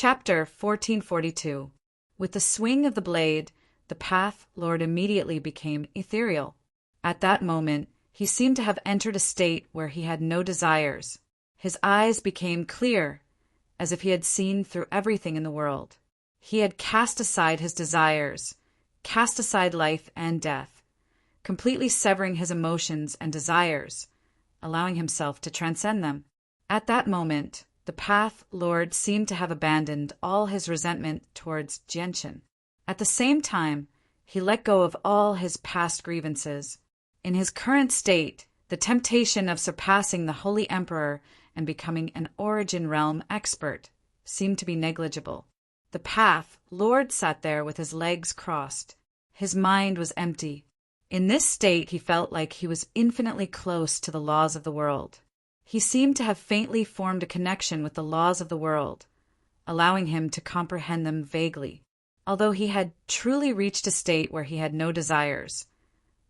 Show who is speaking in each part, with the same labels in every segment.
Speaker 1: Chapter 1442. With the swing of the blade, the Path Lord immediately became ethereal. At that moment, he seemed to have entered a state where he had no desires. His eyes became clear, as if he had seen through everything in the world. He had cast aside his desires, cast aside life and death, completely severing his emotions and desires, allowing himself to transcend them. At that moment, the Path Lord seemed to have abandoned all his resentment towards Genshin. At the same time, he let go of all his past grievances. In his current state, the temptation of surpassing the Holy Emperor and becoming an Origin Realm expert seemed to be negligible. The Path Lord sat there with his legs crossed. His mind was empty. In this state, he felt like he was infinitely close to the laws of the world. He seemed to have faintly formed a connection with the laws of the world, allowing him to comprehend them vaguely. Although he had truly reached a state where he had no desires,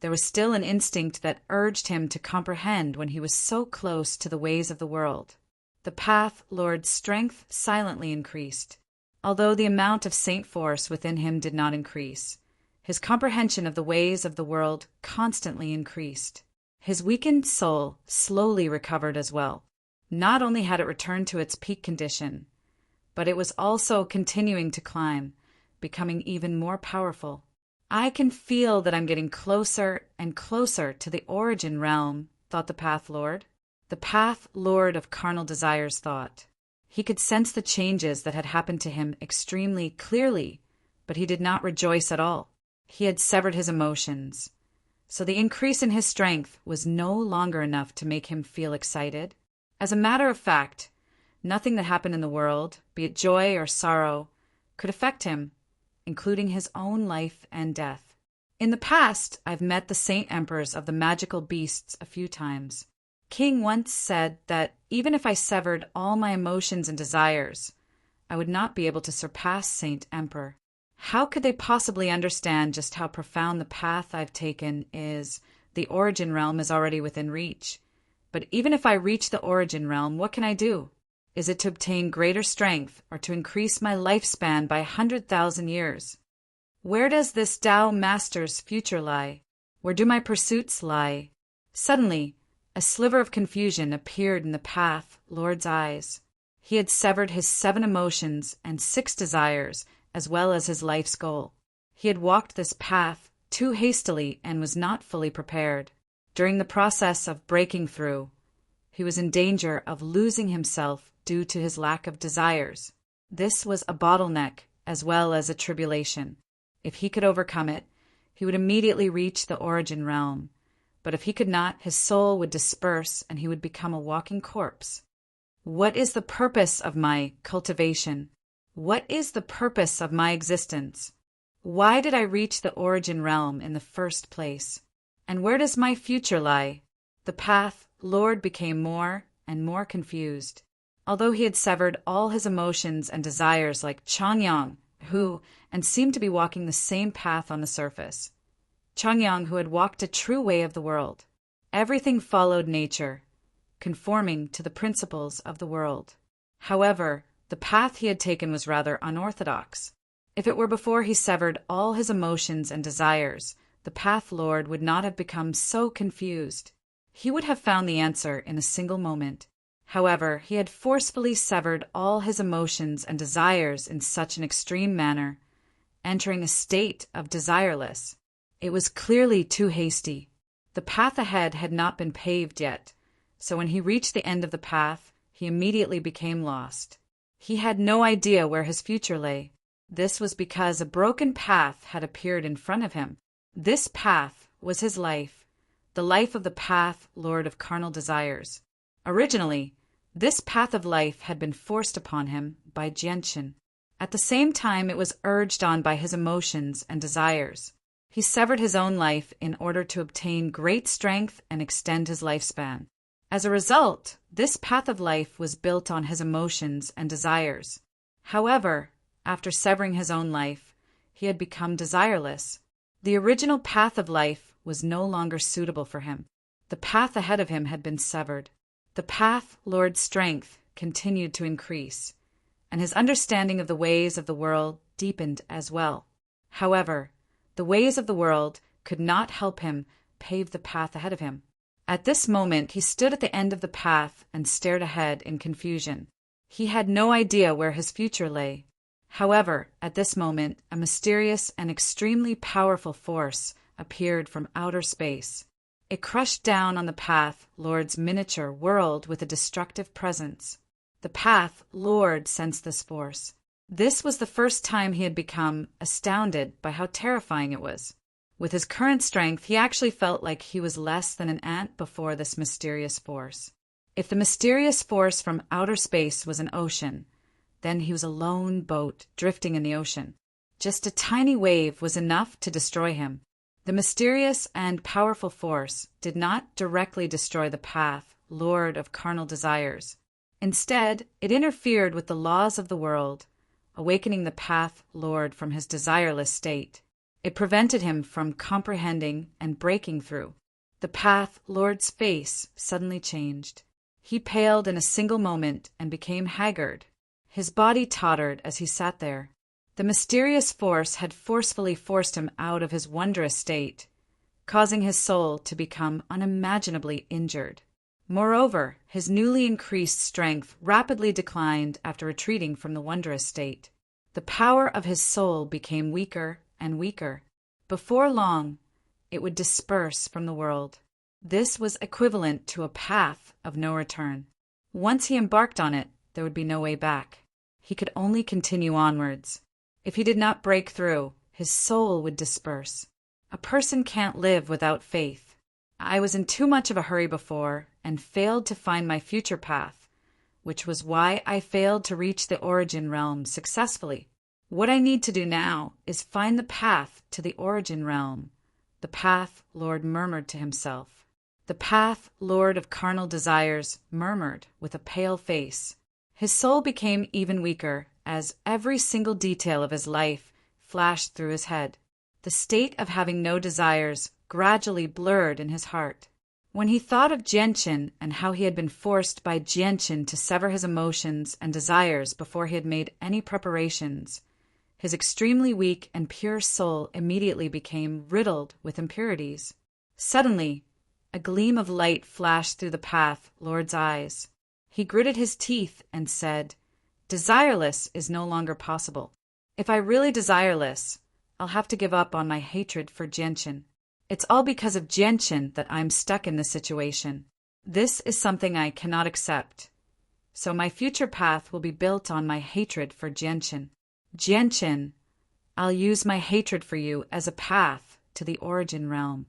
Speaker 1: there was still an instinct that urged him to comprehend when he was so close to the ways of the world. The Path Lord's strength silently increased. Although the amount of saint force within him did not increase, his comprehension of the ways of the world constantly increased. His weakened soul slowly recovered as well. Not only had it returned to its peak condition, but it was also continuing to climb, becoming even more powerful. I can feel that I'm getting closer and closer to the Origin Realm, thought the Path Lord. The Path Lord of carnal desires thought. He could sense the changes that had happened to him extremely clearly, but he did not rejoice at all. He had severed his emotions, so the increase in his strength was no longer enough to make him feel excited. As a matter of fact, nothing that happened in the world, be it joy or sorrow, could affect him, including his own life and death. In the past, I've met the saint emperors of the magical beasts a few times. King once said that even if I severed all my emotions and desires, I would not be able to surpass Saint Emperor. How could they possibly understand just how profound the path I've taken is? The Origin Realm is already within reach. But even if I reach the Origin Realm, what can I do? Is it to obtain greater strength or to increase my lifespan by 100,000 years? Where does this Tao Master's future lie? Where do my pursuits lie? Suddenly, a sliver of confusion appeared in the Path Lord's eyes. He had severed his 7 emotions and 6 desires, as well as his life's goal. He had walked this path too hastily and was not fully prepared. During the process of breaking through, he was in danger of losing himself due to his lack of desires. This was a bottleneck as well as a tribulation. If he could overcome it, he would immediately reach the Origin Realm. But if he could not, his soul would disperse and he would become a walking corpse. What is the purpose of my cultivation? What is the purpose of my existence? Why did I reach the Origin Realm in the first place? And where does my future lie? The Path Lord became more and more confused. Although he had severed all his emotions and desires like Changyang, and seemed to be walking the same path on the surface. Changyang, who had walked a true way of the world. Everything followed nature, conforming to the principles of the world. However, the path he had taken was rather unorthodox. If it were before he severed all his emotions and desires, the Path Lord would not have become so confused. He would have found the answer in a single moment. However, he had forcefully severed all his emotions and desires in such an extreme manner, entering a state of desireless. It was clearly too hasty. The path ahead had not been paved yet, so when he reached the end of the path, he immediately became lost. He had no idea where his future lay. This was because a broken path had appeared in front of him. This path was his life, the life of the Path Lord of carnal desires. Originally, this path of life had been forced upon him by Genshin. At the same time, it was urged on by his emotions and desires. He severed his own life in order to obtain great strength and extend his lifespan. As a result, this path of life was built on his emotions and desires. However, after severing his own life, he had become desireless. The original path of life was no longer suitable for him. The path ahead of him had been severed. The Path Lord's strength continued to increase, and his understanding of the ways of the world deepened as well. However, the ways of the world could not help him pave the path ahead of him. At this moment, he stood at the end of the path and stared ahead in confusion. He had no idea where his future lay. However, at this moment, a mysterious and extremely powerful force appeared from outer space. It crushed down on the path Lord's miniature world with a destructive presence. The path Lord sensed this force. This was the first time he had become astounded by how terrifying it was. With his current strength, he actually felt like he was less than an ant before this mysterious force. If the mysterious force from outer space was an ocean, then he was a lone boat drifting in the ocean. Just a tiny wave was enough to destroy him. The mysterious and powerful force did not directly destroy the path, Lord of carnal desires. Instead, it interfered with the laws of the world, awakening the path Lord from his desireless state. It prevented him from comprehending and breaking through. The path Lord's face suddenly changed. He paled in a single moment and became haggard. His body tottered as he sat there. The mysterious force had forcefully forced him out of his wondrous state, causing his soul to become unimaginably injured. Moreover, his newly increased strength rapidly declined after retreating from the wondrous state. The power of his soul became weaker and weaker. Before long, it would disperse from the world. This was equivalent to a path of no return. Once he embarked on it, there would be no way back. He could only continue onwards. If he did not break through, his soul would disperse. A person can't live without faith. I was in too much of a hurry before and failed to find my future path, which was why I failed to reach the origin realm successfully. What I need to do now is find the path to the origin realm. The path, Lord murmured to himself. The path, Lord of carnal desires, murmured with a pale face. His soul became even weaker as every single detail of his life flashed through his head. The state of having no desires gradually blurred in his heart. When he thought of Genshin and how he had been forced by Genshin to sever his emotions and desires before he had made any preparations, his extremely weak and pure soul immediately became riddled with impurities. Suddenly, a gleam of light flashed through the path Lord's eyes. He gritted his teeth and said, "Desireless is no longer possible. If I really desireless, I'll have to give up on my hatred for Genshin. It's all because of Genshin that I'm stuck in this situation. This is something I cannot accept. So my future path will be built on my hatred for Genshin. Genshin, I'll use my hatred for you as a path to the origin realm."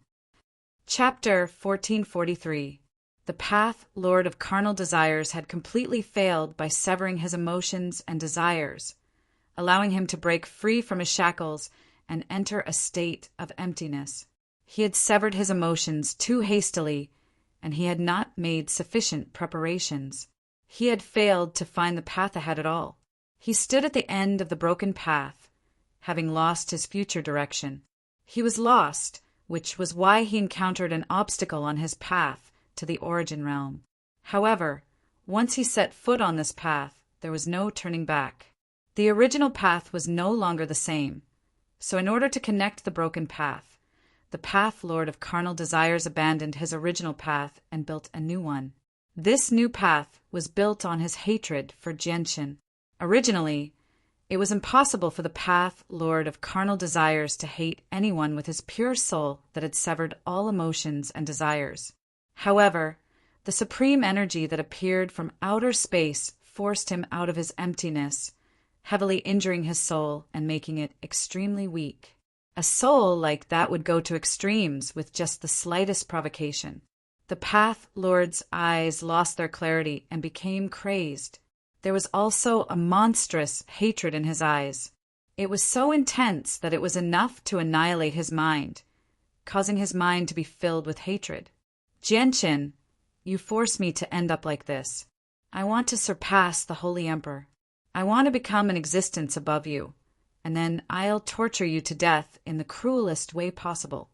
Speaker 1: Chapter 1443. The path Lord of carnal desires had completely failed by severing his emotions and desires, allowing him to break free from his shackles and enter a state of emptiness. He had severed his emotions too hastily, and he had not made sufficient preparations. He had failed to find the path ahead at all. He stood at the end of the broken path, having lost his future direction. He was lost, which was why he encountered an obstacle on his path to the origin realm. However, once he set foot on this path, there was no turning back. The original path was no longer the same. So in order to connect the broken path, the path Lord of carnal desires abandoned his original path and built a new one. This new path was built on his hatred for Genshin. Originally, it was impossible for the path Lord of carnal desires to hate anyone with his pure soul that had severed all emotions and desires. However, the supreme energy that appeared from outer space forced him out of his emptiness, heavily injuring his soul and making it extremely weak. A soul like that would go to extremes with just the slightest provocation. The path Lord's eyes lost their clarity and became crazed. There was also a monstrous hatred in his eyes. It was so intense that it was enough to annihilate his mind, causing his mind to be filled with hatred. "Genshin, you force me to end up like this. I want to surpass the Holy Emperor. I want to become an existence above you, and then I'll torture you to death in the cruelest way possible."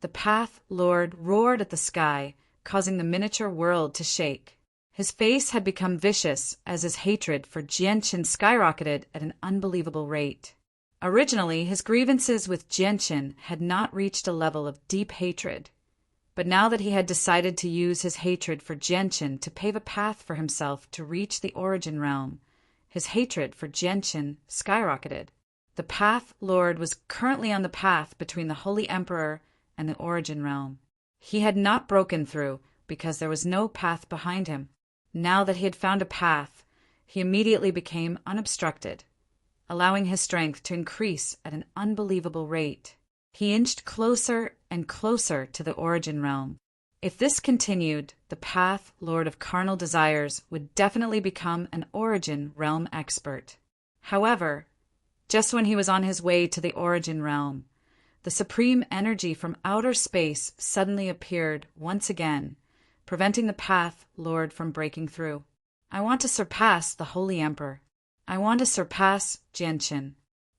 Speaker 1: The path Lord roared at the sky, causing the miniature world to shake. His face had become vicious as his hatred for Jianqin skyrocketed at an unbelievable rate. Originally, his grievances with Jianqin had not reached a level of deep hatred, but now that he had decided to use his hatred for Jianqin to pave a path for himself to reach the Origin Realm, his hatred for Jianqin skyrocketed. The Path Lord was currently on the path between the Holy Emperor and the Origin Realm. He had not broken through because there was no path behind him. Now that he had found a path, he immediately became unobstructed, allowing his strength to increase at an unbelievable rate. He inched closer and closer to the Origin Realm. If this continued, the Path Lord of Carnal Desires would definitely become an Origin Realm expert. However, just when he was on his way to the Origin Realm, the supreme energy from outer space suddenly appeared once again, preventing the Path Lord from breaking through. I want to surpass the Holy Emperor. I want to surpass Jianqin.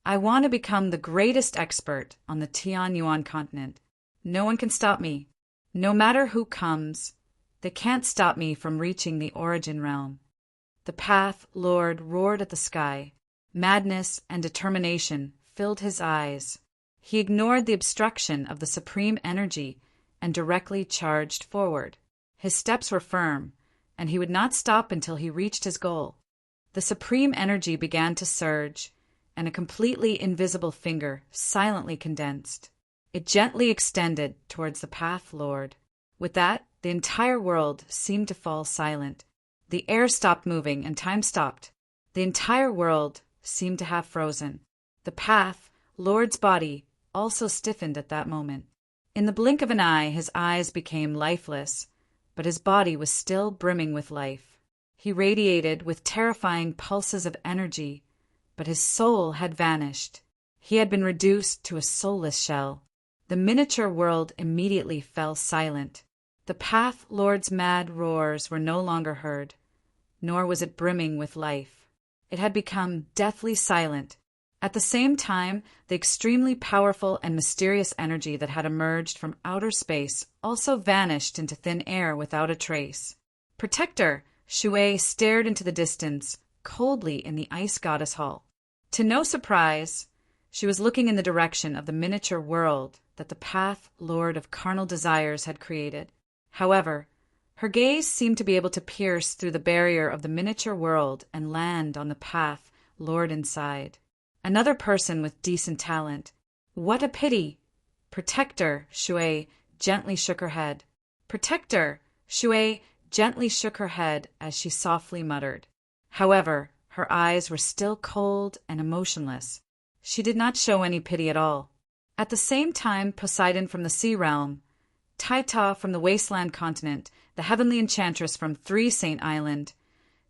Speaker 1: I want to become the greatest expert on the Tianyuan continent. No one can stop me. No matter who comes, they can't stop me from reaching the Origin Realm. The Path Lord roared at the sky. Madness and determination filled his eyes. He ignored the obstruction of the supreme energy and directly charged forward. His steps were firm, and he would not stop until he reached his goal. The supreme energy began to surge, and a completely invisible finger silently condensed. It gently extended towards the Path Lord. With that, the entire world seemed to fall silent. The air stopped moving and time stopped. The entire world seemed to have frozen. The Path Lord's body also stiffened at that moment. In the blink of an eye, his eyes became lifeless, but his body was still brimming with life. He radiated with terrifying pulses of energy, but his soul had vanished. He had been reduced to a soulless shell. The miniature world immediately fell silent. The Path Lord's mad roars were no longer heard, nor was it brimming with life. It had become deathly silent. At the same time, the extremely powerful and mysterious energy that had emerged from outer space also vanished into thin air without a trace. Protector Shui stared into the distance, coldly in the Ice Goddess Hall. To no surprise, she was looking in the direction of the miniature world that the Path Lord of Carnal Desires had created. However, her gaze seemed to be able to pierce through the barrier of the miniature world and land on the Path Lord inside. Another person with decent talent. What a pity! Protector Shui gently shook her head. Protector Shui gently shook her head as she softly muttered. However, her eyes were still cold and emotionless. She did not show any pity at all. At the same time, Poseidon from the Sea Realm, Taita from the Wasteland Continent, the Heavenly Enchantress from Three Saint Island,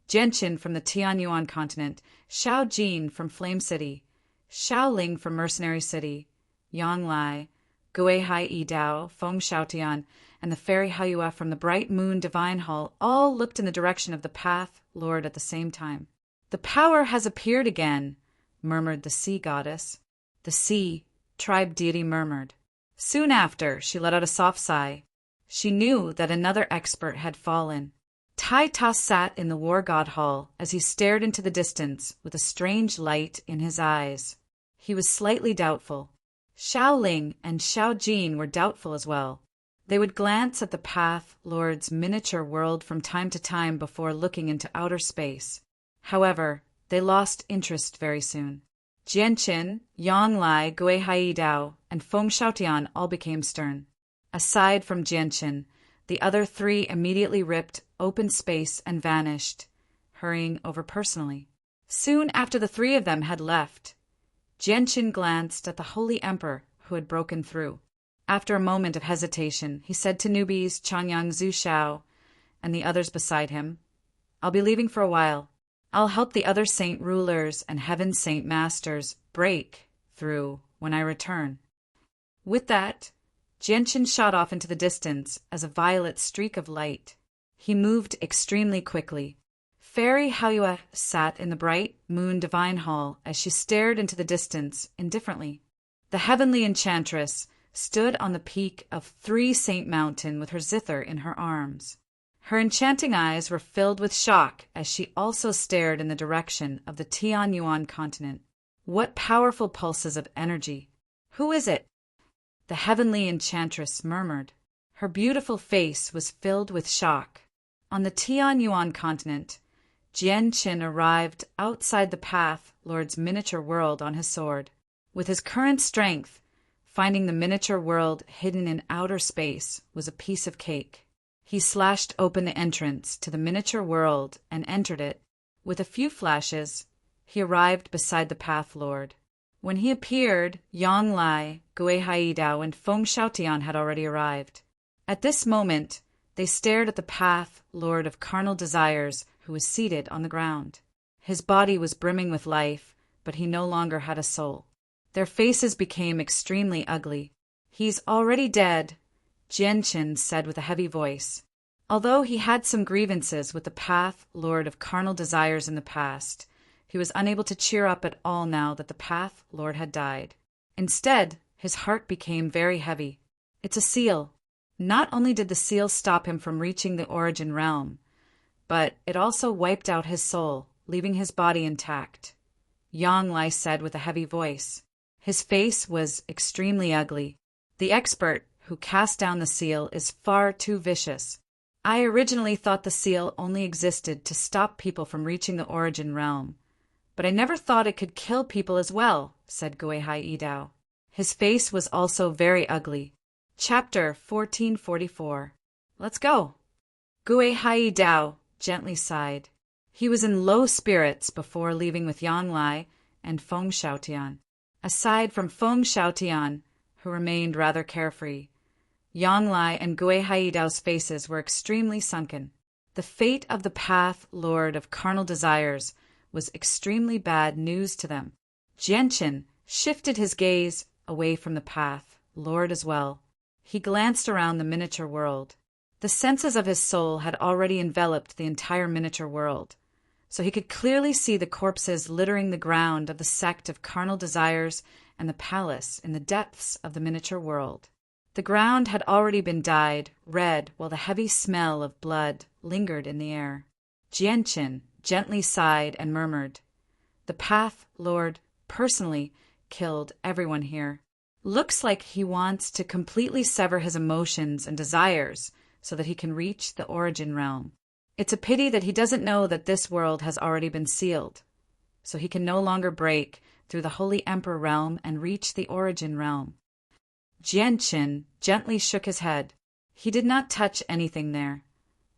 Speaker 1: Jianqin from the Tianyuan Continent, Xiao Jin from Flame City, Xiao Ling from Mercenary City, Yang Lai, Guihai Yidao, Feng Xiaotian, and the Fairy Haiyue from the Bright Moon Divine Hall all looked in the direction of the Path Lord at the same time. "The power has appeared again," murmured the Sea Goddess. "The Sea," Tribe Deity murmured. Soon after, she let out a soft sigh. She knew that another expert had fallen. Tai-Ta sat in the War God Hall as he stared into the distance with a strange light in his eyes. He was slightly doubtful. Xiao Ling and Xiao Jin were doubtful as well. They would glance at the Path Lord's miniature world from time to time before looking into outer space. However, they lost interest very soon. Jianqin, Yang Lai, Guihai Dao, and Feng Xiaotian all became stern. Aside from Jianqin, the other three immediately ripped open space and vanished, hurrying over personally. Soon after the three of them had left, Jianqin glanced at the Holy Emperor who had broken through. After a moment of hesitation, he said to newbies Changyang Zhu Xiao and the others beside him, "I'll be leaving for a while. I'll help the other saint rulers and heaven saint masters break through when I return." With that, Jianqin shot off into the distance as a violet streak of light. He moved extremely quickly. Fairy Haiyue sat in the Bright Moon Divine Hall as she stared into the distance indifferently. The Heavenly Enchantress stood on the peak of Three Saint Mountain with her zither in her arms. Her enchanting eyes were filled with shock as she also stared in the direction of the Tianyuan continent. What powerful pulses of energy! Who is it? The heavenly enchantress murmured. Her beautiful face was filled with shock. On the Tianyuan continent, Jianqin arrived outside the path Lord's miniature world on his sword. With his current strength, finding the miniature world hidden in outer space was a piece of cake. He slashed open the entrance to the miniature world and entered it. With a few flashes, he arrived beside the Path Lord. When he appeared, Yang Lai, Gui Haidao, and Feng Xiaotian had already arrived. At this moment, they stared at the Path Lord of carnal desires who was seated on the ground. His body was brimming with life, but he no longer had a soul. Their faces became extremely ugly. "He's already dead," Jianqin said with a heavy voice. Although he had some grievances with the Path Lord of carnal desires in the past, he was unable to cheer up at all now that the Path Lord had died. Instead, his heart became very heavy. "It's a seal." Not only did the seal stop him from reaching the origin realm, but it also wiped out his soul, leaving his body intact. Yang Lai said with a heavy voice. His face was extremely ugly. "The expert who cast down the seal is far too vicious. I originally thought the seal only existed to stop people from reaching the origin realm, but I never thought it could kill people as well," said Gui Haidao. His face was also very ugly. Chapter 1444. Let's go. Gui Haidao gently sighed. He was in low spirits before leaving with Yang Lai and Feng Xiaotian. Aside from Feng Xiaotian, who remained rather carefree, Yang Lai and Gui Haidao's faces were extremely sunken. The fate of the Path Lord of carnal desires was extremely bad news to them. Jianqin shifted his gaze away from the Path Lord as well. He glanced around the miniature world. The senses of his soul had already enveloped the entire miniature world, so he could clearly see the corpses littering the ground of the sect of carnal desires and the palace in the depths of the miniature world. The ground had already been dyed red while the heavy smell of blood lingered in the air. Jianqin gently sighed and murmured, "The Path Lord personally killed everyone here. Looks like he wants to completely sever his emotions and desires so that he can reach the origin realm. It's a pity that he doesn't know that this world has already been sealed, so he can no longer break through the Holy Emperor realm and reach the origin realm." Jianqin gently shook his head. He did not touch anything there,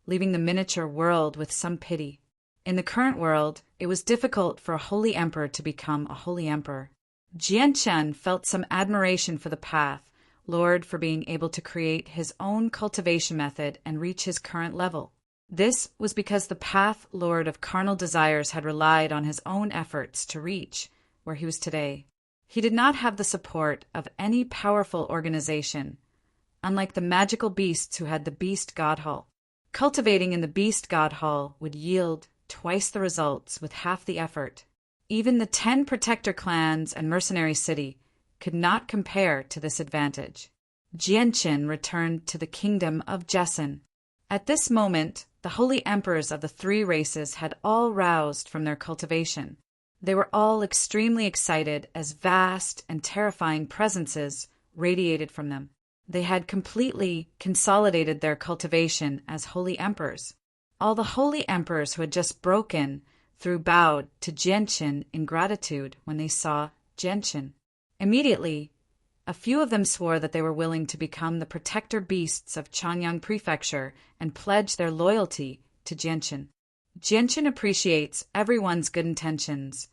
Speaker 1: leaving the miniature world with some pity. In the current world, it was difficult for a holy emperor to become a holy emperor. Jianqin felt some admiration for the Path Lord for being able to create his own cultivation method and reach his current level. This was because the Path Lord of carnal desires had relied on his own efforts to reach where he was today. He did not have the support of any powerful organization, unlike the magical beasts who had the Beast God Hall. Cultivating in the Beast God Hall would yield twice the results with half the effort. Even the 10 protector clans and mercenary city could not compare to this advantage. Jianqin returned to the kingdom of Jessen. At this moment, the holy emperors of the 3 races had all roused from their cultivation. They were all extremely excited as vast and terrifying presences radiated from them. They had completely consolidated their cultivation as holy emperors. All the holy emperors who had just broken through bowed to Jianqin in gratitude when they saw Jianqin. Immediately, a few of them swore that they were willing to become the protector beasts of Chanyang Prefecture and pledge their loyalty to Jianqin. Jianqin appreciates everyone's good intentions,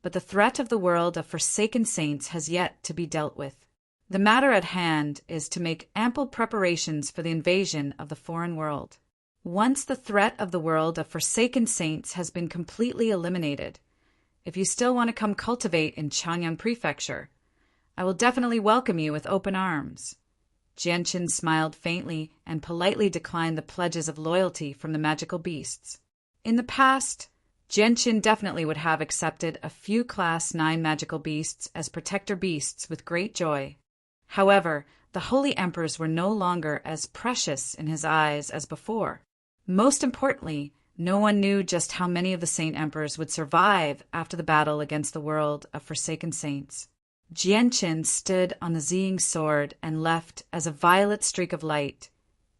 Speaker 1: but the threat of the world of forsaken saints has yet to be dealt with. The matter at hand is to make ample preparations for the invasion of the foreign world. Once the threat of the world of forsaken saints has been completely eliminated, if you still want to come cultivate in Chanyang Prefecture, I will definitely welcome you with open arms. Jianqin smiled faintly and politely declined the pledges of loyalty from the magical beasts. In the past, Jianqin definitely would have accepted a few Class 9 magical beasts as protector beasts with great joy. However, the holy emperors were no longer as precious in his eyes as before. Most importantly, no one knew just how many of the Saint Emperors would survive after the battle against the world of forsaken saints. Jianqin stood on the Ziying sword and left as a violet streak of light,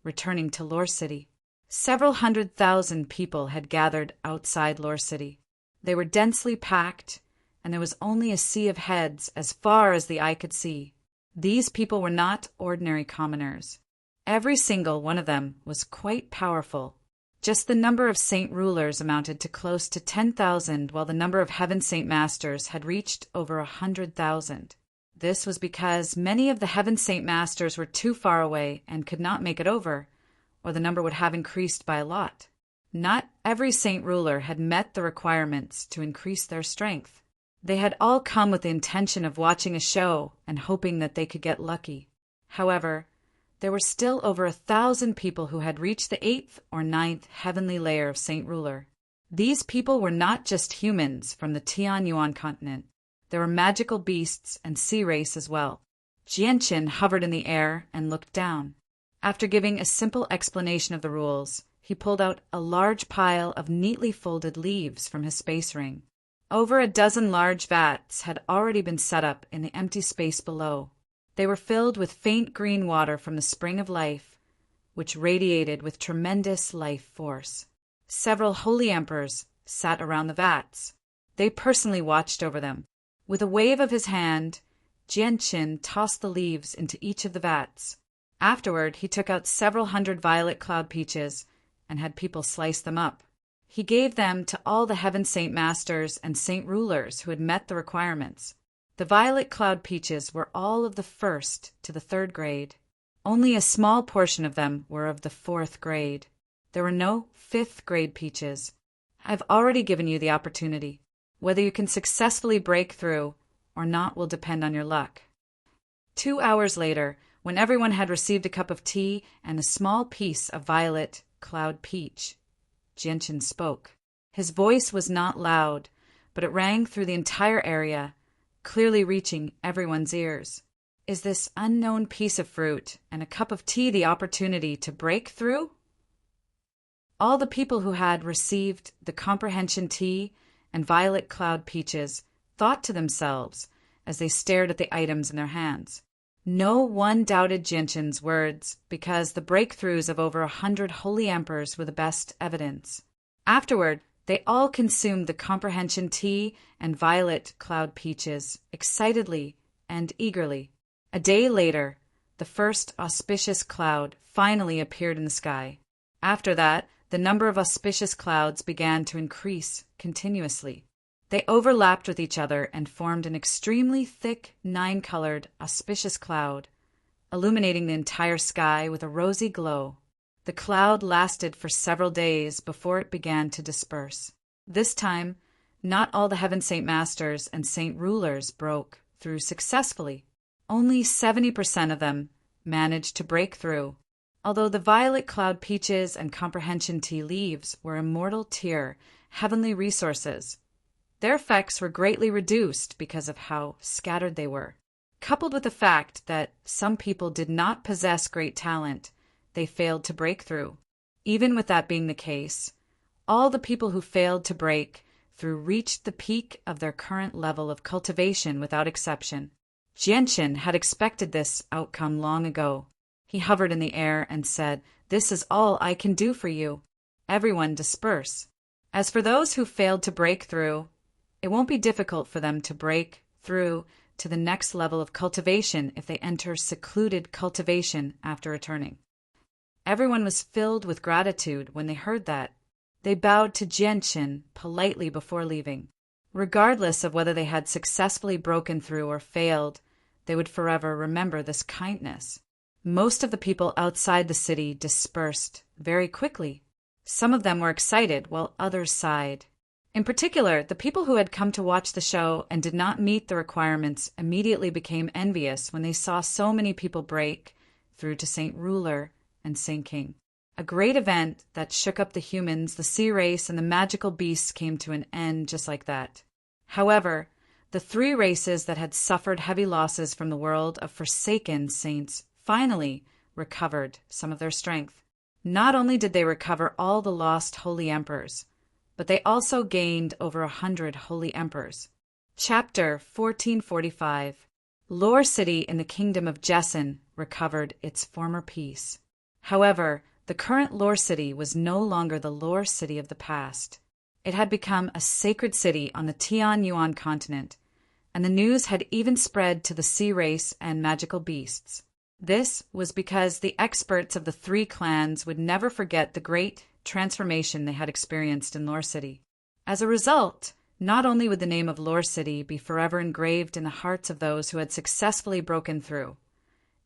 Speaker 1: returning to Lore City. Several 100,000 people had gathered outside Lore City. They were densely packed, and there was only a sea of heads as far as the eye could see. These people were not ordinary commoners. Every single one of them was quite powerful. Just the number of saint rulers amounted to close to 10,000, while the number of heaven saint masters had reached over 100,000. This was because many of the heaven saint masters were too far away and could not make it over, or the number would have increased by a lot. Not every saint ruler had met the requirements to increase their strength. They had all come with the intention of watching a show and hoping that they could get lucky. However, there were still over 1,000 people who had reached the 8th or 9th heavenly layer of Saint Ruler. These people were not just humans from the Tian Yuan continent. There were magical beasts and sea race as well. Jianqin hovered in the air and looked down. After giving a simple explanation of the rules, he pulled out a large pile of neatly folded leaves from his space ring. Over a dozen large vats had already been set up in the empty space below. They were filled with faint green water from the spring of life, which radiated with tremendous life force. Several holy emperors sat around the vats. They personally watched over them. With a wave of his hand, Jianqin tossed the leaves into each of the vats. Afterward, he took out several hundred violet cloud peaches and had people slice them up. He gave them to all the heaven saint masters and saint rulers who had met the requirements. The violet cloud peaches were all of the 1st to the 3rd grade. Only a small portion of them were of the 4th grade. There were no 5th grade peaches. I've already given you the opportunity. Whether you can successfully break through or not will depend on your luck. 2 hours later, when everyone had received a cup of tea and a small piece of violet cloud peach, Jianqin spoke. His voice was not loud, but it rang through the entire area, clearly reaching everyone's ears. Is this unknown piece of fruit and a cup of tea the opportunity to break through? All the people who had received the comprehension tea and violet cloud peaches thought to themselves as they stared at the items in their hands. No one doubted Jianqin's words because the breakthroughs of over 100 holy emperors were the best evidence. Afterward, they all consumed the comprehension tea and violet cloud peaches excitedly and eagerly. A day later, the first auspicious cloud finally appeared in the sky. After that, the number of auspicious clouds began to increase continuously. They overlapped with each other and formed an extremely thick, 9-colored, auspicious cloud, illuminating the entire sky with a rosy glow. The cloud lasted for several days before it began to disperse. This time, not all the heaven saint masters and saint rulers broke through successfully. Only 70% of them managed to break through. Although the violet cloud peaches and comprehension tea leaves were immortal tier, heavenly resources, their effects were greatly reduced because of how scattered they were. Coupled with the fact that some people did not possess great talent, they failed to break through. Even with that being the case, all the people who failed to break through reached the peak of their current level of cultivation without exception. Jianqin had expected this outcome long ago. He hovered in the air and said, "This is all I can do for you. Everyone disperse." As for those who failed to break through, it won't be difficult for them to break through to the next level of cultivation if they enter secluded cultivation after returning. Everyone was filled with gratitude when they heard that. They bowed to Jianqin politely before leaving. Regardless of whether they had successfully broken through or failed, they would forever remember this kindness. Most of the people outside the city dispersed very quickly. Some of them were excited, while others sighed. In particular, the people who had come to watch the show and did not meet the requirements immediately became envious when they saw so many people break through to Saint Ruler and Saint King. A great event that shook up the humans, the sea race, and the magical beasts came to an end just like that. However, the 3 races that had suffered heavy losses from the world of forsaken saints finally recovered some of their strength. Not only did they recover all the lost holy emperors, but they also gained over 100 holy emperors. Chapter 1445. Lore City in the Kingdom of Jesson recovered its former peace. However, the current Lore City was no longer the Lore City of the past. It had become a sacred city on the Tian-Yuan continent, and the news had even spread to the sea race and magical beasts. This was because the experts of the three clans would never forget the great transformation they had experienced in Lore City. As a result, not only would the name of Lore City be forever engraved in the hearts of those who had successfully broken through,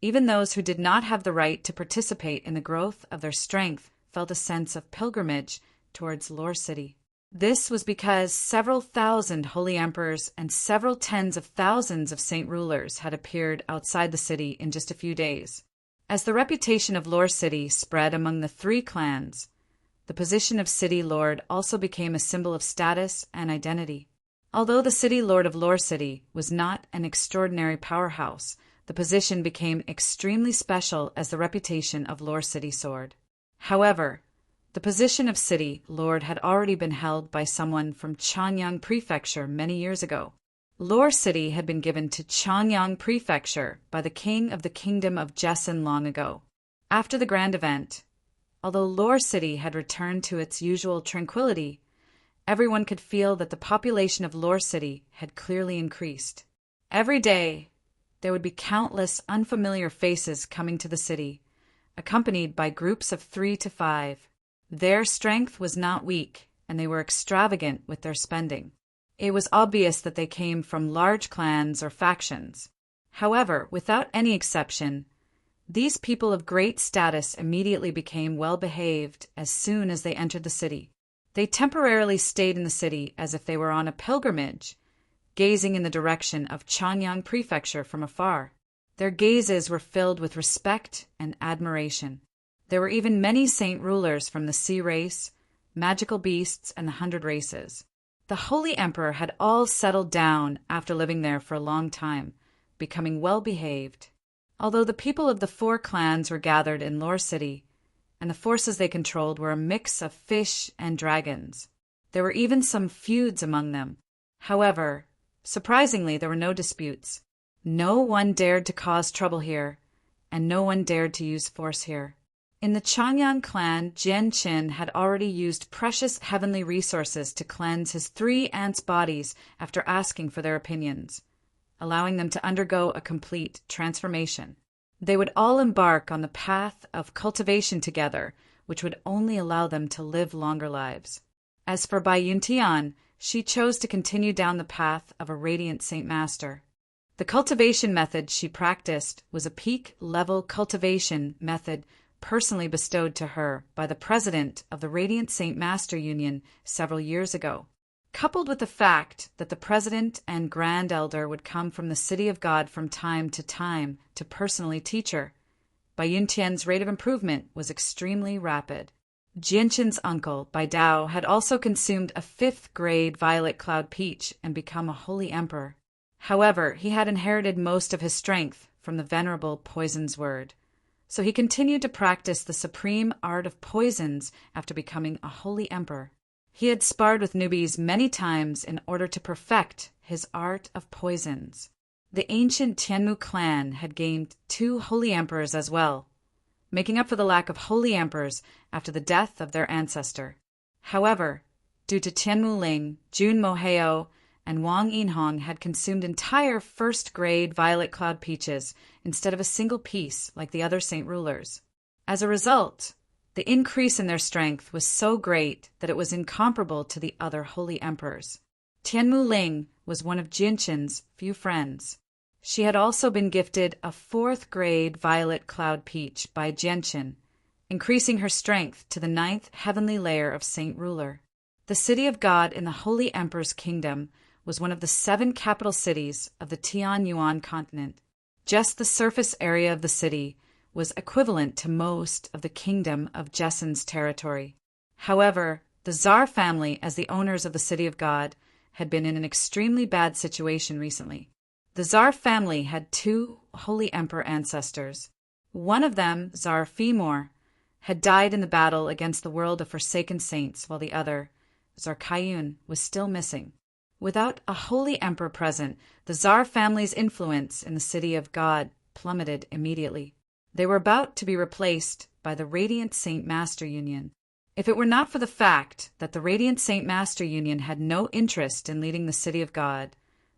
Speaker 1: even those who did not have the right to participate in the growth of their strength felt a sense of pilgrimage towards Lore City. This was because several thousand holy emperors and several tens of thousands of saint rulers had appeared outside the city in just a few days. As the reputation of Lore City spread among the three clans, the position of city lord also became a symbol of status and identity. Although the city lord of Lore City was not an extraordinary powerhouse, the position became extremely special as the reputation of Lore City soared. However, the position of city lord had already been held by someone from Chanyang Prefecture many years ago. Lore City had been given to Chanyang Prefecture by the king of the Kingdom of Jesson long ago. After the grand event, although Lore City had returned to its usual tranquility, everyone could feel that the population of Lore City had clearly increased. Every day, there would be countless unfamiliar faces coming to the city, accompanied by groups of 3 to 5. Their strength was not weak, and they were extravagant with their spending. It was obvious that they came from large clans or factions. However, without any exception, these people of great status immediately became well-behaved as soon as they entered the city. They temporarily stayed in the city as if they were on a pilgrimage, gazing in the direction of Chanyang Prefecture from afar. Their gazes were filled with respect and admiration. There were even many saint rulers from the sea race, magical beasts, and the 100 races. The Holy Emperor had all settled down after living there for a long time, becoming well-behaved. Although the people of the 4 clans were gathered in Lore City, and the forces they controlled were a mix of fish and dragons, there were even some feuds among them. However, surprisingly, there were no disputes. No one dared to cause trouble here, and no one dared to use force here. In the Chanyang clan, Jian Qin had already used precious heavenly resources to cleanse his 3 ants' bodies after asking for their opinions, allowing them to undergo a complete transformation. They would all embark on the path of cultivation together, which would only allow them to live longer lives. As for Bai Yuntian, she chose to continue down the path of a radiant Saint Master. The cultivation method she practiced was a peak-level cultivation method personally bestowed to her by the president of the Radiant Saint Master Union several years ago. Coupled with the fact that the president and grand elder would come from the City of God from time to personally teach her, Bai Yuntian's rate of improvement was extremely rapid. Jianqin's uncle, Bai Dao, had also consumed a 5th-grade violet cloud peach and become a holy emperor. However, he had inherited most of his strength from the venerable Poison's Word, so he continued to practice the supreme art of poisons after becoming a holy emperor. He had sparred with newbies many times in order to perfect his art of poisons. The ancient Tianmu clan had gained 2 holy emperors as well, making up for the lack of holy emperors after the death of their ancestor. However, due to Tianmu Ling, Jun Moheo, and Wang Yinhong had consumed entire 1st-grade violet cloud peaches instead of a single piece like the other saint rulers. As a result, the increase in their strength was so great that it was incomparable to the other holy emperors. Tianmu Ling was one of Jianqin's few friends. She had also been gifted a 4th-grade violet cloud peach by Jianqin, increasing her strength to the 9th heavenly layer of saint ruler. The City of God in the Holy Emperor's Kingdom was one of the 7 capital cities of the Tian-Yuan continent. Just the surface area of the city was equivalent to most of the Kingdom of Jesson's territory. However, the Tsar family, as the owners of the City of God, had been in an extremely bad situation recently. The Tsar family had 2 holy emperor ancestors. One of them, Tsar Femor, had died in the battle against the world of forsaken saints, while the other, Zarkayun, was still missing. Without a holy emperor present, the Tsar family's influence in the city of God plummeted immediately. They were about to be replaced by the Radiant Saint Master Union. If it were not for the fact that the Radiant Saint Master Union had no interest in leading the city of God,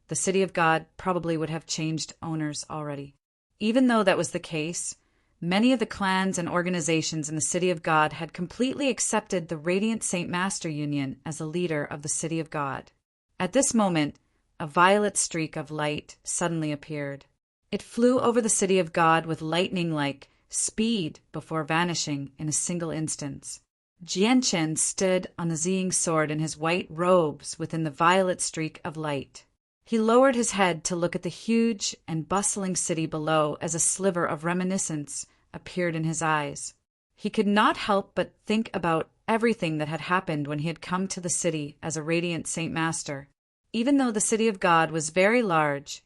Speaker 1: the city of God probably would have changed owners already. Even though that was the case, many of the clans and organizations in the city of God had completely accepted the Radiant Saint Master Union as a leader of the city of God. At this moment, a violet streak of light suddenly appeared. It flew over the city of God with lightning-like speed before vanishing in a single instant. Jianchen stood on the Ziying sword in his white robes within the violet streak of light. He lowered his head to look at the huge and bustling city below as a sliver of reminiscence appeared in his eyes. He could not help but think about everything that had happened when he had come to the city as a Radiant Saint Master. Even though the city of God was very large,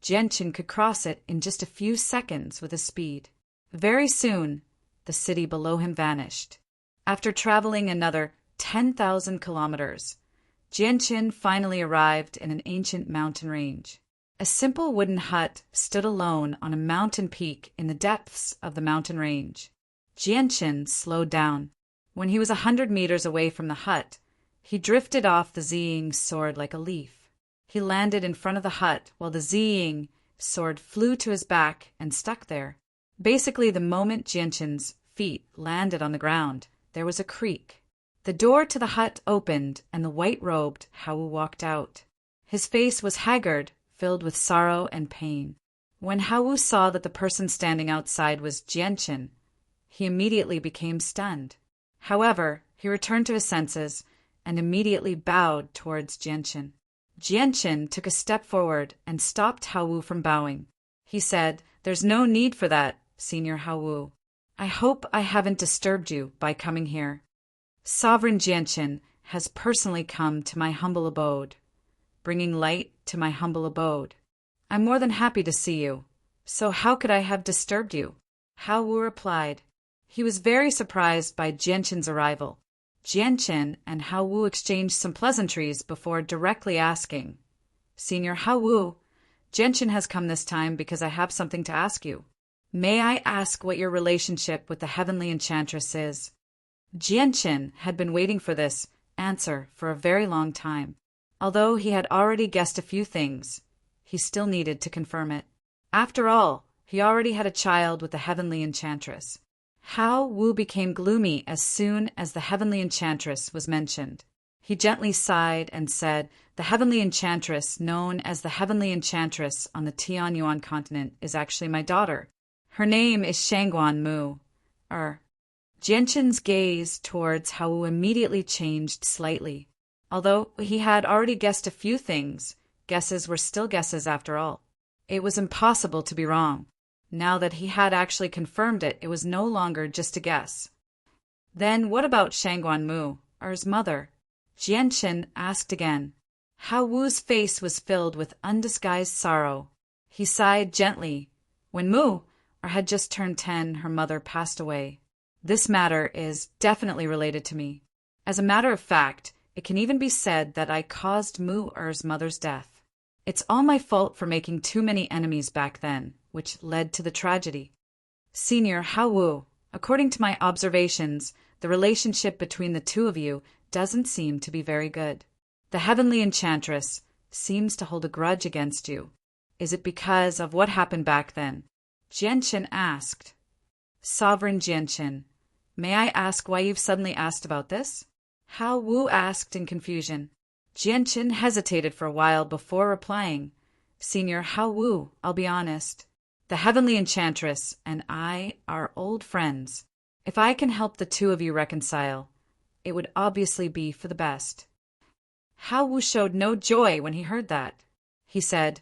Speaker 1: Jianchen could cross it in just a few seconds with his speed. Very soon, the city below him vanished. After traveling another 10,000 kilometers, Jianchen finally arrived in an ancient mountain range. A simple wooden hut stood alone on a mountain peak in the depths of the mountain range. Jianchen slowed down. When he was 100 meters away from the hut, he drifted off the Ziying sword like a leaf. He landed in front of the hut while the Ziying sword flew to his back and stuck there. Basically, the moment Jianchen's feet landed on the ground, there was a creak. The door to the hut opened, and the white-robed Hao walked out. His face was haggard, filled with sorrow and pain. When Hao saw that the person standing outside was Jianchen, he immediately became stunned. However, he returned to his senses and immediately bowed towards Jianchen. Jianchen took a step forward and stopped Hao from bowing. He said, "There's no need for that, Senior Hao. I hope I haven't disturbed you by coming here. Sovereign Jianchen has personally come to my humble abode, bringing light to my humble abode. I'm more than happy to see you. So how could I have disturbed you?" Hao replied. He was very surprised by Jianchen's arrival. Jianchen and Hao exchanged some pleasantries before directly asking, "Senior Hao, Jianchen has come this time because I have something to ask you. May I ask what your relationship with the Heavenly Enchantress is?" Jianchen had been waiting for this answer for a very long time. Although he had already guessed a few things, he still needed to confirm it. After all, he already had a child with the Heavenly Enchantress. Hao Wu became gloomy as soon as the Heavenly Enchantress was mentioned. He gently sighed and said, "The Heavenly Enchantress, known as the Heavenly Enchantress on the Tianyuan continent, is actually my daughter. Her name is Shangguan Mu." Jianchen's gaze towards Hao immediately changed slightly. Although he had already guessed a few things, guesses were still guesses after all. It was impossible to be wrong. Now that he had actually confirmed it, it was no longer just a guess. "Then what about Shangguan Mu, his mother?" Jianchen asked again. Hao Wu's face was filled with undisguised sorrow. He sighed gently. "When Mu had just turned 10, her mother passed away. This matter is definitely related to me. As a matter of fact, it can even be said that I caused Mu'er's mother's death. It's all my fault for making too many enemies back then, which led to the tragedy. Senior Hao, according to my observations, the relationship between the two of you doesn't seem to be very good. The Heavenly Enchantress seems to hold a grudge against you. Is it because of what happened back then?" Jianchen asked. "Sovereign Jianchen, may I ask why you've suddenly asked about this?" Hao Wu asked in confusion. Jianchen hesitated for a while before replying. "Senior Hao Wu, I'll be honest. The Heavenly Enchantress and I are old friends. If I can help the two of you reconcile, it would obviously be for the best." Hao Wu showed no joy when he heard that. He said,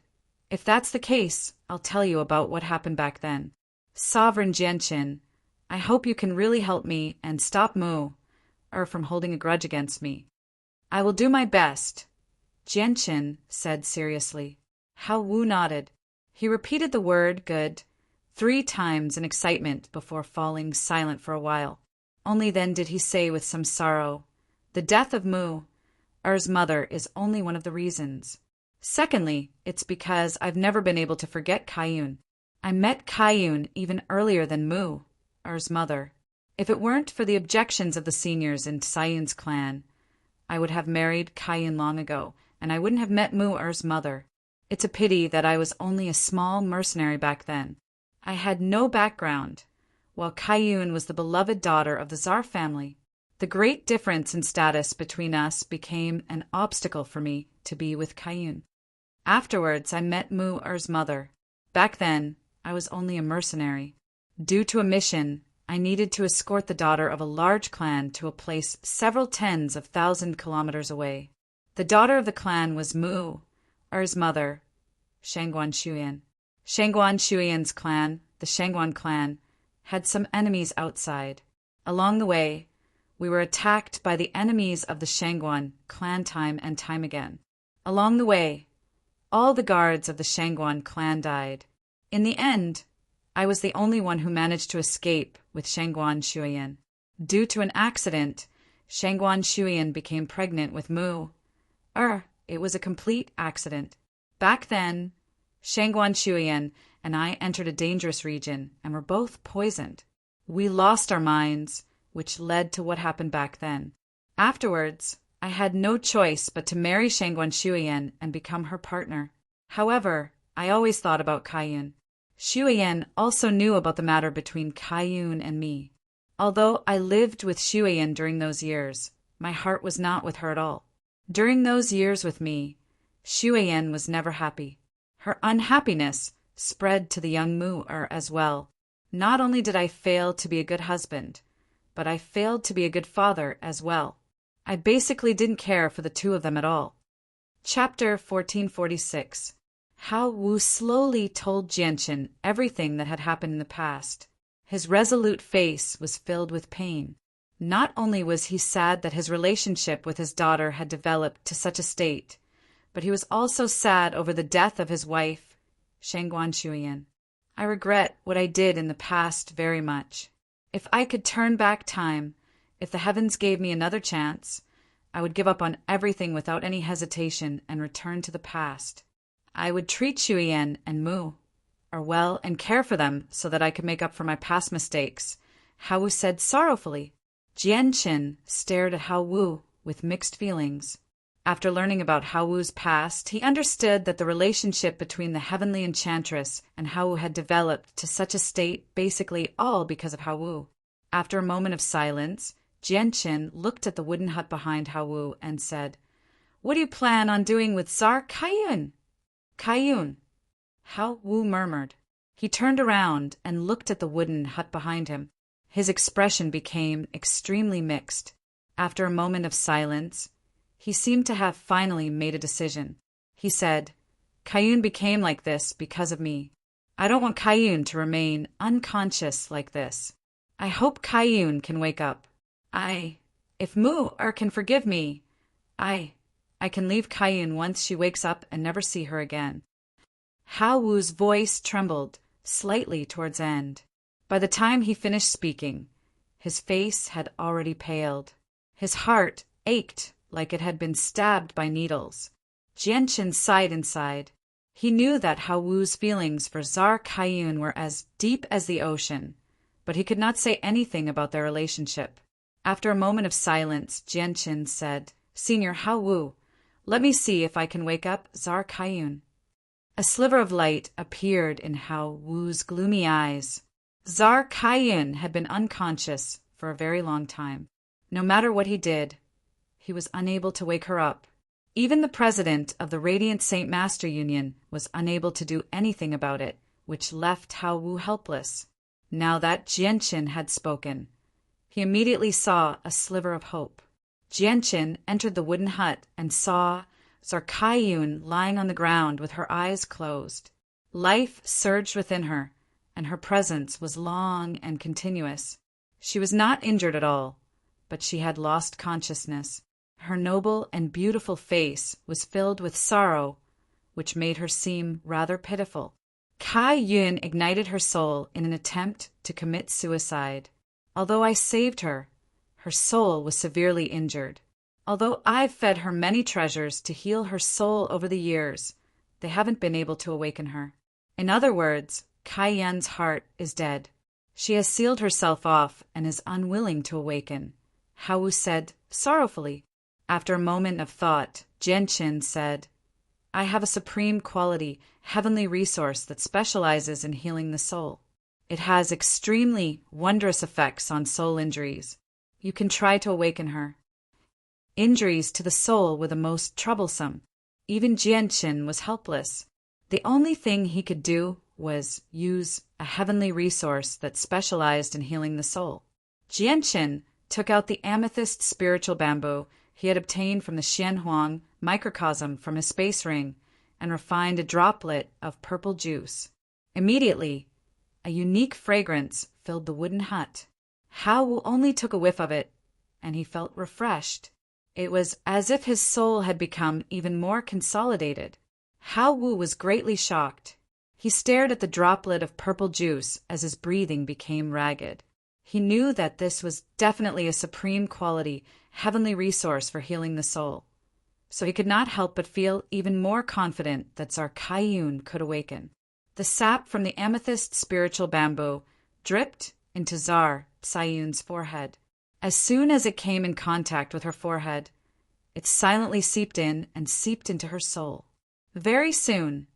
Speaker 1: "If that's the case, I'll tell you about what happened back then. Sovereign Jianchen, I hope you can really help me and stop Mu from holding a grudge against me." "I will do my best," Jianchen said seriously. Hao Wu nodded. He repeated the word "good" 3 times in excitement before falling silent for a while. Only then did he say with some sorrow, "The death of Mu, Er's mother, is only one of the reasons. Secondly, it's because I've never been able to forget Kayun. I met Kayun even earlier than Mu, Er's mother. If it weren't for the objections of the seniors in Sayun's clan, I would have married Kayun long ago, and I wouldn't have met Mu, Er's mother. It's a pity that I was only a small mercenary back then. I had no background, while Kayun was the beloved daughter of the Tsar family. The great difference in status between us became an obstacle for me to be with Kayun. Afterwards, I met Mu, Er's mother. Back then, I was only a mercenary. Due to a mission, I needed to escort the daughter of a large clan to a place several tens of thousand kilometers away. The daughter of the clan was Mu, Er's mother, Shangguan Shuyan. Shangguan Shuyan's clan, the Shangguan clan, had some enemies outside. Along the way, we were attacked by the enemies of the Shangguan clan time and time again. Along the way, all the guards of the Shangguan clan died. In the end, I was the only one who managed to escape with Shangguan Shuyan. Due to an accident, Shangguan Shuyan became pregnant with Mu. It was a complete accident. Back then, Shangguan Shuyan and I entered a dangerous region and were both poisoned. We lost our minds, which led to what happened back then. Afterwards, I had no choice but to marry Shangguan Shuyan and become her partner. However, I always thought about Kayun. Shuyan also knew about the matter between Kayun and me. Although I lived with Shuyan during those years, my heart was not with her at all. During those years with me, Shuyan was never happy. Her unhappiness spread to the young Mu as well. Not only did I fail to be a good husband, but I failed to be a good father as well. I basically didn't care for the two of them at all. Chapter 1446. How Wu slowly told Jianqin everything that had happened in the past. His resolute face was filled with pain. Not only was he sad that his relationship with his daughter had developed to such a state, but he was also sad over the death of his wife, Shangguan Shuyan. I regret what I did in the past very much. If I could turn back time, if the heavens gave me another chance, I would give up on everything without any hesitation and return to the past. I would treat Shuyan and Mu well and care for them so that I could make up for my past mistakes, Hao Wu said sorrowfully. Jianqin stared at Hao Wu with mixed feelings. After learning about Hao Wu's past, he understood that the relationship between the heavenly enchantress and Hao Wu had developed to such a state basically all because of Hao Wu. After a moment of silence, Jianqin looked at the wooden hut behind Hao Wu and said, "What do you plan on doing with Tsar Kayun?" "Kayun," Hao Wu murmured. He turned around and looked at the wooden hut behind him. His expression became extremely mixed. After a moment of silence, he seemed to have finally made a decision. He said, "Kayun became like this because of me. I don't want Kayun to remain unconscious like this. I hope Kayun can wake up. If Mu can forgive me, I can leave Kayun once she wakes up and never see her again." Hao Wu's voice trembled slightly towards end. By the time he finished speaking, his face had already paled. His heart ached like it had been stabbed by needles. Jianqin sighed inside. He knew that Hao Wu's feelings for Tsar Kayun were as deep as the ocean, but he could not say anything about their relationship. After a moment of silence, Jianqin said, "Senior Hao Wu, let me see if I can wake up Tsar Kayun." A sliver of light appeared in Hao Wu's gloomy eyes. Tsar Kayun had been unconscious for a very long time. No matter what he did, he was unable to wake her up. Even the president of the Radiant Saint Master Union was unable to do anything about it, which left Hao Wu helpless. Now that Jianqin had spoken, he immediately saw a sliver of hope. Jianqin entered the wooden hut and saw Tsar Kayun lying on the ground with her eyes closed. Life surged within her, and her presence was long and continuous. She was not injured at all, but she had lost consciousness. Her noble and beautiful face was filled with sorrow, which made her seem rather pitiful. Kayun ignited her soul in an attempt to commit suicide. Although I saved her, Her soul was severely injured. Although I've fed her many treasures to heal her soul over the years, they haven't been able to awaken her. In other words, Kaiyen's heart is dead. She has sealed herself off and is unwilling to awaken, Hao said sorrowfully. After a moment of thought, Jianqin said, I have a supreme quality, heavenly resource that specializes in healing the soul. It has extremely wondrous effects on soul injuries. You can try to awaken her. Injuries to the soul were the most troublesome. Even Jianqin was helpless. The only thing he could do was use a heavenly resource that specialized in healing the soul. Jianqin took out the amethyst spiritual bamboo he had obtained from the Xianhuang microcosm from his space ring and refined a droplet of purple juice. Immediately, a unique fragrance filled the wooden hut. Hao only took a whiff of it, and he felt refreshed. It was as if his soul had become even more consolidated. Hao Wu was greatly shocked. He stared at the droplet of purple juice as his breathing became ragged. He knew that this was definitely a supreme quality, heavenly resource for healing the soul. So he could not help but feel even more confident that Czar Kaiyun could awaken. The sap from the amethyst spiritual bamboo dripped into Czar Kaiyun's forehead. As soon as it came in contact with her forehead, it silently seeped in and seeped into her soul. Very soon,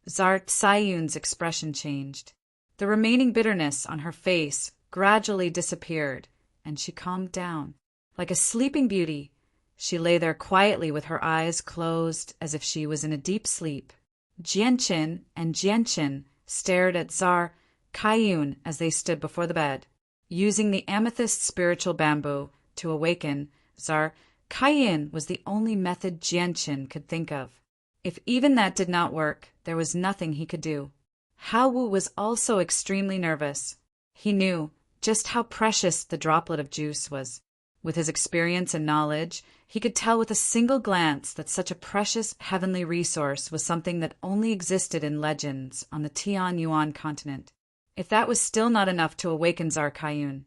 Speaker 1: Czar Kaiyun's expression changed. The remaining bitterness on her face gradually disappeared, and she calmed down. Like a sleeping beauty, she lay there quietly with her eyes closed as if she was in a deep sleep. Jianqin and Jianqin stared at Czar Kaiyun as they stood before the bed. Using the amethyst spiritual bamboo to awaken Czar Kaiyun was the only method Jianqin could think of. If even that did not work, there was nothing he could do. Hao Wu was also extremely nervous. He knew just how precious the droplet of juice was. With his experience and knowledge, he could tell with a single glance that such a precious heavenly resource was something that only existed in legends on the Tianyuan continent. If that was still not enough to awaken Czar Kaiyun,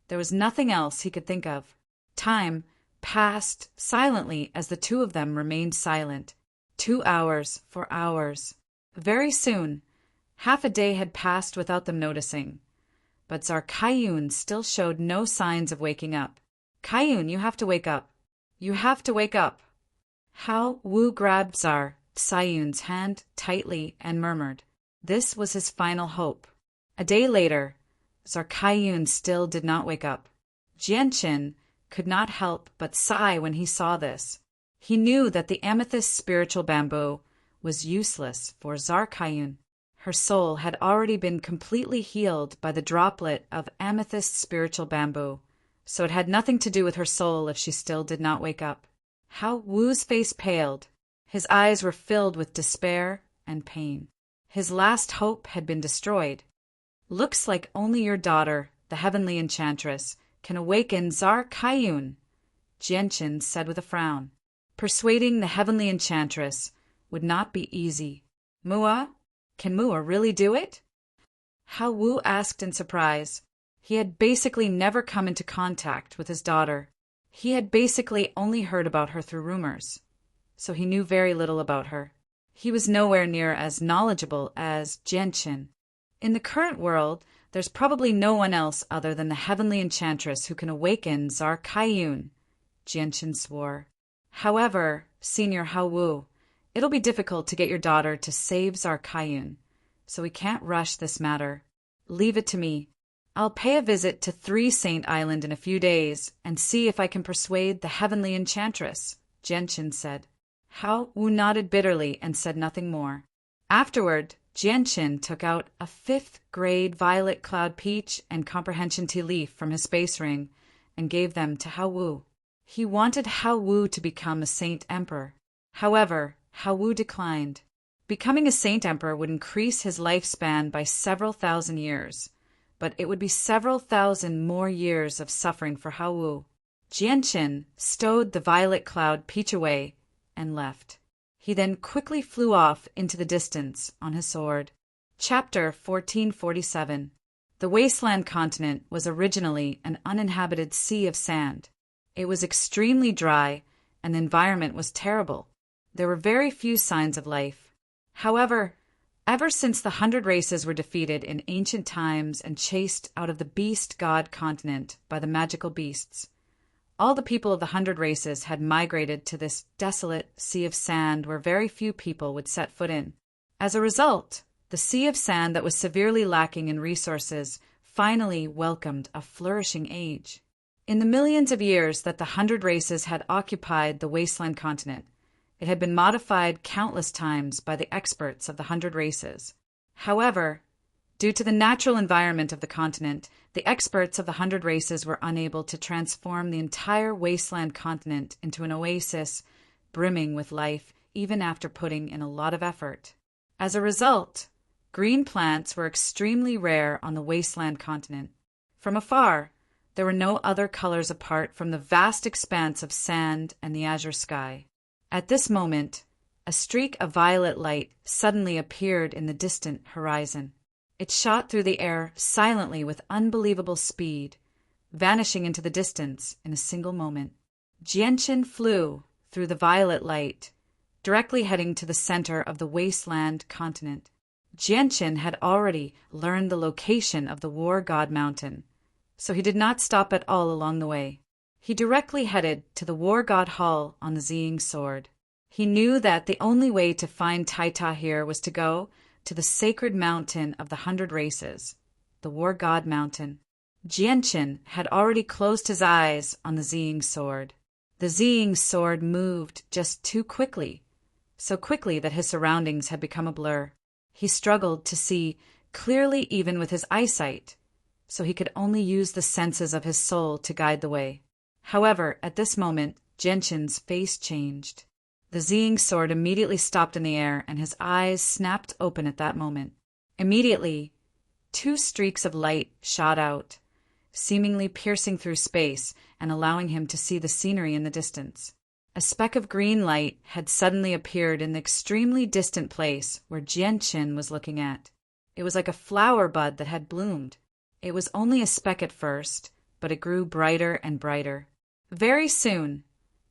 Speaker 1: there was nothing else he could think of. Time passed silently as the two of them remained silent. 2 hours, 4 hours. Very soon, half a day had passed without them noticing. But Czar Kaiyun still showed no signs of waking up. Kaiyun, you have to wake up. You have to wake up. Hao Wu grabbed Czar Kaiyun's hand tightly and murmured. This was his final hope. A day later, Czar Kaiyun still did not wake up. Jianqin could not help but sigh when he saw this. He knew that the amethyst spiritual bamboo was useless for Czar Kaiyun. Her soul had already been completely healed by the droplet of amethyst spiritual bamboo, so it had nothing to do with her soul if she still did not wake up. Hao Wu's face paled. His eyes were filled with despair and pain. His last hope had been destroyed. Looks like only your daughter, the heavenly enchantress, can awaken Czar Kaiyun, Jianqin said with a frown. Persuading the heavenly enchantress would not be easy. Mua? Can Mua really do it? Hao Wu asked in surprise. He had basically never come into contact with his daughter. He had basically only heard about her through rumors, so he knew very little about her. He was nowhere near as knowledgeable as Jianqin. In the current world, there's probably no one else other than the heavenly enchantress who can awaken Czar Kaiyun, Jianqin swore. However, Senior Hao Wu, it'll be difficult to get your daughter to save Czar Kaiyun, so we can't rush this matter. Leave it to me. I'll pay a visit to 3 Saint Island in a few days and see if I can persuade the heavenly enchantress, Jianqin said. Hao Wu nodded bitterly and said nothing more. Afterward, Jianqin took out a 5th grade violet cloud peach and comprehension tea leaf from his space ring and gave them to Hao Wu. He wanted Hao Wu to become a Saint Emperor. However, Hao Wu declined. Becoming a Saint Emperor would increase his lifespan by several thousand years, but it would be several thousand more years of suffering for Hao Wu. Jianqin stowed the violet cloud peach away and left. He then quickly flew off into the distance on his sword. Chapter 1447. The wasteland continent was originally an uninhabited sea of sand. It was extremely dry, and the environment was terrible. There were very few signs of life. However, ever since the 100 Races were defeated in ancient times and chased out of the beast god continent by the magical beasts, all the people of the 100 Races had migrated to this desolate sea of sand where very few people would set foot in. As a result, the sea of sand that was severely lacking in resources finally welcomed a flourishing age. In the millions of years that the 100 Races had occupied the wasteland continent, it had been modified countless times by the experts of the 100 Races. However, due to the natural environment of the continent, the experts of the 100 Races were unable to transform the entire wasteland continent into an oasis brimming with life, even after putting in a lot of effort. As a result, green plants were extremely rare on the wasteland continent. From afar, there were no other colors apart from the vast expanse of sand and the azure sky. At this moment, a streak of violet light suddenly appeared in the distant horizon. It shot through the air silently with unbelievable speed, vanishing into the distance in a single moment. Jianqin flew through the violet light, directly heading to the center of the wasteland continent. Jianqin had already learned the location of the War God Mountain, so he did not stop at all along the way. He directly headed to the War God Hall on the Ziying Sword. He knew that the only way to find Taita here was to go to the sacred mountain of the 100 Races, the War God Mountain. Jianqin had already closed his eyes on the Ziying Sword. The Ziying Sword moved just too quickly, so quickly that his surroundings had become a blur. He struggled to see clearly even with his eyesight, so he could only use the senses of his soul to guide the way. However, at this moment, Jianqin's face changed. The Ziying Sword immediately stopped in the air, and his eyes snapped open at that moment. Immediately, 2 streaks of light shot out, seemingly piercing through space and allowing him to see the scenery in the distance. A speck of green light had suddenly appeared in the extremely distant place where Jianqin was looking at. It was like a flower bud that had bloomed. It was only a speck at first, but it grew brighter and brighter. Very soon,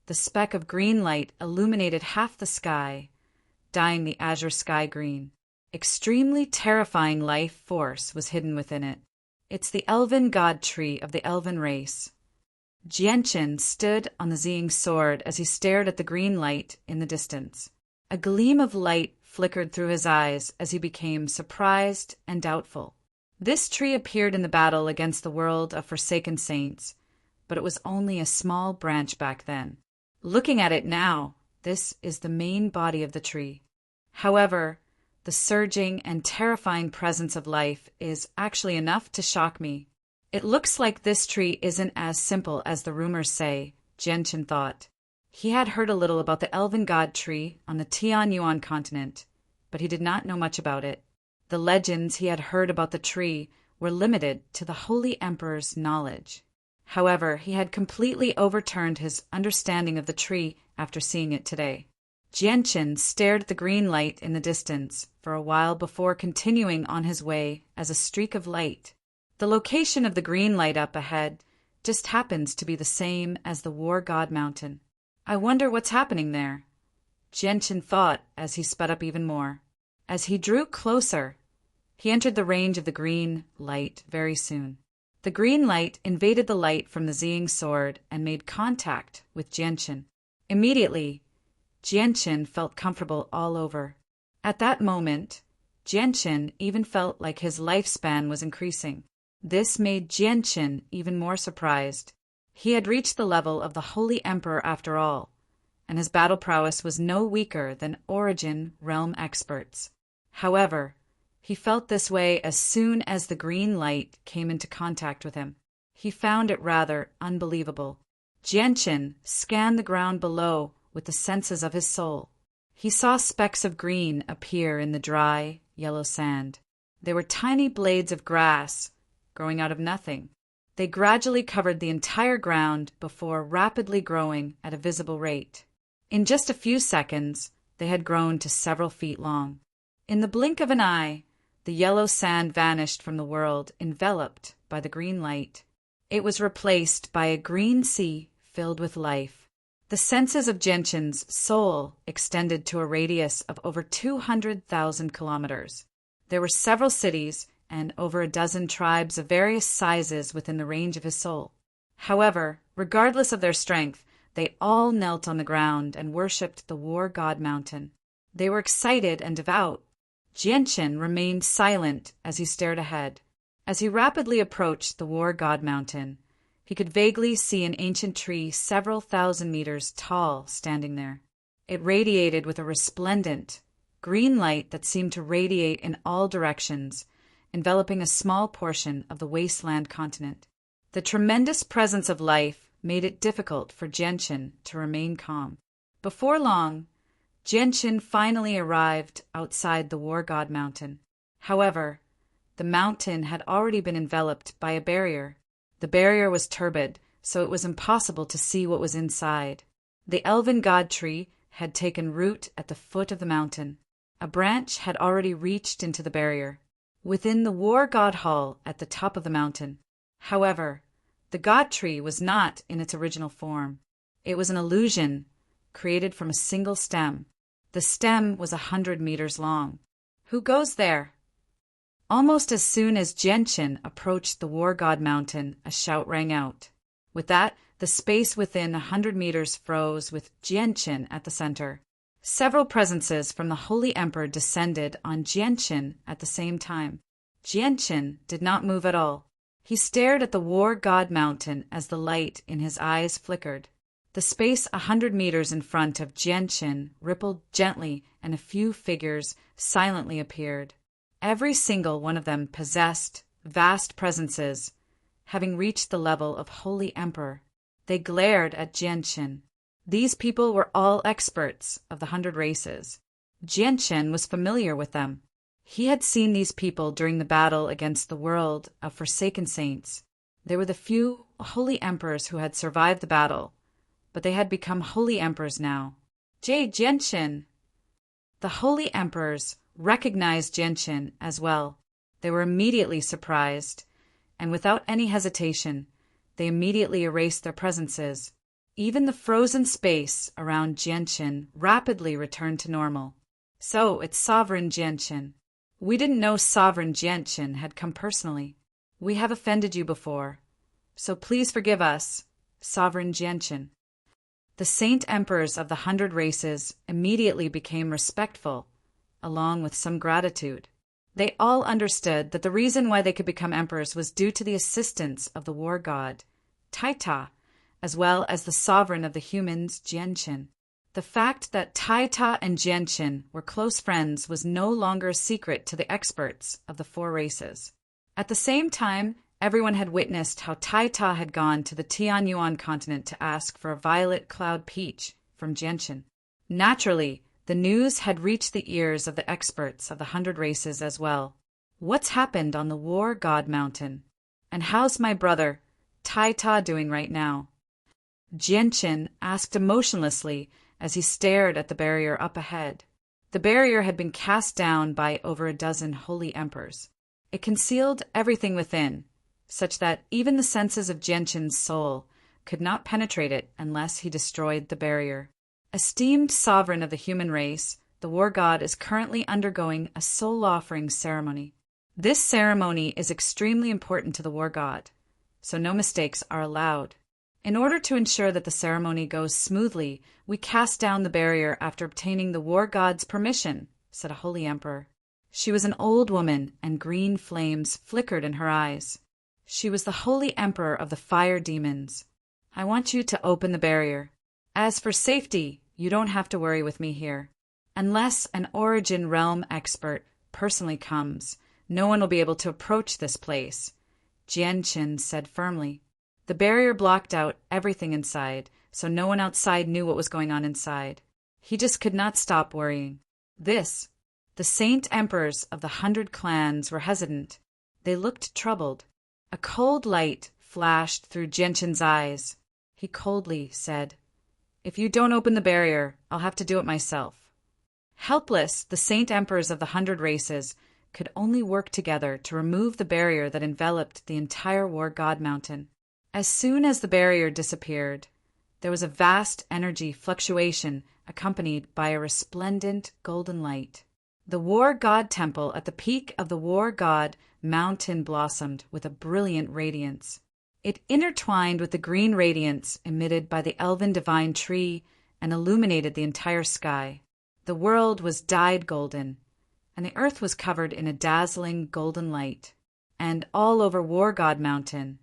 Speaker 1: the speck of green light illuminated half the sky, dyeing the azure sky green. Extremely terrifying life force was hidden within it. It's the elven god tree of the elven race. Jianqin stood on the Ziying Sword as he stared at the green light in the distance. A gleam of light flickered through his eyes as he became surprised and doubtful. This tree appeared in the battle against the world of Forsaken Saints, but it was only a small branch back then. Looking at it now, this is the main body of the tree. However, the surging and terrifying presence of life is actually enough to shock me. It looks like this tree isn't as simple as the rumors say, Jianqin thought. He had heard a little about the elven god tree on the Tianyuan continent, but he did not know much about it. The legends he had heard about the tree were limited to the Holy Emperor's knowledge. However, he had completely overturned his understanding of the tree after seeing it today. Jianqin stared at the green light in the distance for a while before continuing on his way as a streak of light. The location of the green light up ahead just happens to be the same as the War God Mountain. I wonder what's happening there, Jianqin thought as he sped up even more. As he drew closer, he entered the range of the green light very soon. The green light invaded the light from the Ziying Sword and made contact with Jianqin. Immediately, Jianqin felt comfortable all over. At that moment, Jianqin even felt like his lifespan was increasing. This made Jianqin even more surprised. He had reached the level of the Holy Emperor after all, and his battle prowess was no weaker than Origin realm experts. However, he felt this way as soon as the green light came into contact with him. He found it rather unbelievable. Jianqin scanned the ground below with the senses of his soul. He saw specks of green appear in the dry, yellow sand. They were tiny blades of grass growing out of nothing. They gradually covered the entire ground before rapidly growing at a visible rate. In just a few seconds, they had grown to several feet long. In the blink of an eye, The yellow sand vanished from the world, enveloped by the green light. It was replaced by a green sea filled with life. The senses of Genshin's soul extended to a radius of over 200,000 kilometers. There were several cities and over a dozen tribes of various sizes within the range of his soul. However, regardless of their strength, they all knelt on the ground and worshipped the war god mountain. They were excited and devout. Genshin remained silent as he stared ahead. As he rapidly approached the war god mountain, he could vaguely see an ancient tree several thousand meters tall standing there. It radiated with a resplendent, green light that seemed to radiate in all directions, enveloping a small portion of the wasteland continent. The tremendous presence of life made it difficult for Genshin to remain calm. Before long, Genshin finally arrived outside the War God Mountain. However, the mountain had already been enveloped by a barrier. The barrier was turbid, so it was impossible to see what was inside. The elven god tree had taken root at the foot of the mountain. A branch had already reached into the barrier, within the war god hall at the top of the mountain. However, the god tree was not in its original form. It was an illusion created from a single stem. The stem was 100 meters long. Who goes there? Almost as soon as Genshin approached the war god mountain, a shout rang out. With that, the space within 100 meters froze with Genshin at the center. Several presences from the Holy Emperor descended on Genshin at the same time. Genshin did not move at all. He stared at the war god mountain as the light in his eyes flickered. The space 100 meters in front of Genshin rippled gently, and a few figures silently appeared. Every single one of them possessed vast presences, having reached the level of Holy Emperor. They glared at Genshin. These people were all experts of the 100 races. Genshin was familiar with them. He had seen these people during the battle against the world of Forsaken Saints. There were the few Holy Emperors who had survived the battle, but they had become Holy Emperors now. Genshin! The Holy Emperors recognized Genshin as well. They were immediately surprised, and without any hesitation, they immediately erased their presences. Even the frozen space around Genshin rapidly returned to normal. So it's Sovereign Genshin. We didn't know Sovereign Genshin had come personally. We have offended you before, so please forgive us, Sovereign Genshin. The Saint Emperors of the 100 races immediately became respectful, along with some gratitude. They all understood that the reason why they could become emperors was due to the assistance of the war god, Taita, as well as the sovereign of the humans, Genshin. The fact that Taita and Genshin were close friends was no longer a secret to the experts of the 4 races. At the same time, everyone had witnessed how Taita had gone to the Tianyuan continent to ask for a violet cloud peach from Genshin. Naturally, the news had reached the ears of the experts of the 100 races as well. What's happened on the War God Mountain? And how's my brother, Taita, doing right now? Genshin asked emotionlessly as he stared at the barrier up ahead. The barrier had been cast down by over a dozen holy emperors. It concealed everything within, such that even the senses of Genshin's soul could not penetrate it unless he destroyed the barrier. Esteemed sovereign of the human race, the war god is currently undergoing a soul offering ceremony. This ceremony is extremely important to the war god, so no mistakes are allowed. In order to ensure that the ceremony goes smoothly, we cast down the barrier after obtaining the war god's permission, said a holy emperor. She was an old woman, and green flames flickered in her eyes. She was the holy emperor of the fire demons. I want you to open the barrier. As for safety, you don't have to worry with me here. Unless an Origin Realm expert personally comes, no one will be able to approach this place, Genshin said firmly. The barrier blocked out everything inside, so no one outside knew what was going on inside. He just could not stop worrying. The Saint Emperors of the 100 clans were hesitant. They looked troubled. A cold light flashed through Genshin's eyes. He coldly said, "If you don't open the barrier, I'll have to do it myself." Helpless, the Saint Emperors of the 100 races could only work together to remove the barrier that enveloped the entire War God Mountain. As soon as the barrier disappeared, there was a vast energy fluctuation accompanied by a resplendent golden light. The War God Temple at the peak of the War God Mountain blossomed with a brilliant radiance. It intertwined with the green radiance emitted by the elven divine tree and illuminated the entire sky. The world was dyed golden, and the earth was covered in a dazzling golden light. And all over War God Mountain,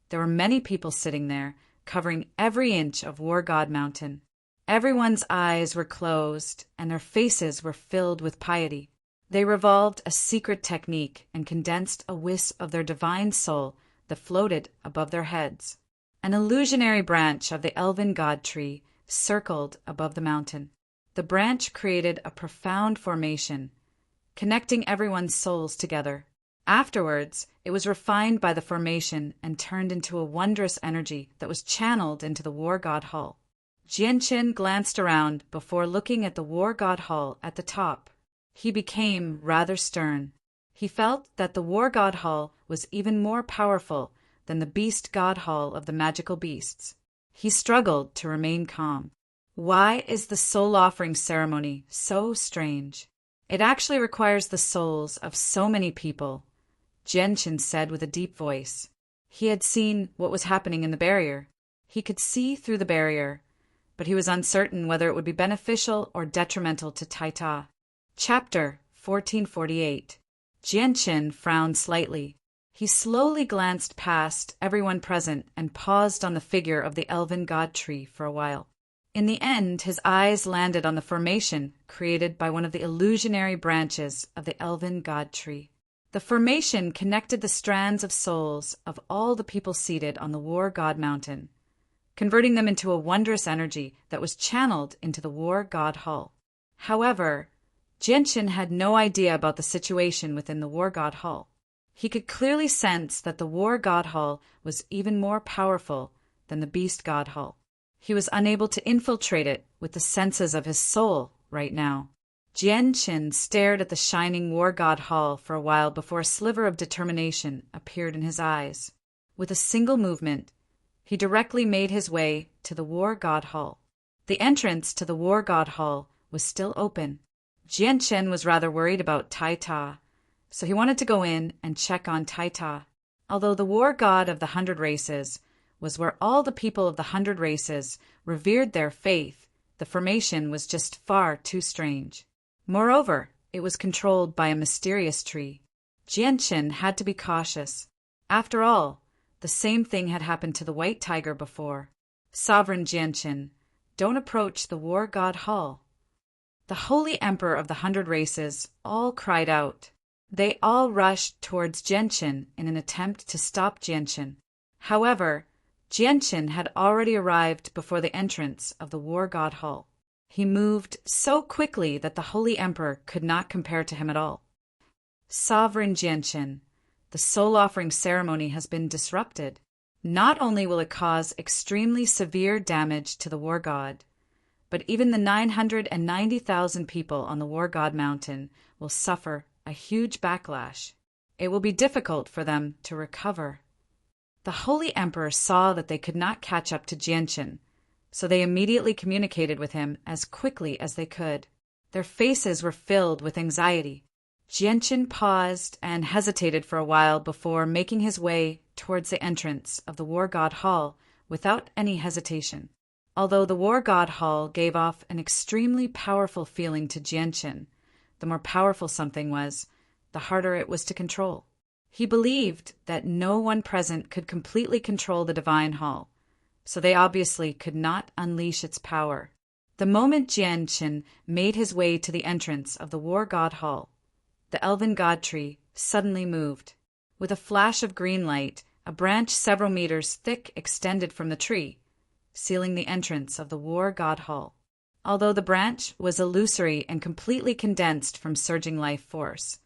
Speaker 1: there were many people sitting there, covering every inch of War God Mountain. Everyone's eyes were closed, and their faces were filled with piety. They revolved a secret technique and condensed a wisp of their divine soul that floated above their heads. An illusionary branch of the elven god tree circled above the mountain. The branch created a profound formation, connecting everyone's souls together. Afterwards, it was refined by the formation and turned into a wondrous energy that was channeled into the War God Hall. Jianchen glanced around before looking at the War God Hall at the top. He became rather stern. He felt that the War God Hall was even more powerful than the Beast God Hall of the magical beasts. He struggled to remain calm. Why is the soul offering ceremony so strange? It actually requires the souls of so many people, Jianchen said with a deep voice. He had seen what was happening in the barrier. He could see through the barrier, but he was uncertain whether it would be beneficial or detrimental to Taita. Chapter 1448. Jianchen frowned slightly. He slowly glanced past everyone present and paused on the figure of the elven god tree for a while. In the end, his eyes landed on the formation created by one of the illusionary branches of the elven god tree. The formation connected the strands of souls of all the people seated on the War God Mountain, converting them into a wondrous energy that was channeled into the War God Hall. However, Jianchen had no idea about the situation within the War God Hall. He could clearly sense that the War God Hall was even more powerful than the Beast God Hall. He was unable to infiltrate it with the senses of his soul right now. Jianchen stared at the shining War God Hall for a while before a sliver of determination appeared in his eyes. With a single movement, he directly made his way to the War God Hall. The entrance to the War God Hall was still open. Jianchen was rather worried about Taita, so he wanted to go in and check on Taita. Although the War God of the 100 Races was where all the people of the 100 Races revered their faith, the formation was just far too strange. Moreover, it was controlled by a mysterious tree. Jianchen had to be cautious. After all, the same thing had happened to the White Tiger before. Sovereign Jianchen, don't approach the War God Hall. The Holy Emperor of the 100 Races all cried out. They all rushed towards Jianchen in an attempt to stop Jianchen. However, Jianchen had already arrived before the entrance of the War God Hall. He moved so quickly that the Holy Emperor could not compare to him at all. Sovereign Jianchen, the soul offering ceremony has been disrupted. Not only will it cause extremely severe damage to the War God, but even the 990,000 people on the War God Mountain will suffer a huge backlash. It will be difficult for them to recover. The Holy Emperor saw that they could not catch up to Jianchen, so they immediately communicated with him as quickly as they could. Their faces were filled with anxiety. Jianchen paused and hesitated for a while before making his way towards the entrance of the War God Hall without any hesitation. Although the War God Hall gave off an extremely powerful feeling to Jianchen, the more powerful something was, the harder it was to control. He believed that no one present could completely control the Divine Hall, so they obviously could not unleash its power. The moment Jianchen made his way to the entrance of the War God Hall, the elven god tree suddenly moved. With a flash of green light, a branch several meters thick extended from the tree, sealing the entrance of the War God Hall. Although the branch was illusory and completely condensed from surging life force,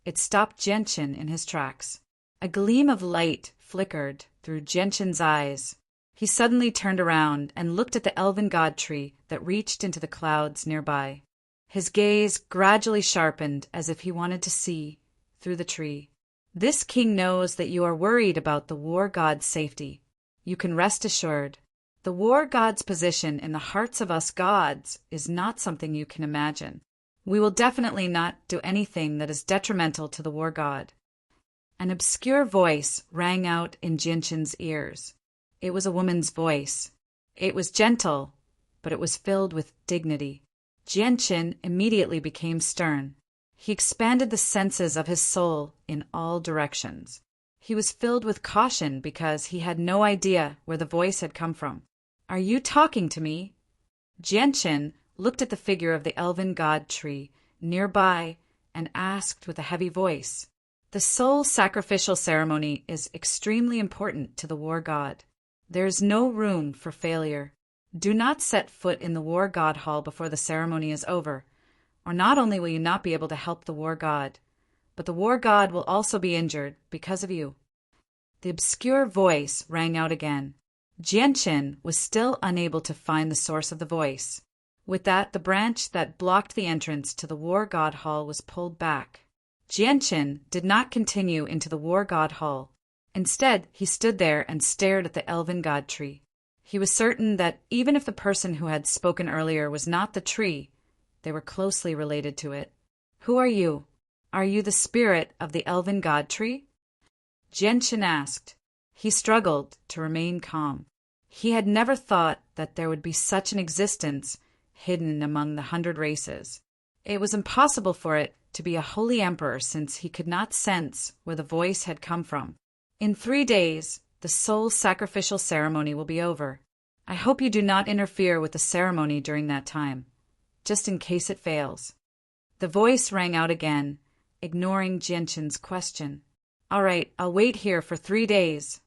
Speaker 1: it stopped Jianchen in his tracks. A gleam of light flickered through Jianchen's eyes. He suddenly turned around and looked at the elven god tree that reached into the clouds nearby. His gaze gradually sharpened as if he wanted to see through the tree. This king knows that you are worried about the war god's safety. You can rest assured. The war god's position in the hearts of us gods is not something you can imagine. We will definitely not do anything that is detrimental to the war god. An obscure voice rang out in Jinshin's ears. It was a woman's voice. It was gentle, but it was filled with dignity. Jinshin immediately became stern. He expanded the senses of his soul in all directions. He was filled with caution because he had no idea where the voice had come from. "Are you talking to me?" Jinshin looked at the figure of the elven god tree nearby and asked with a heavy voice. The soul sacrificial ceremony is extremely important to the war god. There is no room for failure. Do not set foot in the war god hall before the ceremony is over, or not only will you not be able to help the war god, but the war god will also be injured because of you. The obscure voice rang out again. Jinshin was still unable to find the source of the voice. With that, the branch that blocked the entrance to the war god hall was pulled back. Jinshin did not continue into the war god hall. Instead, he stood there and stared at the elven god tree. He was certain that even if the person who had spoken earlier was not the tree, they were closely related to it. "Who are you? Are you the spirit of the elven god tree?" Jinshin asked. He struggled to remain calm. He had never thought that there would be such an existence hidden among the 100 races. It was impossible for it to be a holy emperor since he could not sense where the voice had come from. In 3 days, the soul sacrificial ceremony will be over. I hope you do not interfere with the ceremony during that time, just in case it fails. The voice rang out again, ignoring Jinshin's question. "All right, I'll wait here for 3 days.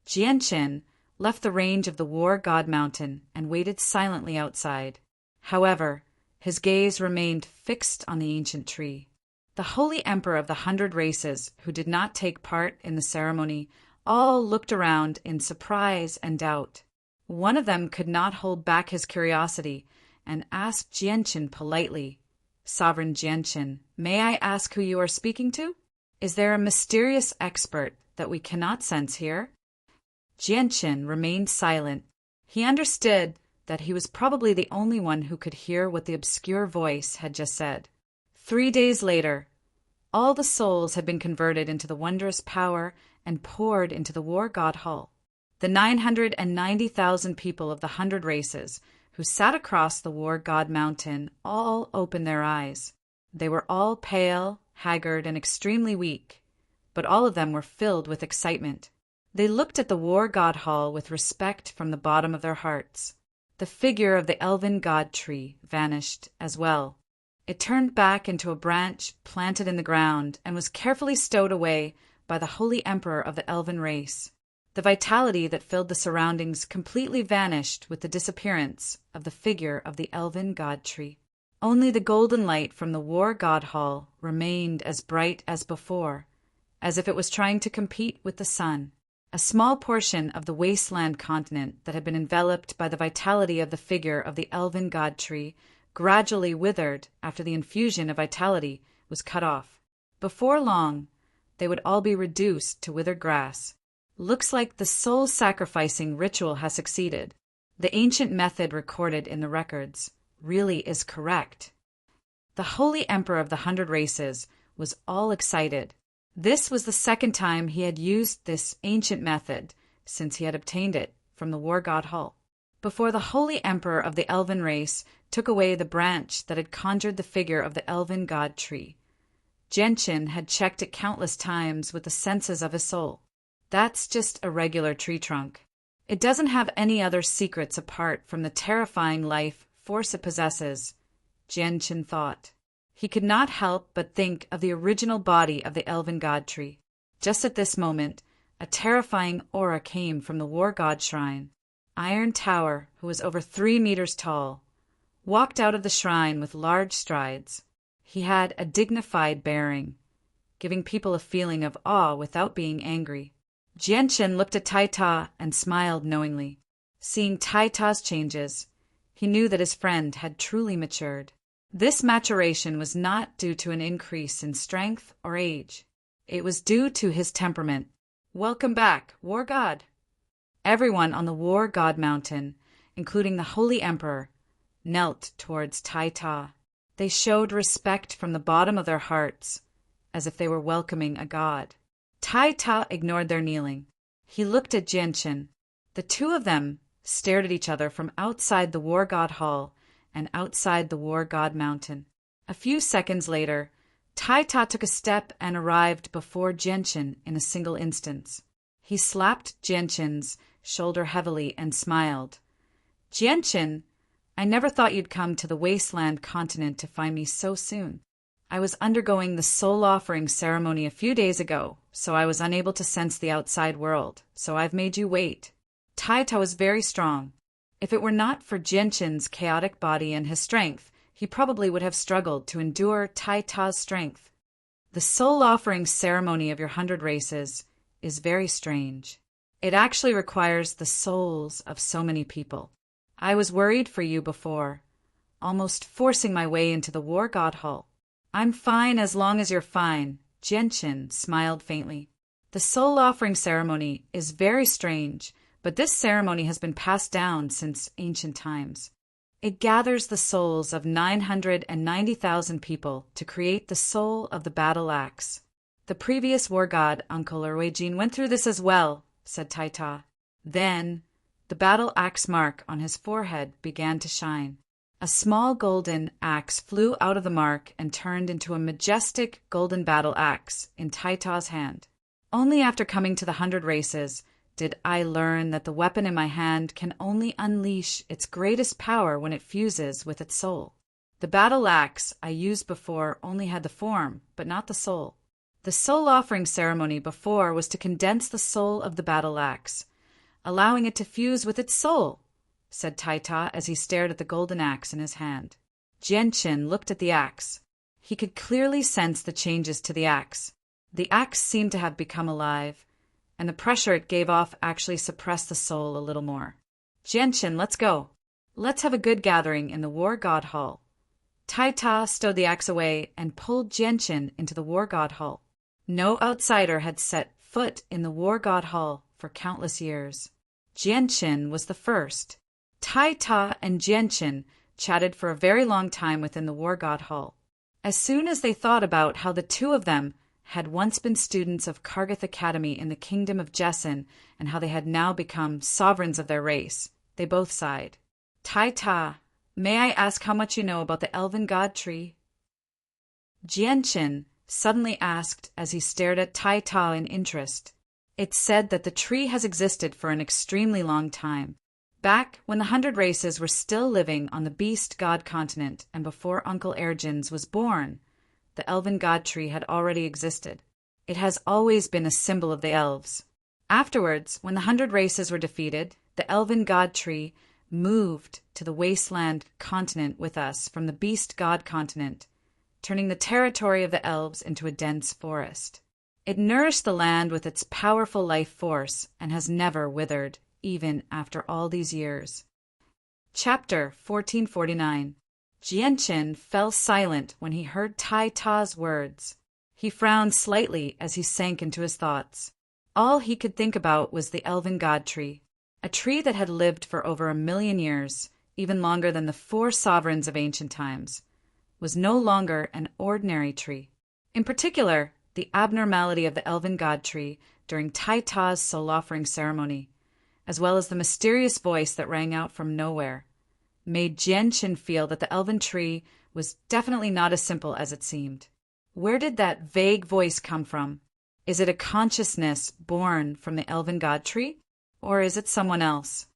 Speaker 1: Jinshin left the range of the war god mountain and waited silently outside. However, his gaze remained fixed on the ancient tree. The holy emperor of the 100 races who did not take part in the ceremony all looked around in surprise and doubt. One of them could not hold back his curiosity and asked Jinshin politely, "Sovereign Jinshin, may I ask who you are speaking to? Is there a mysterious expert that we cannot sense here?" Jinshin remained silent. He understood that he was probably the only one who could hear what the obscure voice had just said. 3 days later, all the souls had been converted into the wondrous power and poured into the war god hall. The 990,000 people of the 100 races who sat across the war god mountain all opened their eyes. They were all pale, haggard, and extremely weak, but all of them were filled with excitement. They looked at the war god hall with respect from the bottom of their hearts. The figure of the elven god tree vanished as well. It turned back into a branch planted in the ground and was carefully stowed away by the holy emperor of the elven race. The vitality that filled the surroundings completely vanished with the disappearance of the figure of the elven god tree. Only the golden light from the war god hall remained as bright as before, as if it was trying to compete with the sun. A small portion of the wasteland continent that had been enveloped by the vitality of the figure of the elven god tree gradually withered after the infusion of vitality was cut off. Before long, they would all be reduced to withered grass. Looks like the soul sacrificing ritual has succeeded. The ancient method recorded in the records really is correct. The holy emperor of the 100 races was all excited. This was the second time he had used this ancient method since he had obtained it from the war god hall. Before the holy emperor of the elven race took away the branch that had conjured the figure of the elven god tree, Jinshin had checked it countless times with the senses of his soul. That's just a regular tree trunk. It doesn't have any other secrets apart from the terrifying life force it possesses, Jinshin thought. He could not help but think of the original body of the elven god tree. Just at this moment, a terrifying aura came from the war god shrine. Iron Tower, who was over 3 meters tall, walked out of the shrine with large strides. He had a dignified bearing, giving people a feeling of awe without being angry. Jinshin looked at Taita and smiled knowingly. Seeing Taita's changes, he knew that his friend had truly matured. This maturation was not due to an increase in strength or age. It was due to his temperament. Welcome back, War God. Everyone on the War God Mountain, including the Holy Emperor, knelt towards Taita. They showed respect from the bottom of their hearts, as if they were welcoming a god. Taita ignored their kneeling. He looked at Jianchen. The two of them stared at each other from outside the War God Hall and outside the War God Mountain. A few seconds later, Taita took a step and arrived before Jianchen in a single instance. He slapped Jianchen's shoulder heavily and smiled. Jianchen, I never thought you'd come to the wasteland continent to find me so soon. I was undergoing the soul offering ceremony a few days ago, so I was unable to sense the outside world, so I've made you wait. Taita was very strong. If it were not for Jianchen's chaotic body and his strength, he probably would have struggled to endure Taita's strength. The soul offering ceremony of your 100 races is very strange. It actually requires the souls of so many people. I was worried for you before, almost forcing my way into the War God Hall. I'm fine as long as you're fine, Jianchen smiled faintly. The soul offering ceremony is very strange, but this ceremony has been passed down since ancient times. It gathers the souls of 990,000 people to create the soul of the battle axe. The previous war god, Uncle Erwejin, went through this as well, said Taita. Then, the battle axe mark on his forehead began to shine. A small golden axe flew out of the mark and turned into a majestic golden battle axe in Taita's hand. Only after coming to the 100 races did I learn that the weapon in my hand can only unleash its greatest power when it fuses with its soul. The battle axe I used before only had the form, but not the soul. The soul offering ceremony before was to condense the soul of the battle axe, allowing it to fuse with its soul, said Taita as he stared at the golden axe in his hand. Jianchen looked at the axe. He could clearly sense the changes to the axe. The axe seemed to have become alive, and the pressure it gave off actually suppressed the soul a little more. Jianchen, let's go. Let's have a good gathering in the War God Hall. Taita stowed the axe away and pulled Jianchen into the War God Hall. No outsider had set foot in the War God Hall for countless years. Jianchen was the first. Taita and Jianchen chatted for a very long time within the War God Hall. As soon as they thought about how the two of them had once been students of Kargath Academy in the kingdom of Jessin and how they had now become sovereigns of their race, they both sighed. Taita, may I ask how much you know about the elven god tree? Jianchen suddenly asked as he stared at Taita in interest. It's said that the tree has existed for an extremely long time. Back when the 100 races were still living on the beast god continent and before Uncle Erjins was born, the elven god tree had already existed. It has always been a symbol of the elves. Afterwards, when the 100 races were defeated, the elven god tree moved to the wasteland continent with us from the beast god continent, turning the territory of the elves into a dense forest. It nourished the land with its powerful life force and has never withered, even after all these years. Chapter 1449. Jianchen fell silent when he heard Taita's words. He frowned slightly as he sank into his thoughts. All he could think about was the elven god tree, a tree that had lived for over 1,000,000 years, even longer than the 4 sovereigns of ancient times, was no longer an ordinary tree. In particular, the abnormality of the elven god tree during Taita's soul offering ceremony, as well as the mysterious voice that rang out from nowhere, made Jianchen feel that the elven tree was definitely not as simple as it seemed. Where did that vague voice come from? Is it a consciousness born from the elven god tree, or is it someone else?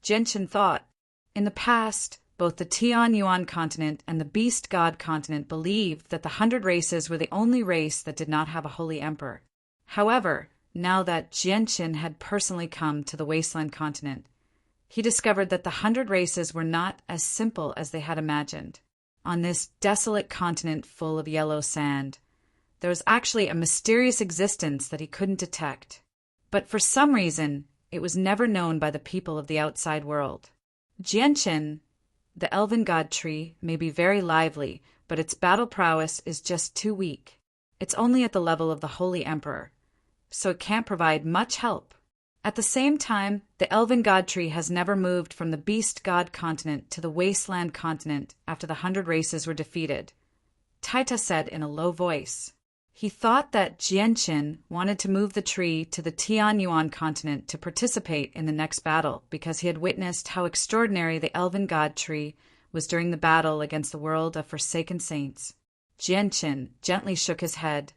Speaker 1: Jianchen thought. In the past, both the Tian Yuan continent and the beast god continent believed that the 100 races were the only race that did not have a holy emperor. However, now that Jianchen had personally come to the wasteland continent, he discovered that the 100 races were not as simple as they had imagined. On this desolate continent full of yellow sand, there was actually a mysterious existence that he couldn't detect. But for some reason, it was never known by the people of the outside world. Jianchen The elven god tree may be very lively, but its battle prowess is just too weak. It's only at the level of the Holy Emperor, so it can't provide much help. At the same time, the elven god tree has never moved from the beast god continent to the wasteland continent after the 100 races were defeated, Taita said in a low voice. He thought that Jianqin wanted to move the tree to the Tianyuan continent to participate in the next battle because he had witnessed how extraordinary the elven god tree was during the battle against the world of forsaken saints. Jianqin gently shook his head.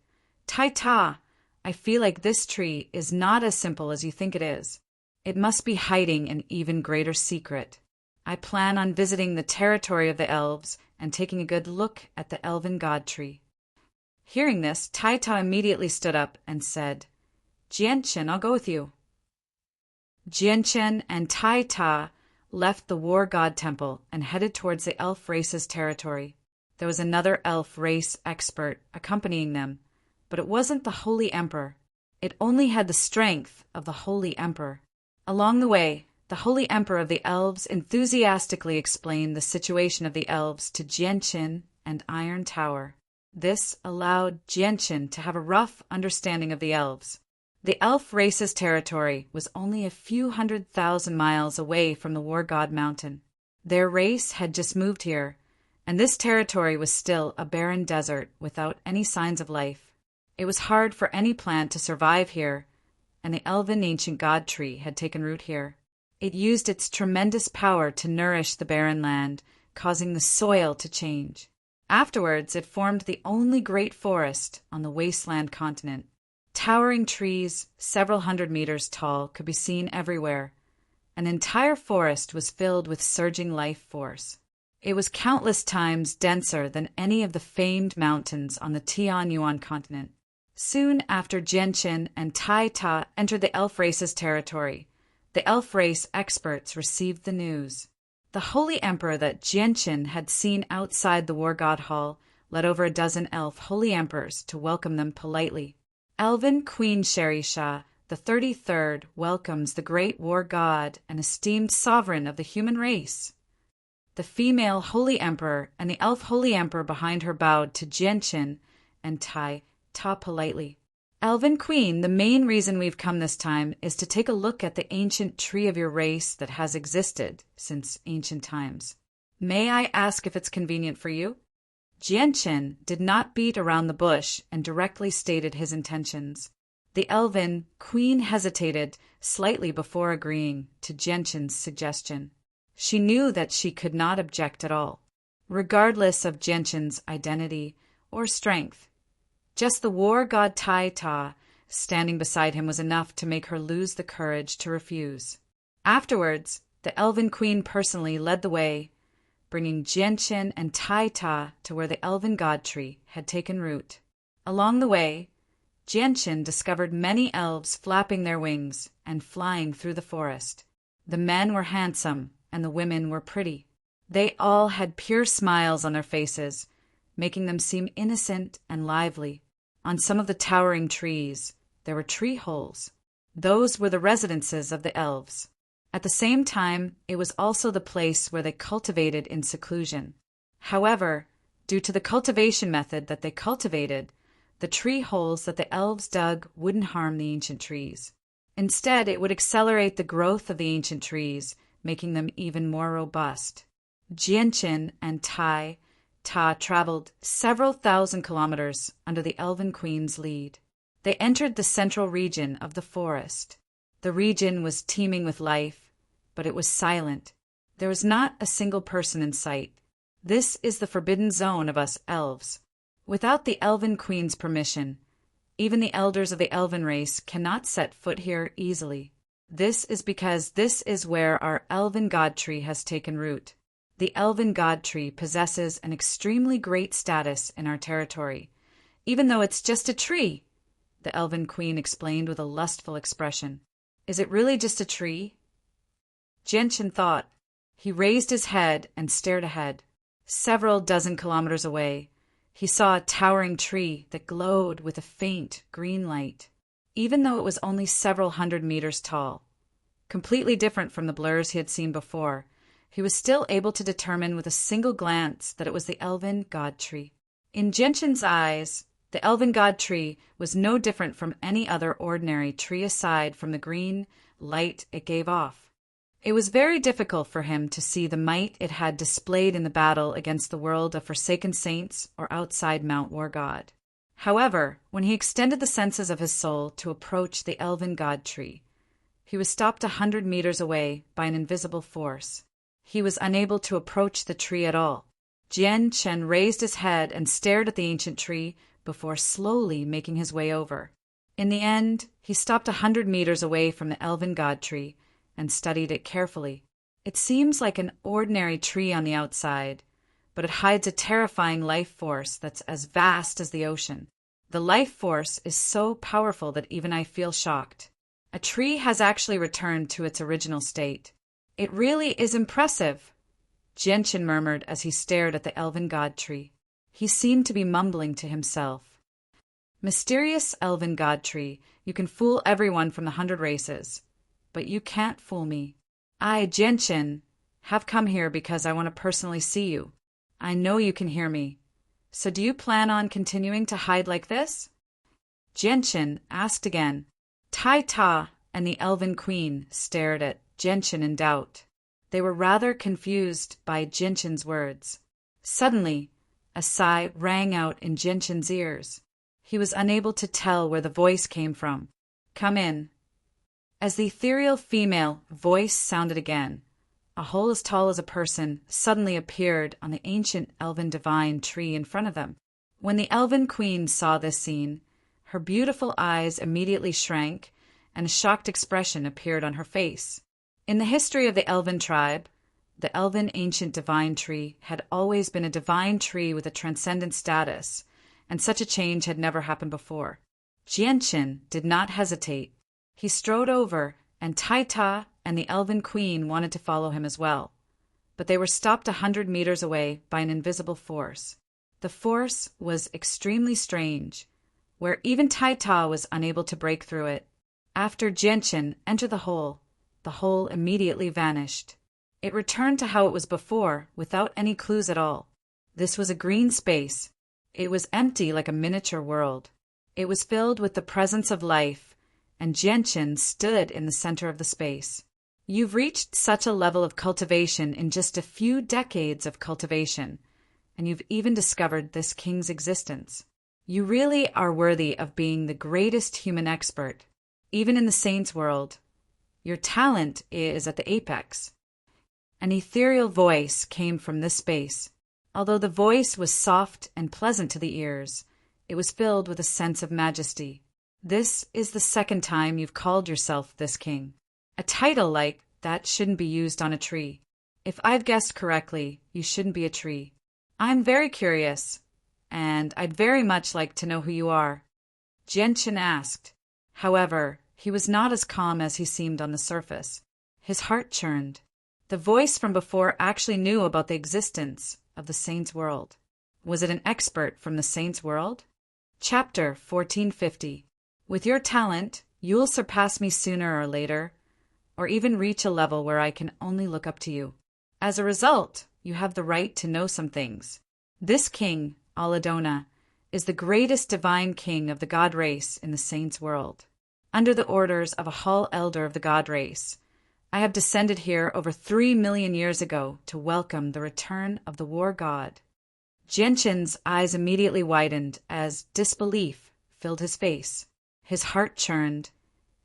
Speaker 1: Taita, I feel like this tree is not as simple as you think it is. It must be hiding an even greater secret. I plan on visiting the territory of the elves and taking a good look at the elven god tree. Hearing this, Taita immediately stood up and said, Jianqin, I'll go with you. Jianqin and Taita left the war god temple and headed towards the elf race's territory. There was another elf race expert accompanying them, but it wasn't the Holy Emperor. It only had the strength of the Holy Emperor. Along the way, the Holy Emperor of the elves enthusiastically explained the situation of the elves to Jianqin and Iron Tower. This allowed Jianqin to have a rough understanding of the elves. The elf race's territory was only a few 100,000 miles away from the War God Mountain. Their race had just moved here, and this territory was still a barren desert without any signs of life. It was hard for any plant to survive here, and the elven ancient god tree had taken root here. It used its tremendous power to nourish the barren land, causing the soil to change. Afterwards, it formed the only great forest on the wasteland continent. Towering trees, several 100 meters tall, could be seen everywhere. An entire forest was filled with surging life force. It was countless times denser than any of the famed mountains on the Tianyuan continent. Soon after Jianqin and Taita entered the elf race's territory, the elf race experts received the news. The Holy Emperor that Jianqin had seen outside the War God Hall led over a dozen elf Holy Emperors to welcome them politely. Elven Queen Sherisha, the 33rd, welcomes the great War God and esteemed sovereign of the human race. The female Holy Emperor and the elf Holy Emperor behind her bowed to Jianqin and Taita politely. Elven Queen, the main reason we've come this time is to take a look at the ancient tree of your race that has existed since ancient times. May I ask if it's convenient for you? Jianqin did not beat around the bush and directly stated his intentions. The Elven Queen hesitated slightly before agreeing to Jianqin's suggestion. She knew that she could not object at all, regardless of Jianqin's identity or strength. Just the war god Taita standing beside him was enough to make her lose the courage to refuse. Afterwards, the Elven Queen personally led the way, bringing Jianqin and Taita to where the elven god tree had taken root. Along the way, Jianqin discovered many elves flapping their wings and flying through the forest. The men were handsome and the women were pretty. They all had pure smiles on their faces, making them seem innocent and lively. On some of the towering trees, there were tree holes. Those were the residences of the elves. At the same time, it was also the place where they cultivated in seclusion. However, due to the cultivation method that they cultivated, the tree holes that the elves dug wouldn't harm the ancient trees. Instead, it would accelerate the growth of the ancient trees, making them even more robust. Jianqin and Taita traveled several thousand kilometers under the Elven Queen's lead. They entered the central region of the forest. The region was teeming with life, but it was silent. There was not a single person in sight. This is the forbidden zone of us elves. Without the Elven Queen's permission, even the elders of the elven race cannot set foot here easily. This is because this is where our elven god tree has taken root. The elven god tree possesses an extremely great status in our territory, even though it's just a tree, the Elven Queen explained with a lustful expression. Is it really just a tree? Jianqin thought. He raised his head and stared ahead. Several dozen kilometers away, he saw a towering tree that glowed with a faint green light, even though it was only several 100 meters tall. Completely different from the blurs he had seen before, he was still able to determine with a single glance that it was the elven god tree. In Genshin's eyes, the elven god tree was no different from any other ordinary tree aside from the green light it gave off. It was very difficult for him to see the might it had displayed in the battle against the world of Forsaken Saints or outside Mount Wargod. However, when he extended the senses of his soul to approach the elven god tree, he was stopped 100 meters away by an invisible force. He was unable to approach the tree at all. Genshin raised his head and stared at the ancient tree before slowly making his way over. In the end, he stopped 100 meters away from the elven god tree and studied it carefully. It seems like an ordinary tree on the outside, but it hides a terrifying life force that's as vast as the ocean. The life force is so powerful that even I feel shocked. A tree has actually returned to its original state. It really is impressive, Genshin murmured as he stared at the elven god tree. He seemed to be mumbling to himself. Mysterious elven god tree, you can fool everyone from the 100 races, but you can't fool me. I, Genshin, have come here because I want to personally see you. I know you can hear me. So do you plan on continuing to hide like this? Genshin asked again. Tai-Ta and the elven queen stared at Genshin in doubt. They were rather confused by Genshin's words. Suddenly, a sigh rang out in Genshin's ears. He was unable to tell where the voice came from. Come in. As the ethereal female voice sounded again, a hole as tall as a person suddenly appeared on the ancient elven divine tree in front of them. When the elven queen saw this scene, her beautiful eyes immediately shrank and a shocked expression appeared on her face. In the history of the elven tribe, the elven ancient divine tree had always been a divine tree with a transcendent status, and such a change had never happened before. Genshin did not hesitate. He strode over, and Tai-Ta and the elven queen wanted to follow him as well, but they were stopped 100 meters away by an invisible force. The force was extremely strange, where even Tai-Ta was unable to break through it. After Genshin entered the hole immediately vanished. It returned to how it was before, without any clues at all. This was a green space. It was empty like a miniature world. It was filled with the presence of life, and Genshin stood in the center of the space. You've reached such a level of cultivation in just a few decades of cultivation, and you've even discovered this king's existence. You really are worthy of being the greatest human expert, even in the saints' world. Your talent is at the apex. An ethereal voice came from this space. Although the voice was soft and pleasant to the ears, it was filled with a sense of majesty. This is the second time you've called yourself this king. A title like that shouldn't be used on a tree. If I've guessed correctly, you shouldn't be a tree. I'm very curious, and I'd very much like to know who you are. Genshin asked. However, he was not as calm as he seemed on the surface. His heart churned. The voice from before actually knew about the existence of the saints' world. Was it an expert from the saints' world? Chapter 1450. With your talent, you'll surpass me sooner or later, or even reach a level where I can only look up to you. As a result, you have the right to know some things. This king, Aladona, is the greatest divine king of the god race in the saints' world. Under the orders of a hall elder of the god race, I have descended here over 3 million years ago to welcome the return of the war god. Genshin's eyes immediately widened as disbelief filled his face. His heart churned,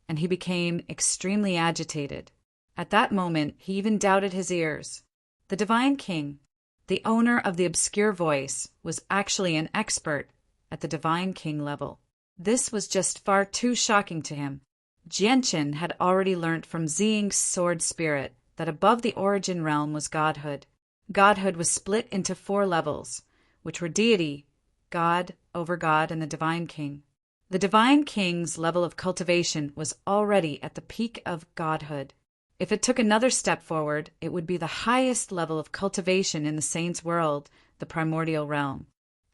Speaker 1: and he became extremely agitated. At that moment, he even doubted his ears. The divine king, the owner of the obscure voice, was actually an expert at the divine king level. This was just far too shocking to him. Genshin had already learnt from Ziying's sword spirit that above the origin realm was godhood. Godhood was split into 4 levels, which were deity, god, overgod, and the divine king. The divine king's level of cultivation was already at the peak of godhood. If it took another step forward, it would be the highest level of cultivation in the saints' world, the primordial realm.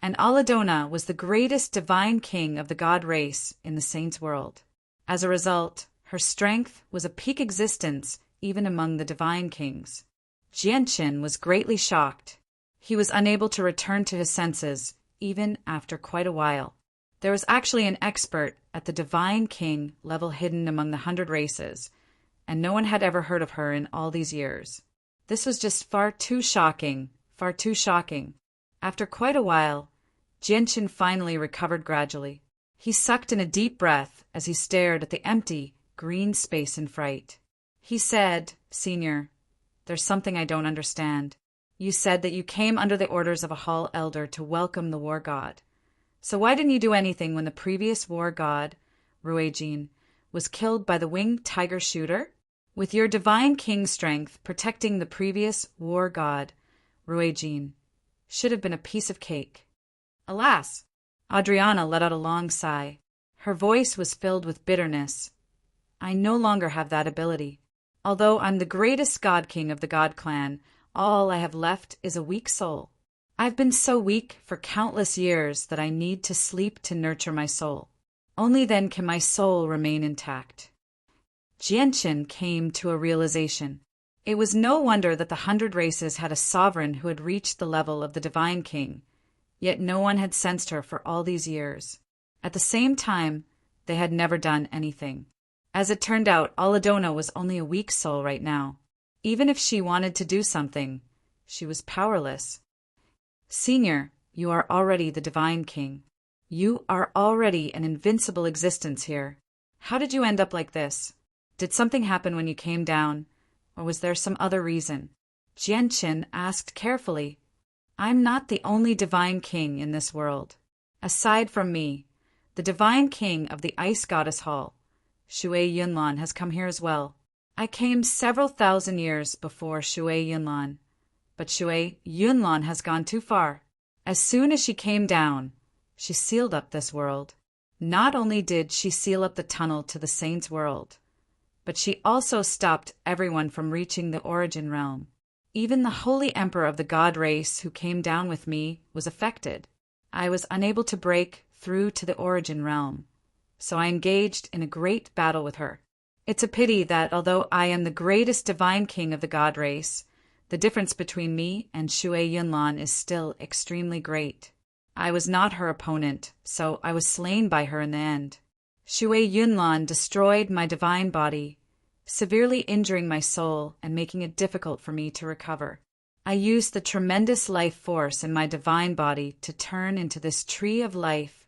Speaker 1: And Aladona was the greatest divine king of the god race in the saints' world. As a result, her strength was a peak existence even among the divine kings. Jianqin was greatly shocked. He was unable to return to his senses, even after quite a while. There was actually an expert at the Divine King level hidden among the 100 races, and no one had ever heard of her in all these years. This was just far too shocking, far too shocking. After quite a while, Jianqin finally recovered gradually. He sucked in a deep breath as he stared at the empty, green space in fright. He said, "Senior, there's something I don't understand. You said that you came under the orders of a hall elder to welcome the war god. So why didn't you do anything when the previous war god, Ruijin, was killed by the winged tiger shooter? With your divine king strength protecting the previous war god, Ruijin, should have been a piece of cake." Alas! Adriana let out a long sigh. Her voice was filled with bitterness. "I no longer have that ability. Although I'm the greatest god king of the god clan, all I have left is a weak soul. I've been so weak for countless years that I need to sleep to nurture my soul. Only then can my soul remain intact." Jianqin came to a realization. It was no wonder that the 100 races had a sovereign who had reached the level of the Divine King, yet no one had sensed her for all these years. At the same time, they had never done anything. As it turned out, Aladona was only a weak soul right now. Even if she wanted to do something, she was powerless. "Senior, you are already the Divine King. You are already an invincible existence here. How did you end up like this? Did something happen when you came down, or was there some other reason?" Jianqin asked carefully. "I'm not the only Divine King in this world. Aside from me, the Divine King of the Ice Goddess Hall, Shui Yunlan, has come here as well. I came several thousand years before Shui Yunlan, but Shui Yunlan has gone too far. As soon as she came down, she sealed up this world. Not only did she seal up the tunnel to the Saints' world, but she also stopped everyone from reaching the origin realm. Even the holy emperor of the god race who came down with me was affected. I was unable to break through to the origin realm, so I engaged in a great battle with her. It's a pity that although I am the greatest divine king of the god race, the difference between me and Shui Yunlan is still extremely great. I was not her opponent, so I was slain by her in the end. Shui Yunlan destroyed my divine body, severely injuring my soul and making it difficult for me to recover. I used the tremendous life force in my divine body to turn into this tree of life,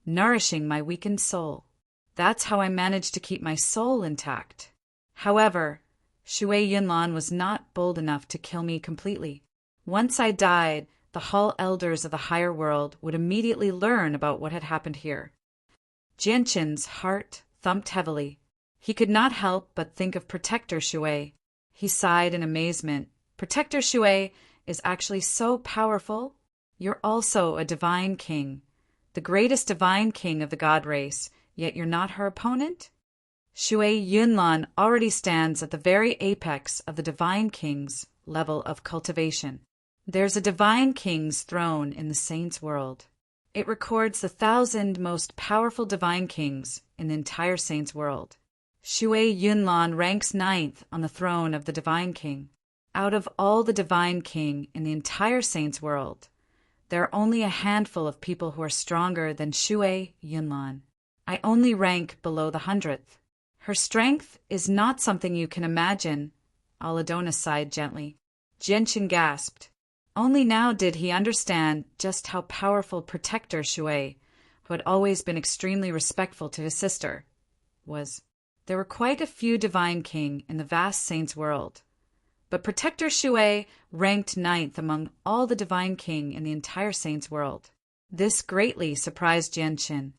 Speaker 1: nourishing my weakened soul. That's how I managed to keep my soul intact. However, Shui Yunlan was not bold enough to kill me completely. Once I died, the Hall Elders of the higher world would immediately learn about what had happened here. Jianqin's heart thumped heavily. He could not help but think of Protector Shui. He sighed in amazement. "Protector Shui is actually so powerful. You're also a divine king, the greatest divine king of the god race, yet you're not her opponent?" Shui Yunlan already stands at the very apex of the divine king's level of cultivation. There's a divine king's throne in the saints' world. It records the 1,000 most powerful divine kings in the entire saints' world. Shui Yunlan ranks 9th on the throne of the divine king. Out of all the divine king in the entire saints' world, there are only a handful of people who are stronger than Shui Yunlan. I only rank below the 100th. Her strength is not something you can imagine. Aladona sighed gently. Jianqin gasped. Only now did he understand just how powerful Protector Shui, who had always been extremely respectful to his sister, was. There were quite a few divine king in the vast saints' world, but Protector Shui ranked 9th among all the divine king in the entire saints' world. This greatly surprised Jianqin,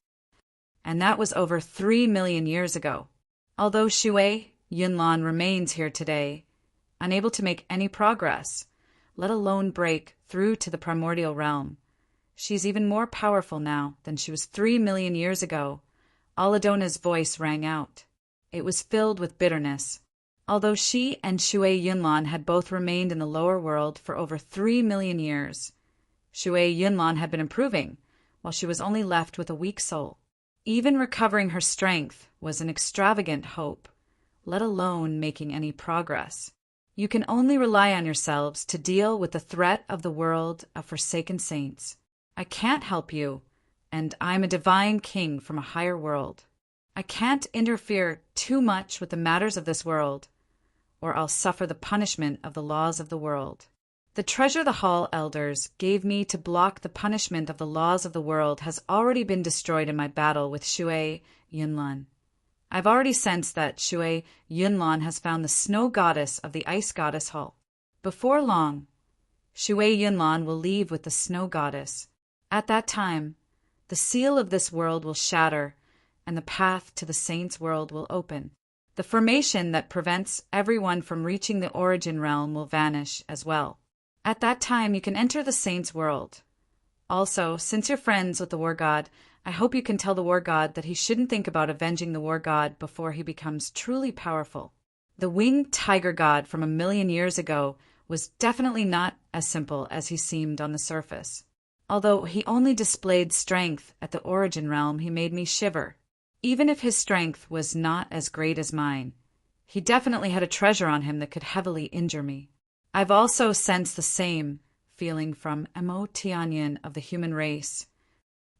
Speaker 1: and that was over 3 million years ago. Although Shui Yunlan remains here today, unable to make any progress, let alone break through to the primordial realm, she's even more powerful now than she was 3 million years ago. Aladona's voice rang out. It was filled with bitterness. Although she and Shui Yunlan had both remained in the lower world for over 3 million years, Shui Yunlan had been improving, while she was only left with a weak soul. Even recovering her strength was an extravagant hope, let alone making any progress. You can only rely on yourselves to deal with the threat of the world of forsaken saints. I can't help you, and I'm a divine king from a higher world. I can't interfere too much with the matters of this world, or I'll suffer the punishment of the laws of the world. The treasure the Hall elders gave me to block the punishment of the laws of the world has already been destroyed in my battle with Shui Yunlan. I've already sensed that Shui Yunlan has found the snow goddess of the ice goddess Hall. Before long, Shui Yunlan will leave with the snow goddess. At that time, the seal of this world will shatter, and the path to the saints' world will open. The formation that prevents everyone from reaching the origin realm will vanish as well. At that time, you can enter the saints' world. Also, since you're friends with the war god, I hope you can tell the war god that he shouldn't think about avenging the war god before he becomes truly powerful. The winged tiger god from 1,000,000 years ago was definitely not as simple as he seemed on the surface. Although he only displayed strength at the origin realm, he made me shiver. Even if his strength was not as great as mine, he definitely had a treasure on him that could heavily injure me. I've also sensed the same feeling from Mo Tianyin of the human race.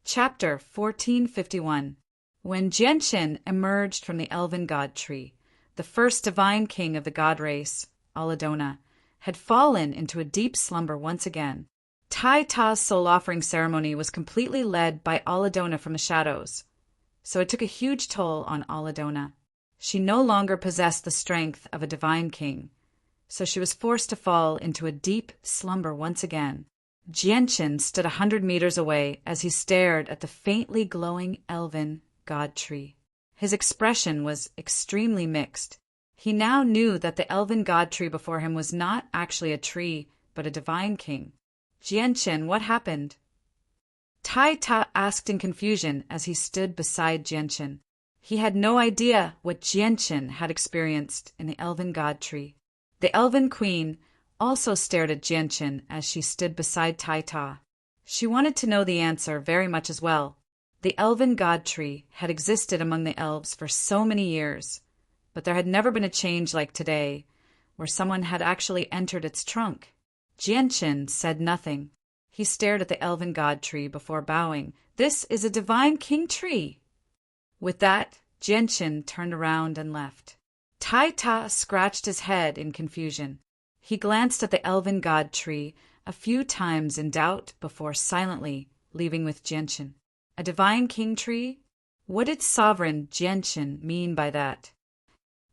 Speaker 1: Chapter 1451. When Jianqin emerged from the elven god tree, the first divine king of the god race, Aladona, had fallen into a deep slumber once again. Tai Ta's soul offering ceremony was completely led by Aladona from the shadows, so it took a huge toll on Aladona. She no longer possessed the strength of a divine king, so she was forced to fall into a deep slumber once again. Jianqin stood 100 meters away as he stared at the faintly glowing elven god tree. His expression was extremely mixed. He now knew that the elven god tree before him was not actually a tree, but a divine king. Jianqin, what happened? Tai Ta asked in confusion as he stood beside Jianqin. He had no idea what Jianqin had experienced in the elven god tree. The elven queen also stared at Jianqin as she stood beside Tai Ta. She wanted to know the answer very much as well. The elven god tree had existed among the elves for so many years, but there had never been a change like today, where someone had actually entered its trunk. Jianqin said nothing. He stared at the elven god tree before bowing. This is a divine king tree. With that, Jianqin turned around and left. Tai Ta scratched his head in confusion. He glanced at the elven god tree a few times in doubt before silently leaving with Jianqin. A divine king tree? What did sovereign Jianqin mean by that?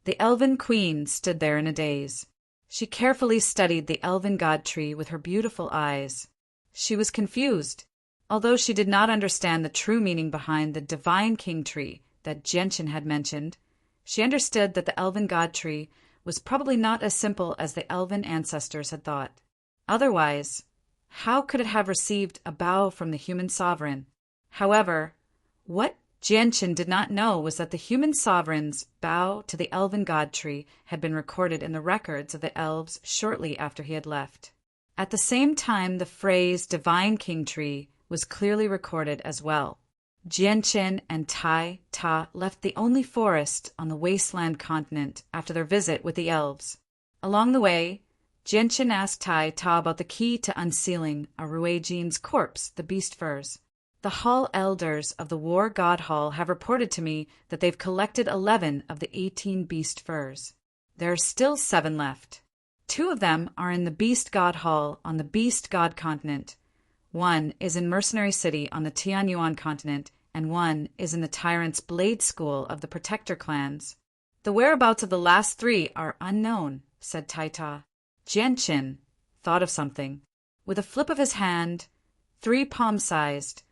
Speaker 1: The elven queen stood there in a daze. She carefully studied the elven god tree with her beautiful eyes. She was confused. Although she did not understand the true meaning behind the divine king tree that Jianqin had mentioned, she understood that the elven god tree was probably not as simple as the elven ancestors had thought. Otherwise, how could it have received a bow from the human sovereign? However, what Jianqin did not know was that the human sovereign's bow to the elven god tree had been recorded in the records of the elves shortly after he had left. At the same time, the phrase divine king tree was clearly recorded as well. Jianqin and Tai Ta left the only forest on the wasteland continent after their visit with the elves. Along the way, Jianqin asked Tai Ta about the key to unsealing Aruejin's corpse, the beast furs. The Hall elders of the War God Hall have reported to me that they've collected 11 of the 18 beast furs. There are still 7 left. 2 of them are in the Beast God Hall on the Beast God continent. 1 is in Mercenary City on the Tianyuan continent, and 1 is in the Tyrant's Blade School of the Protector clans. The whereabouts of the last 3 are unknown, said Tai Ta. Jianqin thought of something. With a flip of his hand, 3 palm-sized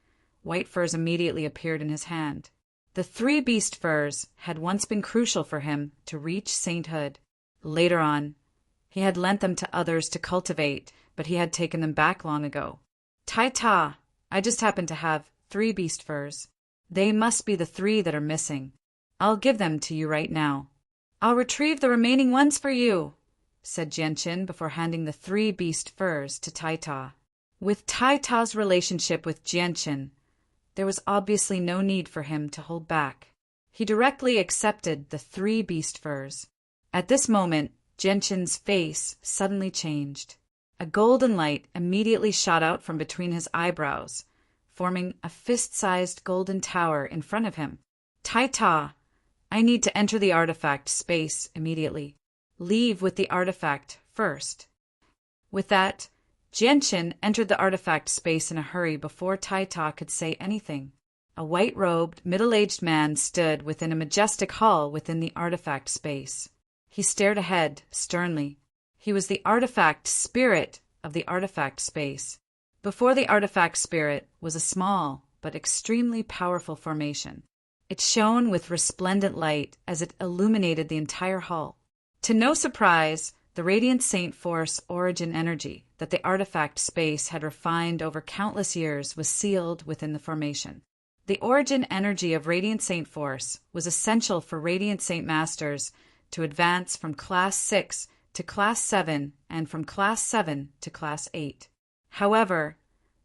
Speaker 1: white furs immediately appeared in his hand. The 3 beast furs had once been crucial for him to reach sainthood. Later on, he had lent them to others to cultivate, but he had taken them back long ago. Tai Ta, I just happen to have 3 beast furs. They must be the 3 that are missing. I'll give them to you right now. I'll retrieve the remaining ones for you, said Jianqin before handing the 3 beast furs to Tai Ta. With Tai Ta's relationship with Jianqin, there was obviously no need for him to hold back. He directly accepted the 3 beast furs. At this moment, Genshin's face suddenly changed. A golden light immediately shot out from between his eyebrows, forming a fist-sized golden tower in front of him. "Taita, I need to enter the artifact space immediately. Leave with the artifact first." With that, Genshin entered the artifact space in a hurry before Taita could say anything. A white-robed, middle-aged man stood within a majestic hall within the artifact space. He stared ahead, sternly. He was the artifact spirit of the artifact space. Before the artifact spirit was a small but extremely powerful formation. It shone with resplendent light as it illuminated the entire hall. To no surprise, the Radiant Saint Force origin energy that the artifact space had refined over countless years was sealed within the formation. The origin energy of Radiant Saint Force was essential for Radiant Saint Masters to advance from Class 6 to Class 7 and from Class 7 to Class 8. However,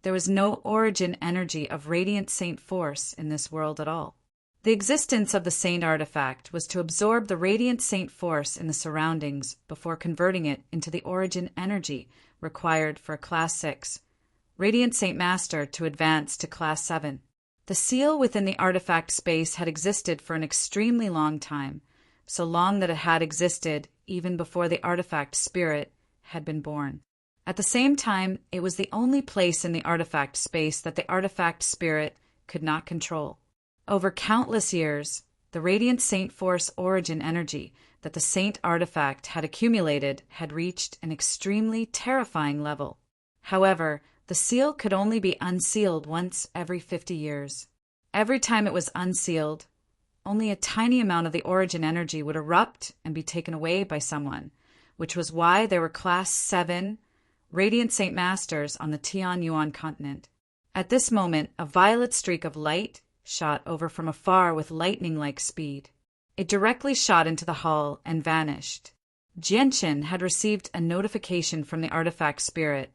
Speaker 1: there was no origin energy of Radiant Saint Force in this world at all. The existence of the Saint Artifact was to absorb the Radiant Saint Force in the surroundings before converting it into the origin energy required for a Class 6 Radiant Saint Master to advance to Class 7. The seal within the artifact space had existed for an extremely long time, so long that it had existed even before the artifact spirit had been born. At the same time, it was the only place in the artifact space that the artifact spirit could not control. Over countless years, the Radiant Saint Force origin energy that the Saint Artifact had accumulated had reached an extremely terrifying level. However, the seal could only be unsealed once every 50 years. Every time it was unsealed, only a tiny amount of the origin energy would erupt and be taken away by someone, which was why there were Class 7 Radiant Saint Masters on the Tianyuan continent. At this moment, a violet streak of light shot over from afar with lightning-like speed. It directly shot into the hall and vanished. Genshin had received a notification from the artifact spirit,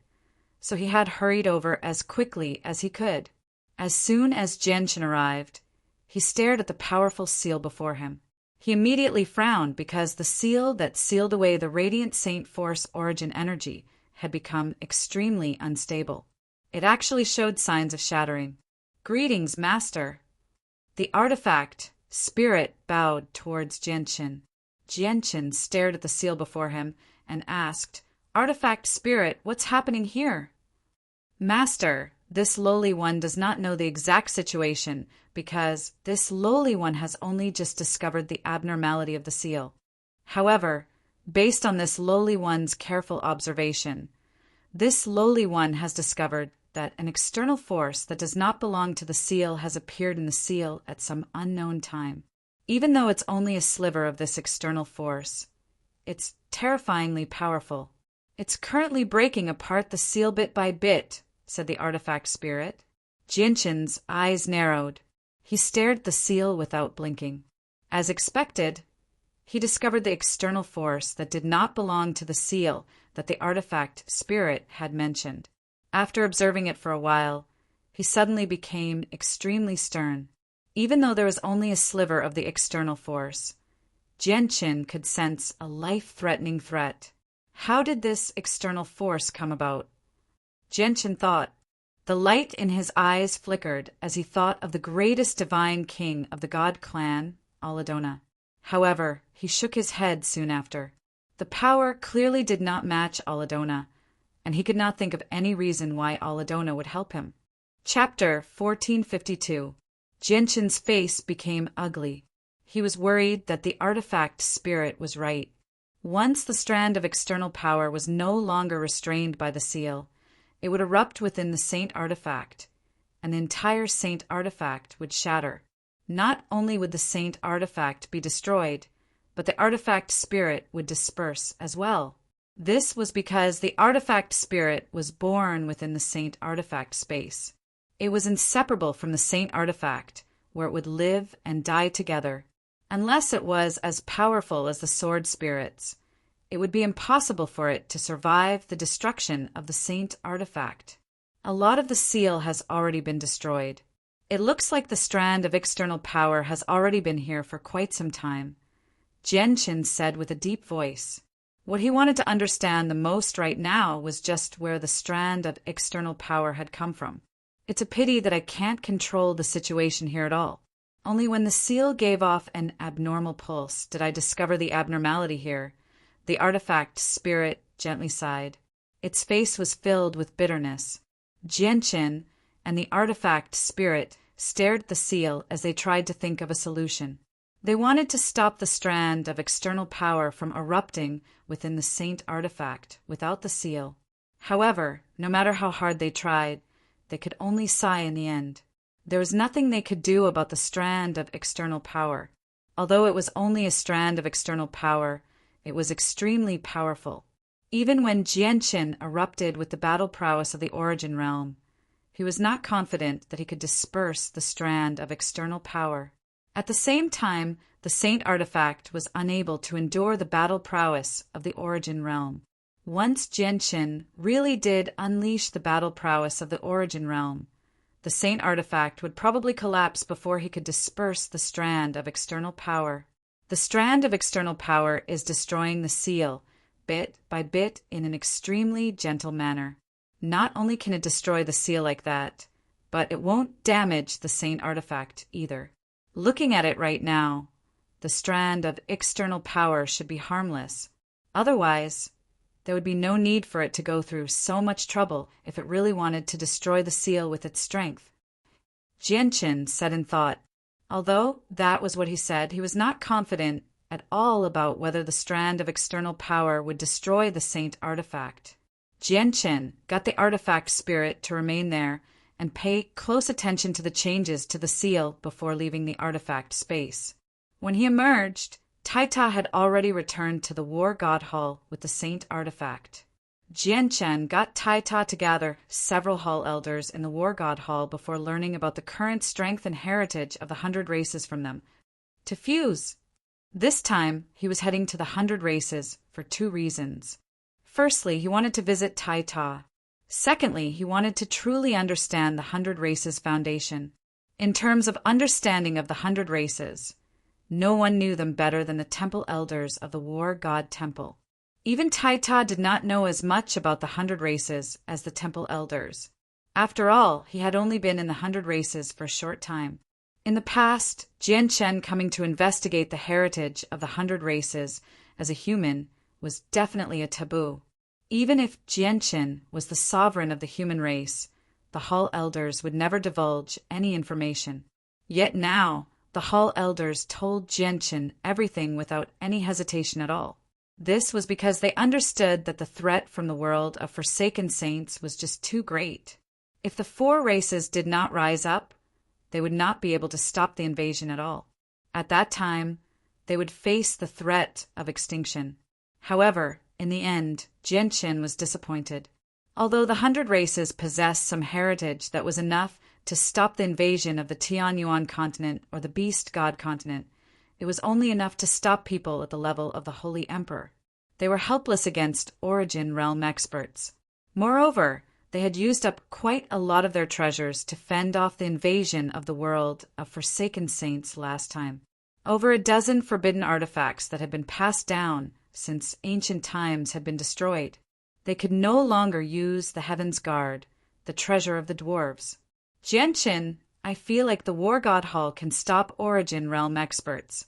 Speaker 1: so he had hurried over as quickly as he could. As soon as Genshin arrived, he stared at the powerful seal before him. He immediately frowned because the seal that sealed away the Radiant Saint Force origin energy had become extremely unstable. It actually showed signs of shattering. "Greetings, Master." The artifact spirit bowed towards Genshin. Genshin stared at the seal before him and asked, "Artifact spirit, what's happening here?" "Master, this lowly one does not know the exact situation because this lowly one has only just discovered the abnormality of the seal. However, based on this lowly one's careful observation, this lowly one has discovered that an external force that does not belong to the seal has appeared in the seal at some unknown time. Even though it's only a sliver of this external force, it's terrifyingly powerful. It's currently breaking apart the seal bit by bit," said the artifact spirit. Genshin's eyes narrowed. He stared at the seal without blinking. As expected, he discovered the external force that did not belong to the seal that the artifact spirit had mentioned. After observing it for a while, he suddenly became extremely stern. Even though there was only a sliver of the external force, Genshin could sense a life-threatening threat. How did this external force come about? Genshin thought. The light in his eyes flickered as he thought of the greatest divine king of the god clan, Aladona. However, he shook his head soon after. The power clearly did not match Aladona, and he could not think of any reason why Aladona would help him. Chapter 1452. Genshin's face became ugly. He was worried that the artifact spirit was right. Once the strand of external power was no longer restrained by the seal, it would erupt within the Saint Artifact, and the entire Saint Artifact would shatter. Not only would the Saint Artifact be destroyed, but the artifact spirit would disperse as well. This was because the artifact spirit was born within the Saint Artifact space. It was inseparable from the Saint Artifact, where it would live and die together. Unless it was as powerful as the sword spirits, it would be impossible for it to survive the destruction of the Saint Artifact. A lot of the seal has already been destroyed. It looks like the strand of external power has already been here for quite some time, Genshin said with a deep voice. What he wanted to understand the most right now was just where the strand of external power had come from. It's a pity that I can't control the situation here at all. Only when the seal gave off an abnormal pulse did I discover the abnormality here. The artifact spirit gently sighed. Its face was filled with bitterness. Jianqin and the artifact spirit stared at the seal as they tried to think of a solution. They wanted to stop the strand of external power from erupting within the saint artifact without the seal. However, no matter how hard they tried, they could only sigh in the end. There was nothing they could do about the strand of external power. Although it was only a strand of external power, it was extremely powerful. Even when Jianqin erupted with the battle prowess of the origin realm, he was not confident that he could disperse the strand of external power. At the same time, the saint artifact was unable to endure the battle prowess of the origin realm. Once Jianqin really did unleash the battle prowess of the origin realm, the saint artifact would probably collapse before he could disperse the strand of external power. The strand of external power is destroying the seal, bit by bit in an extremely gentle manner. Not only can it destroy the seal like that, but it won't damage the saint artifact either. Looking at it right now, the strand of external power should be harmless. Otherwise, there would be no need for it to go through so much trouble if it really wanted to destroy the seal with its strength. Jianqin said in thought. Although that was what he said, he was not confident at all about whether the strand of external power would destroy the saint artifact. Jianqin got the artifact spirit to remain there and pay close attention to the changes to the seal before leaving the artifact space. When he emerged, Taita had already returned to the War God Hall with the Saint artifact. Jianqin got Taita to gather several Hall elders in the War God Hall before learning about the current strength and heritage of the 100 races from them. To fuse. This time, he was heading to the 100 races for 2 reasons. Firstly, he wanted to visit Taita. Secondly, he wanted to truly understand the 100 races foundation. In terms of understanding of the 100 races, no one knew them better than the temple elders of the War God Temple. Even Taita did not know as much about the 100 races as the temple elders. After all, he had only been in the 100 races for a short time. In the past, Jianqin coming to investigate the heritage of the 100 races as a human was definitely a taboo. Even if Jianqin was the sovereign of the human race, the Hall elders would never divulge any information. Yet now, the Hall elders told Jianqin everything without any hesitation at all. This was because they understood that the threat from the world of forsaken saints was just too great. If the 4 races did not rise up, they would not be able to stop the invasion at all. At that time, they would face the threat of extinction. However, in the end, Jianqin was disappointed. Although the 100 races possessed some heritage that was enough to stop the invasion of the Tianyuan continent or the Beast God continent, it was only enough to stop people at the level of the Holy Emperor. They were helpless against Origin Realm experts. Moreover, they had used up quite a lot of their treasures to fend off the invasion of the world of Forsaken Saints last time. Over a dozen forbidden artifacts that had been passed down since ancient times had been destroyed. They could no longer use the Heaven's Guard, the treasure of the dwarves. Jianqin, I feel like the War God Hall can stop Origin Realm experts.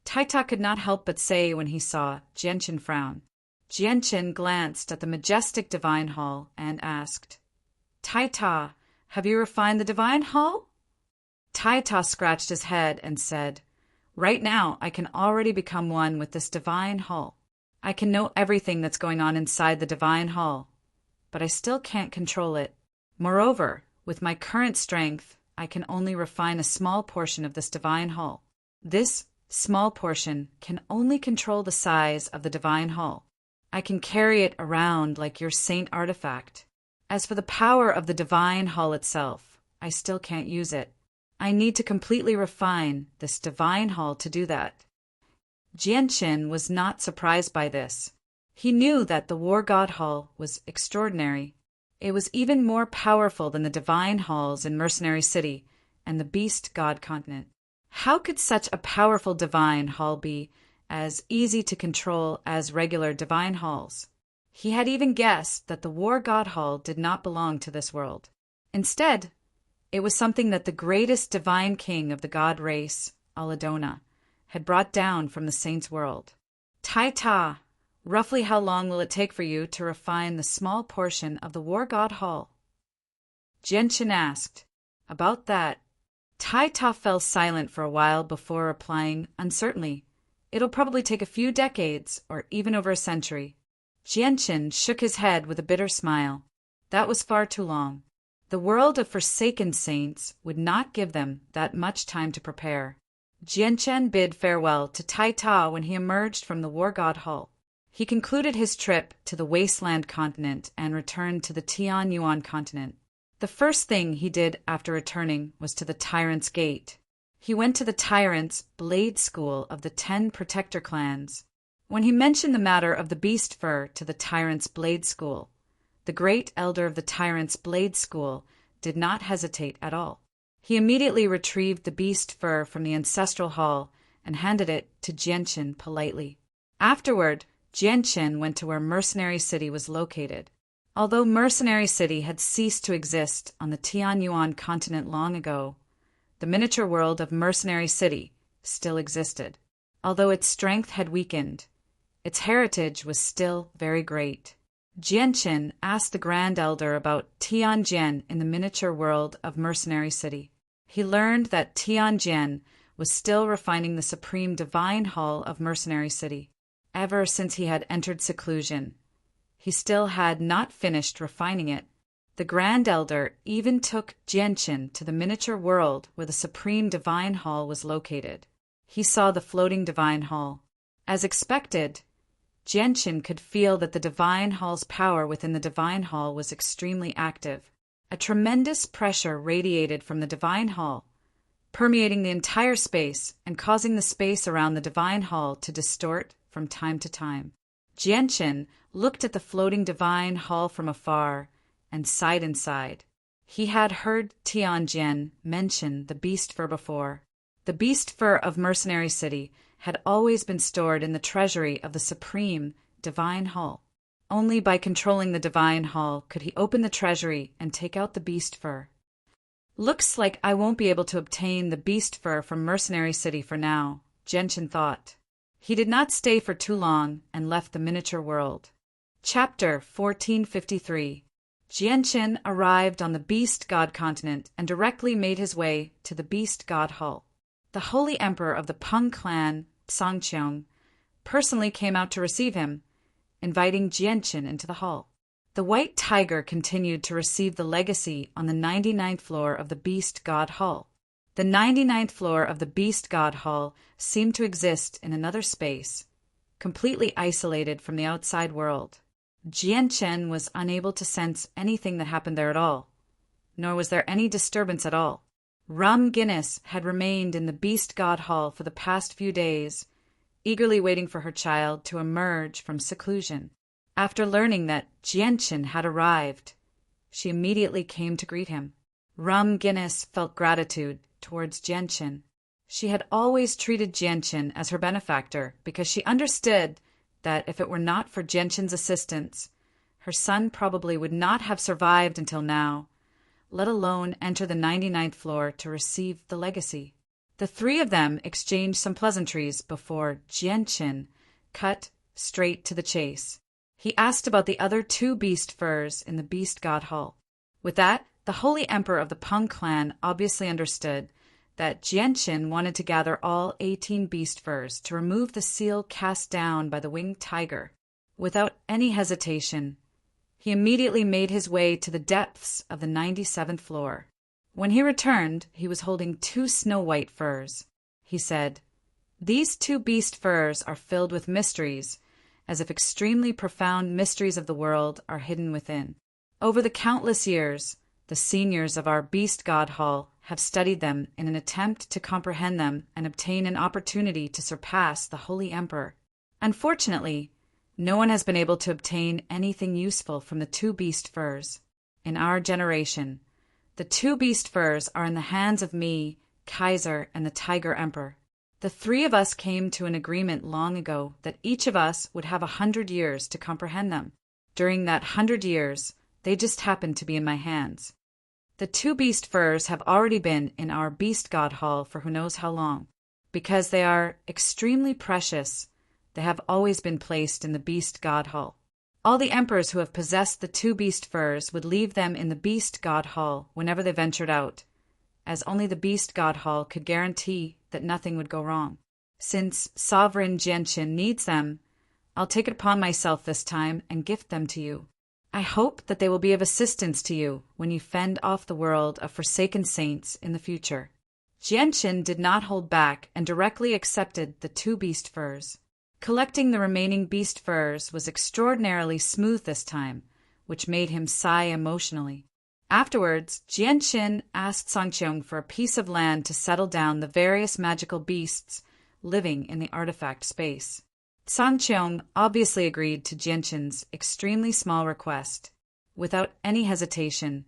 Speaker 1: Taita could not help but say when he saw Jianqin frown. Jianqin glanced at the majestic Divine Hall and asked, Taita, have you refined the Divine Hall? Taita scratched his head and said, Right now, I can already become one with this Divine Hall. I can know everything that's going on inside the Divine Hall, but I still can't control it. Moreover, with my current strength, I can only refine a small portion of this Divine Hall. This small portion can only control the size of the Divine Hall. I can carry it around like your saint artifact. As for the power of the Divine Hall itself, I still can't use it. I need to completely refine this Divine Hall to do that. Jianqin was not surprised by this. He knew that the War God Hall was extraordinary. It was even more powerful than the Divine Halls in Mercenary City and the Beast God Continent. How could such a powerful Divine Hall be as easy to control as regular divine halls. He had even guessed that the War God Hall did not belong to this world. Instead, it was something that the greatest divine king of the god race, Aladona, had brought down from the saints' world. Ta, roughly how long will it take for you to refine the small portion of the War God Hall? Jianchen asked. About that, Ta fell silent for a while before replying uncertainly. It'll probably take a few decades, or even over a century. Jianchen shook his head with a bitter smile. That was far too long. The world of forsaken saints would not give them that much time to prepare. Jianchen bid farewell to Ta when he emerged from the War God Hall. He concluded his trip to the Wasteland continent and returned to the Tianyuan continent. The first thing he did after returning was to the Tyrant's Gate. He went to the Tyrant's Blade School of the 10 Protector clans. When he mentioned the matter of the beast fur to the Tyrant's Blade School, the great elder of the Tyrant's Blade School did not hesitate at all. He immediately retrieved the beast fur from the ancestral hall and handed it to Jianchen politely. Afterward, Jianchen went to where Mercenary City was located. Although Mercenary City had ceased to exist on the Tianyuan continent long ago, the miniature world of Mercenary City still existed. Although its strength had weakened, its heritage was still very great. Jianchen asked the Grand Elder about Tianjian in the miniature world of Mercenary City. He learned that Tianjian was still refining the supreme divine hall of Mercenary City. Ever since he had entered seclusion, he still had not finished refining it. The Grand Elder even took Jianchen to the miniature world where the supreme divine hall was located. He saw the floating divine hall. As expected, Jianchen could feel that the divine hall's power within the divine hall was extremely active. A tremendous pressure radiated from the divine hall, permeating the entire space and causing the space around the divine hall to distort from time to time. Jianchen looked at the floating divine hall from afar and sighed inside. He had heard Tianjian mention the beast fur before. The beast fur of Mercenary City had always been stored in the treasury of the supreme divine hall. Only by controlling the divine hall could he open the treasury and take out the beast fur. Looks like I won't be able to obtain the beast fur from Mercenary City for now, Jianchen thought. He did not stay for too long and left the miniature world. Chapter 1453. Jianchen arrived on the Beast God continent and directly made his way to the Beast God Hall. The Holy Emperor of the Peng clan, Songqiong, personally came out to receive him, inviting Jianchen into the hall. The White Tiger continued to receive the legacy on the 99th floor of the Beast God Hall. The 99th floor of the Beast God Hall seemed to exist in another space, completely isolated from the outside world. Jianchen was unable to sense anything that happened there at all, nor was there any disturbance at all. Rum Guinness had remained in the Beast God Hall for the past few days, eagerly waiting for her child to emerge from seclusion. After learning that Jianchen had arrived, she immediately came to greet him. Rum Guinness felt gratitude towards Jianchen. She had always treated Jianchen as her benefactor because she understood that if it were not for Jianchen's assistance, her son probably would not have survived until now, let alone enter the 99th floor to receive the legacy. The three of them exchanged some pleasantries before Jianchen cut straight to the chase. He asked about the other 2 beast furs in the Beast God Hall. With that, the Holy Emperor of the Peng clan obviously understood that Jianchen wanted to gather all 18 beast furs to remove the seal cast down by the winged tiger. Without any hesitation, he immediately made his way to the depths of the 97th floor. When he returned, he was holding 2 snow-white furs. He said, "These 2 beast furs are filled with mysteries, as if extremely profound mysteries of the world are hidden within. Over the countless years, the seniors of our Beast God Hall have studied them in an attempt to comprehend them and obtain an opportunity to surpass the Holy Emperor. Unfortunately, no one has been able to obtain anything useful from the 2 beast furs. In our generation, the 2 beast furs are in the hands of me, Kaiser, and the Tiger Emperor. The three of us came to an agreement long ago that each of us would have 100 years to comprehend them. During that 100 years, they just happened to be in my hands. The two beast furs have already been in our beast god hall for who knows how long. Because they are extremely precious, they have always been placed in the beast god hall. All the emperors who have possessed the two beast furs would leave them in the beast god hall whenever they ventured out, as only the beast god hall could guarantee that nothing would go wrong. Since sovereign Jianqin needs them, I'll take it upon myself this time and gift them to you. I hope that they will be of assistance to you when you fend off the world of forsaken saints in the future. Jianqin did not hold back and directly accepted the two beast furs. Collecting the remaining beast furs was extraordinarily smooth this time, which made him sigh emotionally. Afterwards, Jianqin asked Songqiong for a piece of land to settle down the various magical beasts living in the artifact space. Songqiong obviously agreed to Jianqin's extremely small request. Without any hesitation,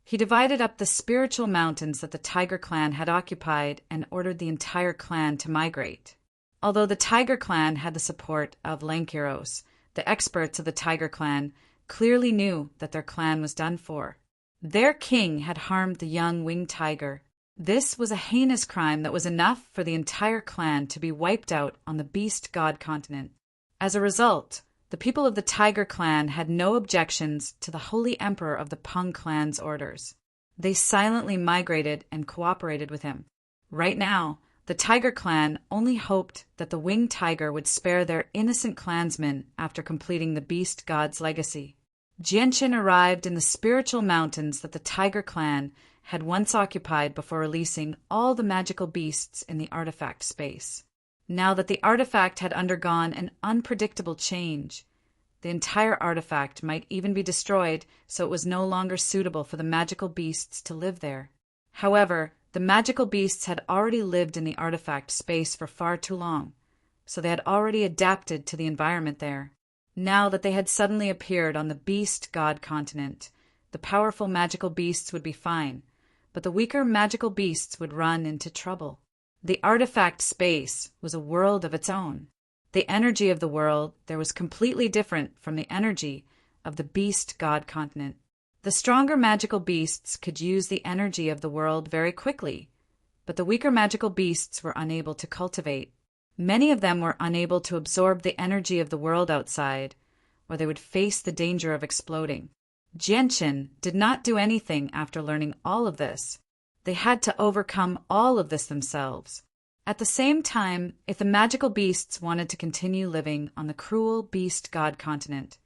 Speaker 1: he divided up the spiritual mountains that the Tiger Clan had occupied and ordered the entire clan to migrate. Although the Tiger Clan had the support of Lankiros, the experts of the Tiger Clan clearly knew that their clan was done for. Their king had harmed the young winged tiger. This was a heinous crime that was enough for the entire clan to be wiped out on the beast god continent. As a result, the people of the Tiger Clan had no objections to the holy emperor of the Peng clan's orders. They silently migrated and cooperated with him. Right now, the Tiger Clan only hoped that the winged tiger would spare their innocent clansmen after completing the beast god's legacy. Jianqin arrived in the spiritual mountains that the Tiger Clan had once occupied before releasing all the magical beasts in the artifact space. Now that the artifact had undergone an unpredictable change, the entire artifact might even be destroyed so it was no longer suitable for the magical beasts to live there. However, the magical beasts had already lived in the artifact space for far too long, so they had already adapted to the environment there. Now that they had suddenly appeared on the beast god continent, the powerful magical beasts would be fine, but the weaker magical beasts would run into trouble. The artifact space was a world of its own. The energy of the world there was completely different from the energy of the beast god continent. The stronger magical beasts could use the energy of the world very quickly, but the weaker magical beasts were unable to cultivate. Many of them were unable to absorb the energy of the world outside, or they would face the danger of exploding. Jianqin did not do anything after learning all of this. They had to overcome all of this themselves. At the same time, if the magical beasts wanted to continue living on the cruel beast god continent,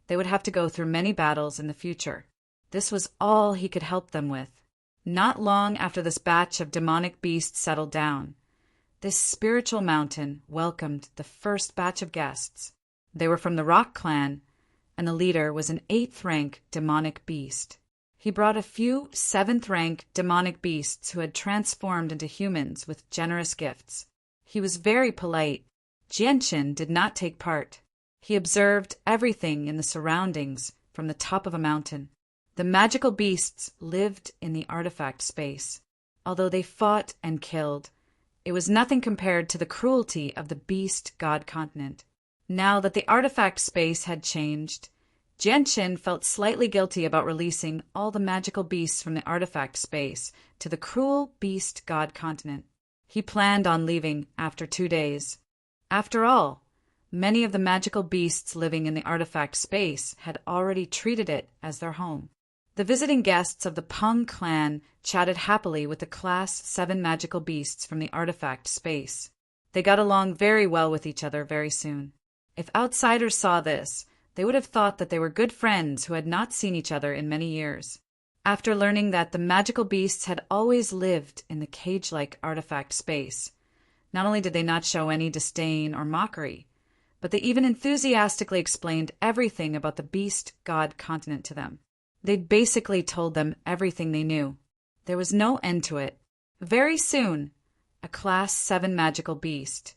Speaker 1: they would have to go through many battles in the future. This was all he could help them with. Not long after this batch of demonic beasts settled down, this spiritual mountain welcomed the first batch of guests. They were from the Rock Clan, and the leader was an 8th-rank demonic beast. He brought a few 7th-rank demonic beasts who had transformed into humans with generous gifts. He was very polite. Jianqin did not take part. He observed everything in the surroundings from the top of a mountain. The magical beasts lived in the artifact space. Although they fought and killed, it was nothing compared to the cruelty of the beast god continent. Now that the artifact space had changed, Jianqin felt slightly guilty about releasing all the magical beasts from the artifact space to the cruel beast god continent. He planned on leaving after 2 days. After all, many of the magical beasts living in the artifact space had already treated it as their home. The visiting guests of the Peng clan chatted happily with the Class 7 magical beasts from the artifact space. They got along very well with each other very soon. If outsiders saw this, they would have thought that they were good friends who had not seen each other in many years. After learning that the magical beasts had always lived in the cage-like artifact space, not only did they not show any disdain or mockery, but they even enthusiastically explained everything about the beast god continent to them. They basically told them everything they knew. There was no end to it. Very soon, a Class 7 magical beast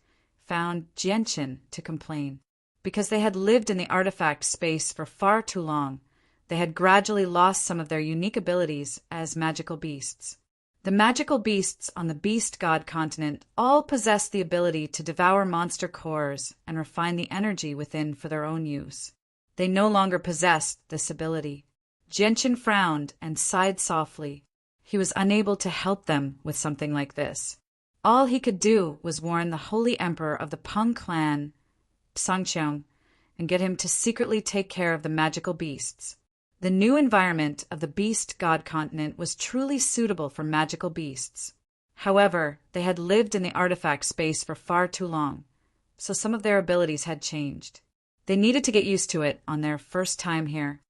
Speaker 1: found Jianqin to complain. Because they had lived in the artifact space for far too long, they had gradually lost some of their unique abilities as magical beasts. The magical beasts on the beast god continent all possessed the ability to devour monster cores and refine the energy within for their own use. They no longer possessed this ability. Genshin frowned and sighed softly. He was unable to help them with something like this. All he could do was warn the Holy Emperor of the Peng clan, Sangcheong, and get him to secretly take care of the magical beasts. The new environment of the beast god continent was truly suitable for magical beasts. However, they had lived in the artifact space for far too long, so some of their abilities had changed. They needed to get used to it on their first time here.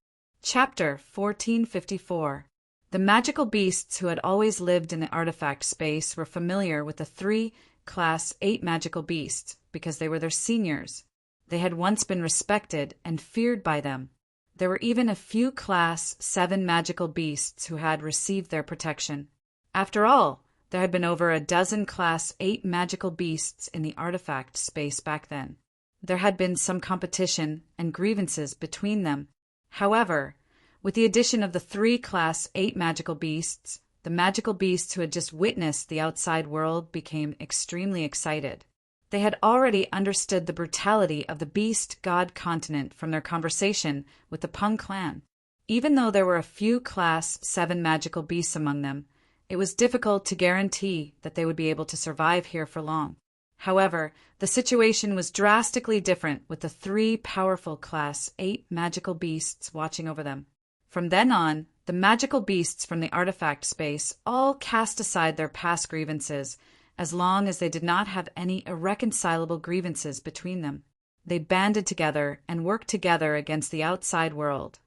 Speaker 1: Chapter 1454. The magical beasts who had always lived in the artifact space were familiar with the 3 Class 8 magical beasts because they were their seniors. They had once been respected and feared by them. There were even a few Class 7 magical beasts who had received their protection. After all, there had been over a dozen Class 8 magical beasts in the artifact space back then. There had been some competition and grievances between them. However, with the addition of the 3 Class 8 magical beasts, the magical beasts who had just witnessed the outside world became extremely excited. They had already understood the brutality of the beast god continent from their conversation with the Peng clan. Even though there were a few Class 7 magical beasts among them, it was difficult to guarantee that they would be able to survive here for long. However, the situation was drastically different with the 3 powerful Class 8 magical beasts watching over them. From then on, the magical beasts from the artifact space all cast aside their past grievances as long as they did not have any irreconcilable grievances between them. They banded together and worked together against the outside world,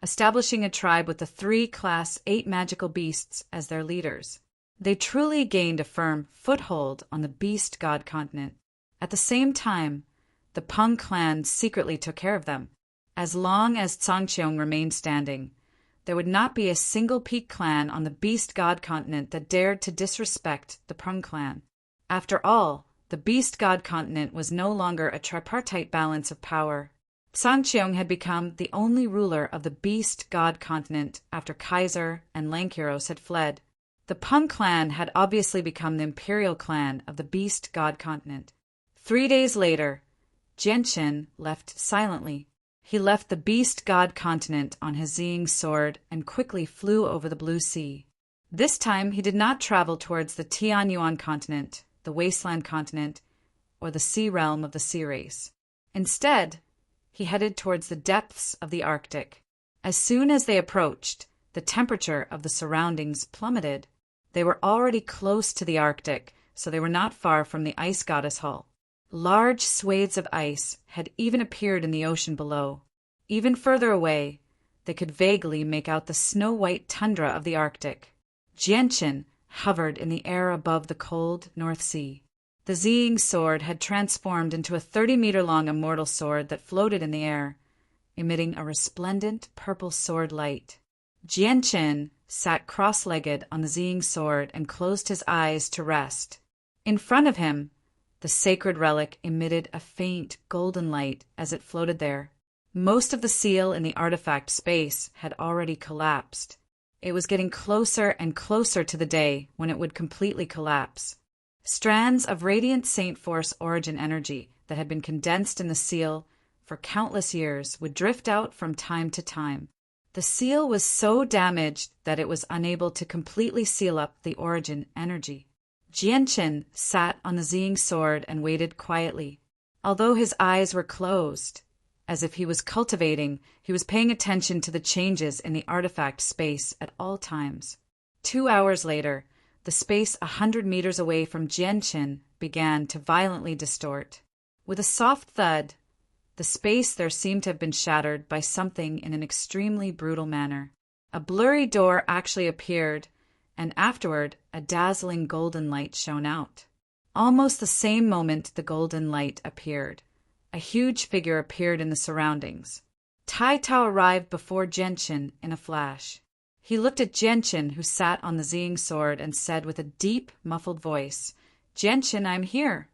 Speaker 1: establishing a tribe with the 3 Class 8 magical beasts as their leaders. They truly gained a firm foothold on the beast god continent. At the same time, the Peng clan secretly took care of them. As long as Sangcheong remained standing, there would not be a single peak clan on the beast god continent that dared to disrespect the Peng clan. After all, the beast god continent was no longer a tripartite balance of power. Sangcheong had become the only ruler of the beast god continent after Kaiser and Lankiros had fled. The Peng clan had obviously become the imperial clan of the beast god continent. 3 days later, Genshin left silently. He left the beast god continent on his Ziying sword and quickly flew over the blue sea. This time he did not travel towards the Tianyuan continent, the wasteland continent, or the sea realm of the sea race. Instead, he headed towards the depths of the Arctic. As soon as they approached, the temperature of the surroundings plummeted. They were already close to the Arctic, so they were not far from the ice goddess hull. Large swathes of ice had even appeared in the ocean below. Even further away, they could vaguely make out the snow-white tundra of the Arctic. Genshin hovered in the air above the cold North Sea. The Ziying sword had transformed into a 30-meter-long immortal sword that floated in the air, emitting a resplendent purple sword light. Genshin sat cross-legged on the Ziying sword and closed his eyes to rest. In front of him, the sacred relic emitted a faint golden light as it floated there. Most of the seal in the artifact space had already collapsed. It was getting closer and closer to the day when it would completely collapse. Strands of radiant Saint Force origin energy that had been condensed in the seal for countless years would drift out from time to time. The seal was so damaged that it was unable to completely seal up the origin energy. Genshin sat on the Ziying sword and waited quietly. Although his eyes were closed, as if he was cultivating, he was paying attention to the changes in the artifact space at all times. 2 hours later, the space 100 meters away from Genshin began to violently distort. With a soft thud, the space there seemed to have been shattered by something in an extremely brutal manner. A blurry door actually appeared, and afterward a dazzling golden light shone out. Almost the same moment the golden light appeared, a huge figure appeared in the surroundings. Tai Tao arrived before Genshin in a flash. He looked at Genshin, who sat on the Ziying sword, and said with a deep, muffled voice, "Genshin, I'm here."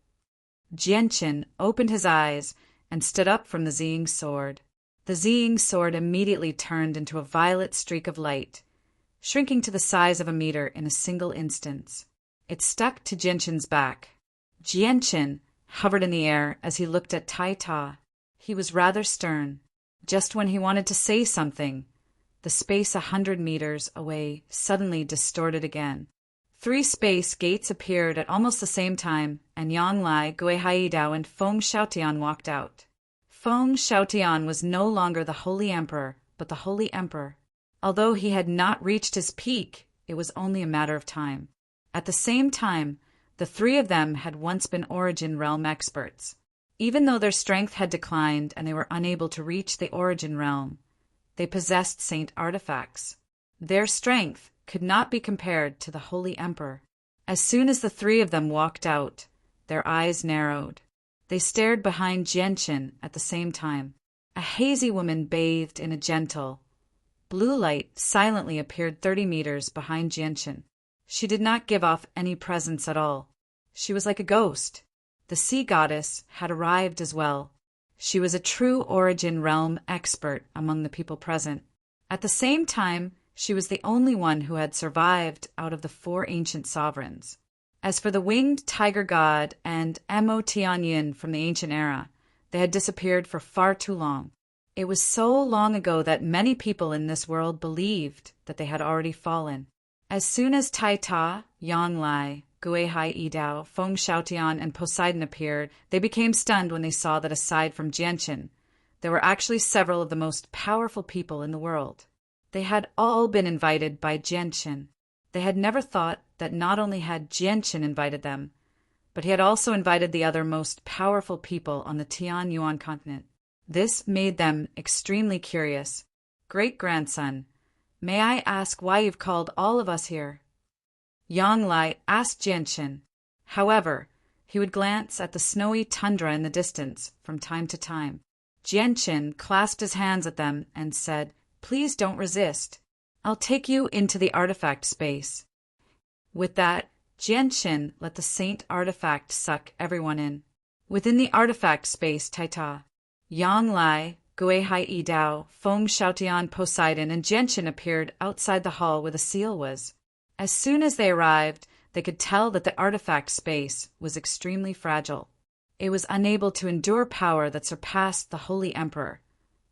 Speaker 1: Genshin opened his eyes and stood up from the Ziying sword. The Ziying sword immediately turned into a violet streak of light, shrinking to the size of a meter in a single instance. It stuck to Jianshin's back. Jianshin hovered in the air as he looked at Tai Ta. He was rather stern. Just when he wanted to say something, the space 100 meters away suddenly distorted again. 3 space gates appeared at almost the same time, and Yang Lai, Gui Haidao, and Feng Xiaotian walked out. Feng Xiaotian was no longer the Holy Emperor, but the Holy Emperor. Although he had not reached his peak, it was only a matter of time. At the same time, the 3 of them had once been Origin Realm experts. Even though their strength had declined and they were unable to reach the Origin Realm, they possessed saint artifacts. Their strength could not be compared to the Holy Emperor. As soon as the 3 of them walked out, their eyes narrowed. They stared behind Jianshin at the same time. A hazy woman bathed in a gentle blue light silently appeared 30 meters behind Jianshin. She did not give off any presence at all. She was like a ghost. The sea goddess had arrived as well. She was a true Origin Realm expert among the people present. At the same time, she was the only one who had survived out of the 4 ancient sovereigns. As for the winged tiger god and Mo Tianyin from the ancient era, they had disappeared for far too long. It was so long ago that many people in this world believed that they had already fallen. As soon as Tai Ta, Yang Lai, Gui Haidao, Feng Xiaotian, and Poseidon appeared, they became stunned when they saw that aside from Jianshin, there were actually several of the most powerful people in the world. They had all been invited by Jianshin. They had never thought that not only had Jianshin invited them, but he had also invited the other most powerful people on the Tian Yuan continent. This made them extremely curious. Great-grandson, may I ask why you've called all of us here? Yang Lai asked Jianshin. However, he would glance at the snowy tundra in the distance from time to time. Jianshin clasped his hands at them and said, "Please don't resist. I'll take you into the artifact space." With that, Jianshin let the saint artifact suck everyone in. Within the artifact space, Taita, Yang Lai, Gui Haidao, Feng Xiaotian, Poseidon, and Jianshin appeared outside the hall where the seal was. As soon as they arrived, they could tell that the artifact space was extremely fragile. It was unable to endure power that surpassed the Holy Emperor,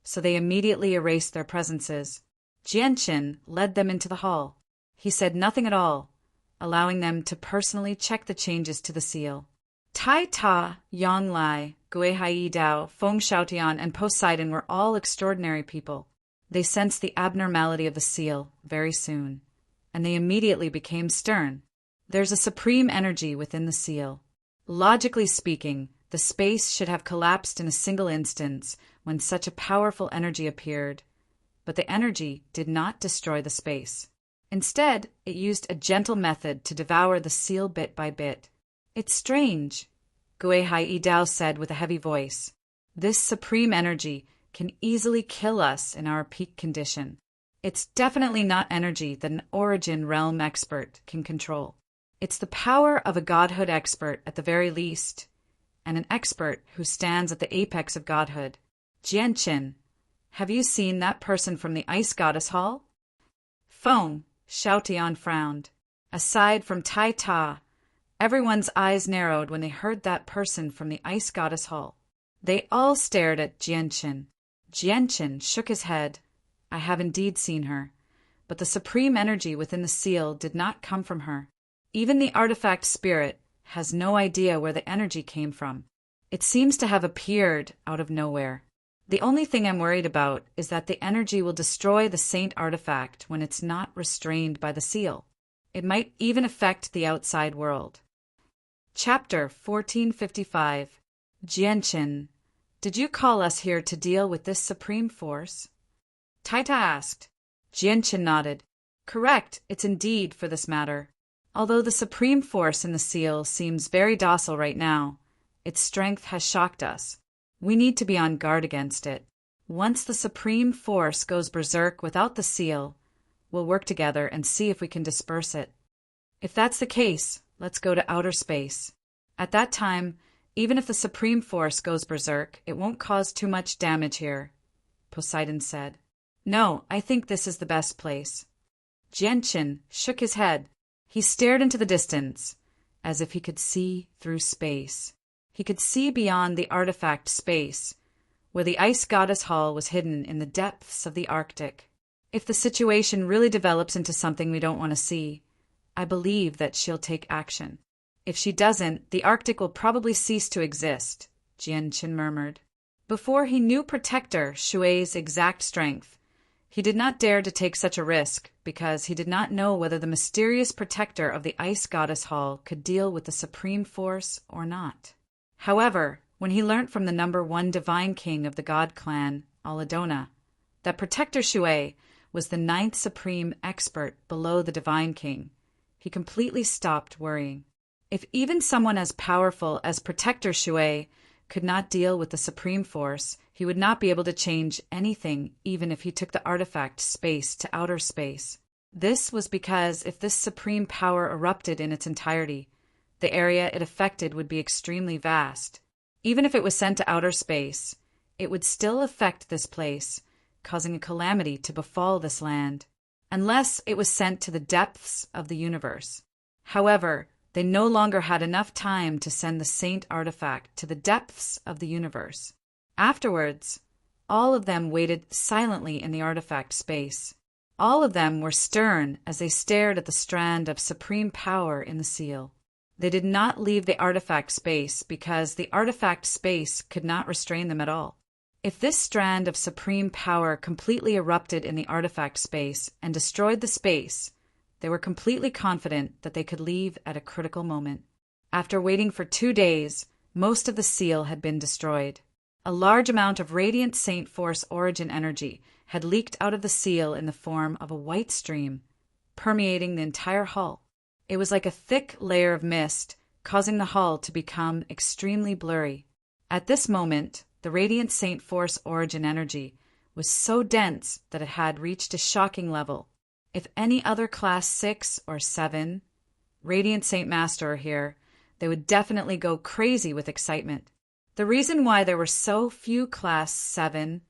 Speaker 1: so they immediately erased their presences. Jianshin led them into the hall. He said nothing at all, allowing them to personally check the changes to the seal. Tai Ta, Yang Lai, Gui Haidao, Feng Xiaotian, and Poseidon were all extraordinary people. They sensed the abnormality of the seal very soon, and they immediately became stern. There's a supreme energy within the seal. Logically speaking, the space should have collapsed in a single instance when such a powerful energy appeared, but the energy did not destroy the space. Instead, it used a gentle method to devour the seal bit by bit. "It's strange," Gui Haidao said with a heavy voice. "This supreme energy can easily kill us in our peak condition. It's definitely not energy that an Origin Realm expert can control. It's the power of a godhood expert at the very least, and an expert who stands at the apex of godhood. Jianshin, have you seen that person from the Ice Goddess Hall?" Feng Xiaotian frowned. Aside from Tai Ta, everyone's eyes narrowed when they heard that person from the Ice Goddess Hall. They all stared at Jianshin. Jianshin shook his head. "I have indeed seen her, but the supreme energy within the seal did not come from her. Even the artifact spirit has no idea where the energy came from. It seems to have appeared out of nowhere. The only thing I'm worried about is that the energy will destroy the saint artifact when it's not restrained by the seal. It might even affect the outside world." Chapter 1455. Jianshin, did you call us here to deal with this supreme force? Taita asked. Jianshin nodded. Correct, it's indeed for this matter. Although the supreme force in the seal seems very docile right now, its strength has shocked us. We need to be on guard against it. Once the supreme force goes berserk without the seal, we'll work together and see if we can disperse it. If that's the case, let's go to outer space. At that time, even if the supreme force goes berserk, it won't cause too much damage here, Poseidon said. No, I think this is the best place. Jianqin shook his head. He stared into the distance, as if he could see through space. He could see beyond the artifact space, where the ice goddess hall was hidden in the depths of the Arctic. If the situation really develops into something we don't want to see, I believe that she'll take action. If she doesn't, the Arctic will probably cease to exist, Jianqin murmured. Before he knew Protector Shui's exact strength, he did not dare to take such a risk because he did not know whether the mysterious protector of the Ice Goddess Hall could deal with the supreme force or not. However, when he learnt from the number 1 divine king of the god clan, Aladona, that Protector Shui was the 9th supreme expert below the divine king, he completely stopped worrying. If even someone as powerful as Protector Shui could not deal with the supreme force, he would not be able to change anything even if he took the artifact space to outer space. This was because if this supreme power erupted in its entirety, the area it affected would be extremely vast. Even if it was sent to outer space, it would still affect this place, causing a calamity to befall this land, unless it was sent to the depths of the universe. However, they no longer had enough time to send the Saint artifact to the depths of the universe. Afterwards, all of them waited silently in the artifact space. All of them were stern as they stared at the strand of supreme power in the seal. They did not leave the artifact space because the artifact space could not restrain them at all. If this strand of supreme power completely erupted in the artifact space and destroyed the space, they were completely confident that they could leave at a critical moment. After waiting for 2 days, most of the seal had been destroyed. A large amount of radiant Saint Force origin energy had leaked out of the seal in the form of a white stream, permeating the entire hull. It was like a thick layer of mist, causing the hull to become extremely blurry. At this moment, the radiant Saint Force origin energy was so dense that it had reached a shocking level. If any other Class 6 or 7 Radiant Saint Master are here, they would definitely go crazy with excitement. The reason why there were so few Class 7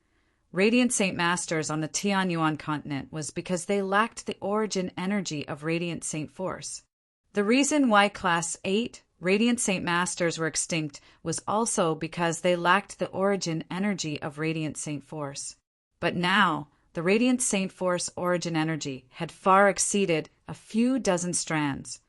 Speaker 1: Radiant Saint Masters on the Tianyuan continent was because they lacked the origin energy of Radiant Saint Force. The reason why Class 8 Radiant Saint Masters were extinct was also because they lacked the origin energy of Radiant Saint Force. But now, the Radiant Saint Force origin energy had far exceeded a few dozen strands,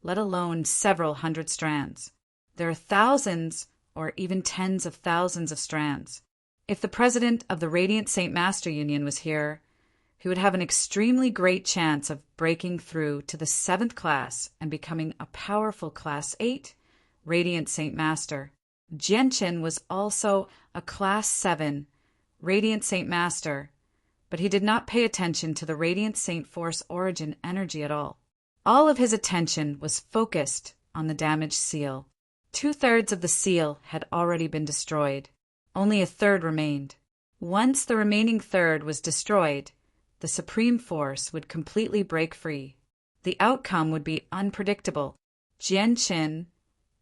Speaker 1: let alone several hundred strands. There are thousands or even tens of thousands of strands. If the president of the Radiant Saint Master Union was here, he would have an extremely great chance of breaking through to the 7th class and becoming a powerful Class 8 Radiant Saint Master. Jianqin was also a Class 7 Radiant Saint Master, but he did not pay attention to the Radiant Saint Force origin energy at all. All of his attention was focused on the damaged seal. 2/3 of the seal had already been destroyed. Only a third remained. Once the remaining third was destroyed, the Supreme Force would completely break free. The outcome would be unpredictable. Jianqin,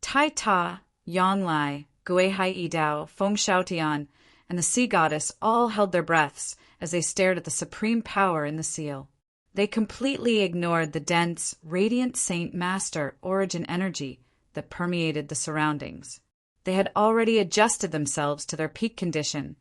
Speaker 1: Tai Ta, Yonglai, Guihai Yidao, Feng Shaotian, and the Sea Goddess all held their breaths as they stared at the supreme power in the seal. They completely ignored the dense, radiant Saint Master origin energy that permeated the surroundings. They had already adjusted themselves to their peak condition,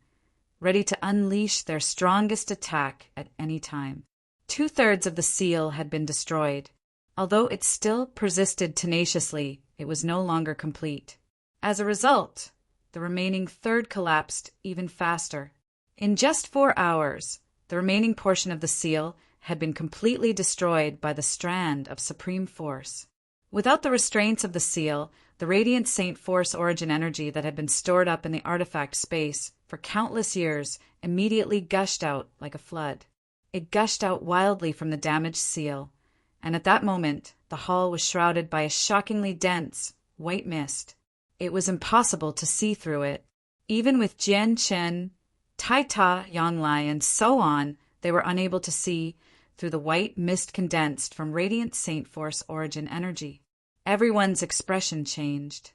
Speaker 1: ready to unleash their strongest attack at any time. 2/3 of the seal had been destroyed. Although it still persisted tenaciously, it was no longer complete. As a result, the remaining third collapsed even faster. In just 4 hours, the remaining portion of the seal had been completely destroyed by the strand of supreme force. Without the restraints of the seal, the radiant Saint Force origin energy that had been stored up in the artifact space for countless years immediately gushed out like a flood. It gushed out wildly from the damaged seal, and at that moment the hall was shrouded by a shockingly dense, white mist. It was impossible to see through it. Even with Jianqin, Tai Ta, Yonglai, and so on, they were unable to see through the white mist condensed from radiant Saint Force origin energy. Everyone's expression changed.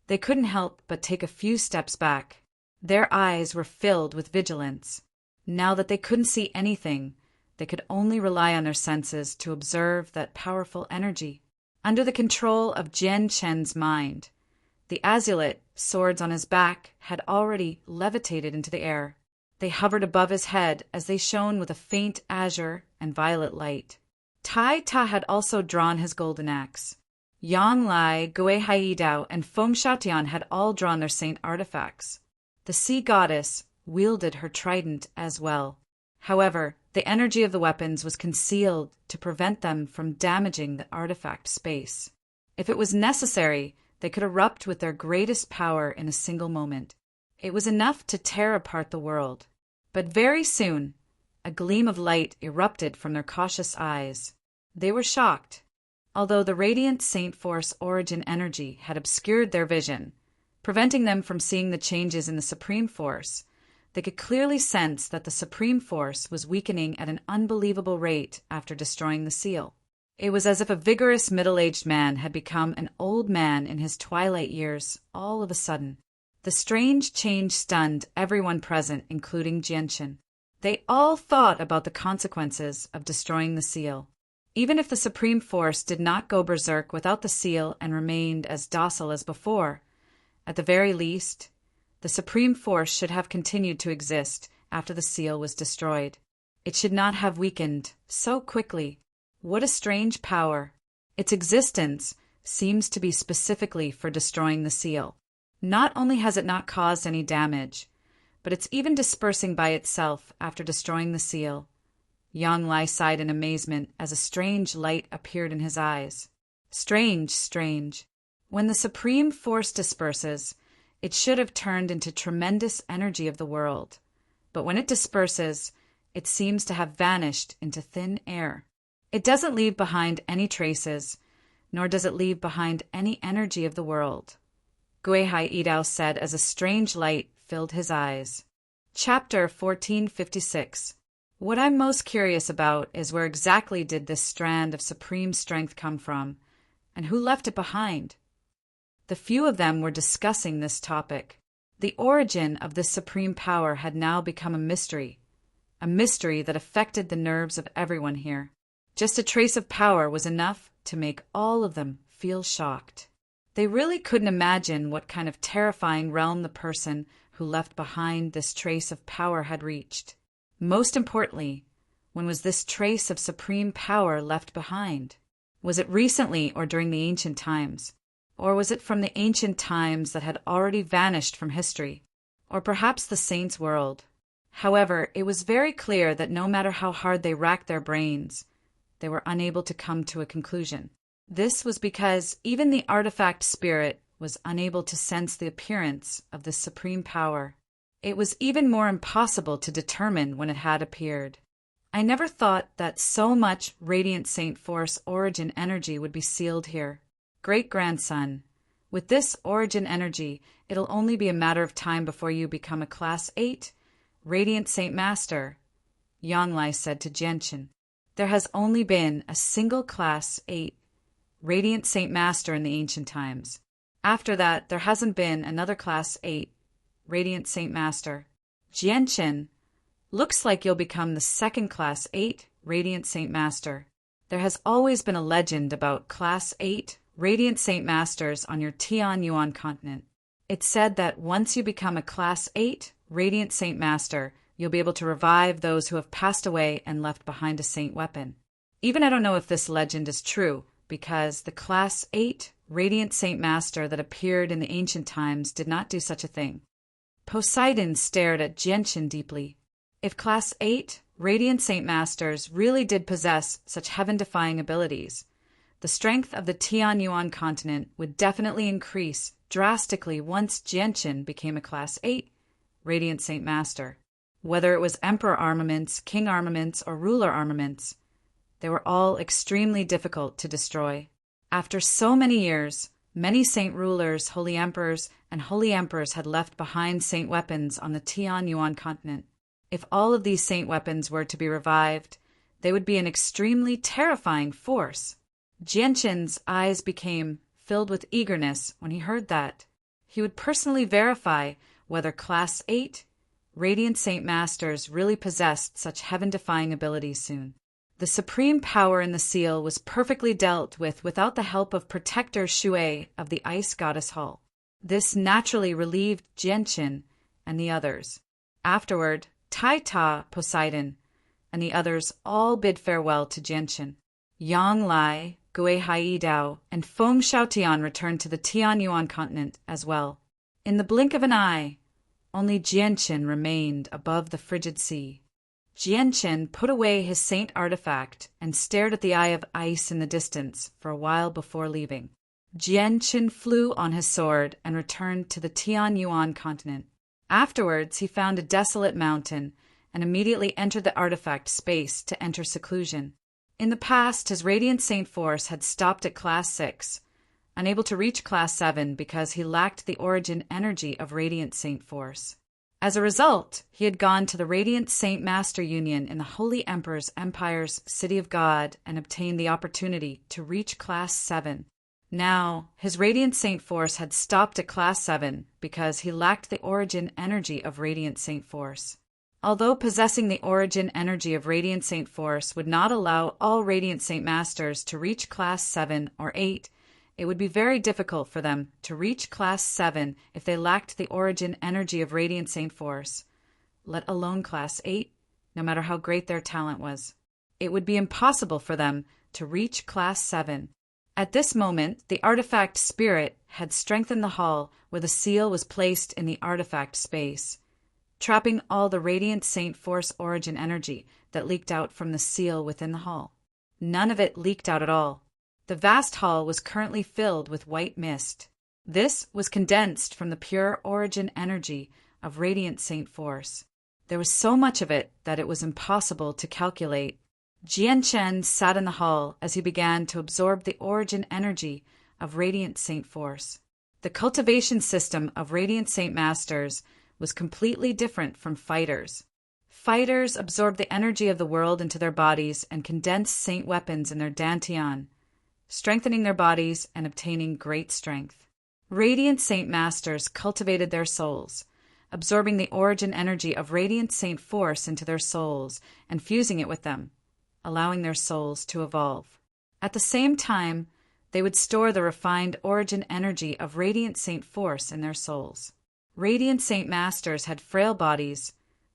Speaker 1: They couldn't help but take a few steps back. Their eyes were filled with vigilance. Now that they couldn't see anything, They could only rely on their senses to observe that powerful energy. Under the control of Jianchen's mind, the Azulet, swords on his back, had already levitated into the air. They hovered above his head as they shone with a faint azure and violet light. Tai Ta had also drawn his golden axe. Yang Lai, Gui Haidao, and Feng Shaotian had all drawn their saint artifacts. The sea goddess wielded her trident as well. However, the energy of the weapons was concealed to prevent them from damaging the artifact space. If it was necessary, they could erupt with their greatest power in a single moment. It was enough to tear apart the world. But very soon, a gleam of light erupted from their cautious eyes. They were shocked. Although the radiant Saint Force origin energy had obscured their vision, preventing them from seeing the changes in the Supreme Force, they could clearly sense that the Supreme Force was weakening at an unbelievable rate after destroying the seal. It was as if a vigorous middle-aged man had become an old man in his twilight years all of a sudden. The strange change stunned everyone present, including Jianshan. They all thought about the consequences of destroying the seal. Even if the Supreme Force did not go berserk without the seal and remained as docile as before, at the very least, the Supreme Force should have continued to exist after the seal was destroyed. It should not have weakened so quickly. What a strange power. Its existence seems to be specifically for destroying the seal. Not only has it not caused any damage, but it's even dispersing by itself after destroying the seal. Yang Lai sighed in amazement as a strange light appeared in his eyes. Strange, strange. When the Supreme Force disperses, it should have turned into tremendous energy of the world. But when it disperses, it seems to have vanished into thin air. It doesn't leave behind any traces, nor does it leave behind any energy of the world, Guihai Idao said as a strange light filled his eyes. Chapter 1456. What I'm most curious about is where exactly did this strand of supreme strength come from, and who left it behind? The few of them were discussing this topic. The origin of this supreme power had now become a mystery that affected the nerves of everyone here. Just a trace of power was enough to make all of them feel shocked. They really couldn't imagine what kind of terrifying realm the person who left behind this trace of power had reached. Most importantly, when was this trace of supreme power left behind? Was it recently or during the ancient times? Or was it from the ancient times that had already vanished from history? Or perhaps the saints' world? However, it was very clear that no matter how hard they racked their brains, they were unable to come to a conclusion. This was because even the artifact spirit was unable to sense the appearance of this supreme power. It was even more impossible to determine when it had appeared. I never thought that so much radiant Saint Force origin energy would be sealed here. Great-grandson, with this origin energy, it'll only be a matter of time before you become a Class 8 Radiant Saint Master, Yang Lai said to Jianshan. There has only been a single Class 8 Radiant Saint Master in the ancient times. After that, there hasn't been another Class 8 Radiant Saint Master. Jianshan, looks like you'll become the second Class 8 Radiant Saint Master. There has always been a legend about Class 8 Radiant Saint Masters on your Tian Yuan continent. It's said that once you become a Class 8 Radiant Saint Master, you'll be able to revive those who have passed away and left behind a saint weapon. Even I don't know if this legend is true, because the Class 8 Radiant Saint Master that appeared in the ancient times did not do such a thing. Poseidon stared at Jianshan deeply. If Class 8 Radiant Saint Masters really did possess such heaven-defying abilities, the strength of the Tian Yuan continent would definitely increase drastically once Jianshan became a Class 8 Radiant Saint Master. Whether it was Emperor armaments, King armaments, or Ruler armaments, they were all extremely difficult to destroy. After so many years, many saint rulers, holy emperors, and holy emperors had left behind saint weapons on the Tian Yuan continent. If all of these saint weapons were to be revived, they would be an extremely terrifying force. Jianshan's eyes became filled with eagerness when he heard that. He would personally verify whether Class 8 Radiant Saint Masters really possessed such heaven-defying abilities soon. The supreme power in the seal was perfectly dealt with without the help of Protector Shui of the Ice Goddess Hall. This naturally relieved Jianqin and the others. Afterward, Tai-Ta, Poseidon, and the others all bid farewell to Jianqin. Yang Lai, Gui Hai Dao, and Feng Xiaotian returned to the Tianyuan continent as well. In the blink of an eye, only Jianqin remained above the frigid sea. Jianqin put away his saint artifact and stared at the eye of ice in the distance for a while before leaving. Jianqin flew on his sword and returned to the Tianyuan continent. Afterwards, he found a desolate mountain and immediately entered the artifact space to enter seclusion. In the past, his Radiant Saint Force had stopped at Class 6, unable to reach Class 7 because he lacked the origin energy of Radiant Saint Force. As a result, he had gone to the Radiant Saint Master Union in the Holy Emperor's Empire's City of God and obtained the opportunity to reach Class 7. Now, his Radiant Saint Force had stopped at Class 7 because he lacked the origin energy of Radiant Saint Force. Although possessing the origin energy of Radiant Saint Force would not allow all Radiant Saint Masters to reach Class 7 or 8, it would be very difficult for them to reach Class 7 if they lacked the origin energy of Radiant Saint Force, let alone Class 8, no matter how great their talent was. It would be impossible for them to reach Class 7. At this moment, the artifact spirit had strengthened the hall where the seal was placed in the artifact space, trapping all the Radiant Saint Force origin energy that leaked out from the seal within the hall. None of it leaked out at all. The vast hall was currently filled with white mist. This was condensed from the pure origin energy of Radiant Saint Force. There was so much of it that it was impossible to calculate. Jianqin sat in the hall as he began to absorb the origin energy of Radiant Saint Force. The cultivation system of Radiant Saint Masters was completely different from fighters. Fighters absorbed the energy of the world into their bodies and condensed saint weapons in their dantian, strengthening their bodies and obtaining great strength. Radiant Saint Masters cultivated their souls, absorbing the origin energy of Radiant Saint Force into their souls and fusing it with them, allowing their souls to evolve. At the same time, they would store the refined origin energy of Radiant Saint Force in their souls. Radiant Saint Masters had frail bodies,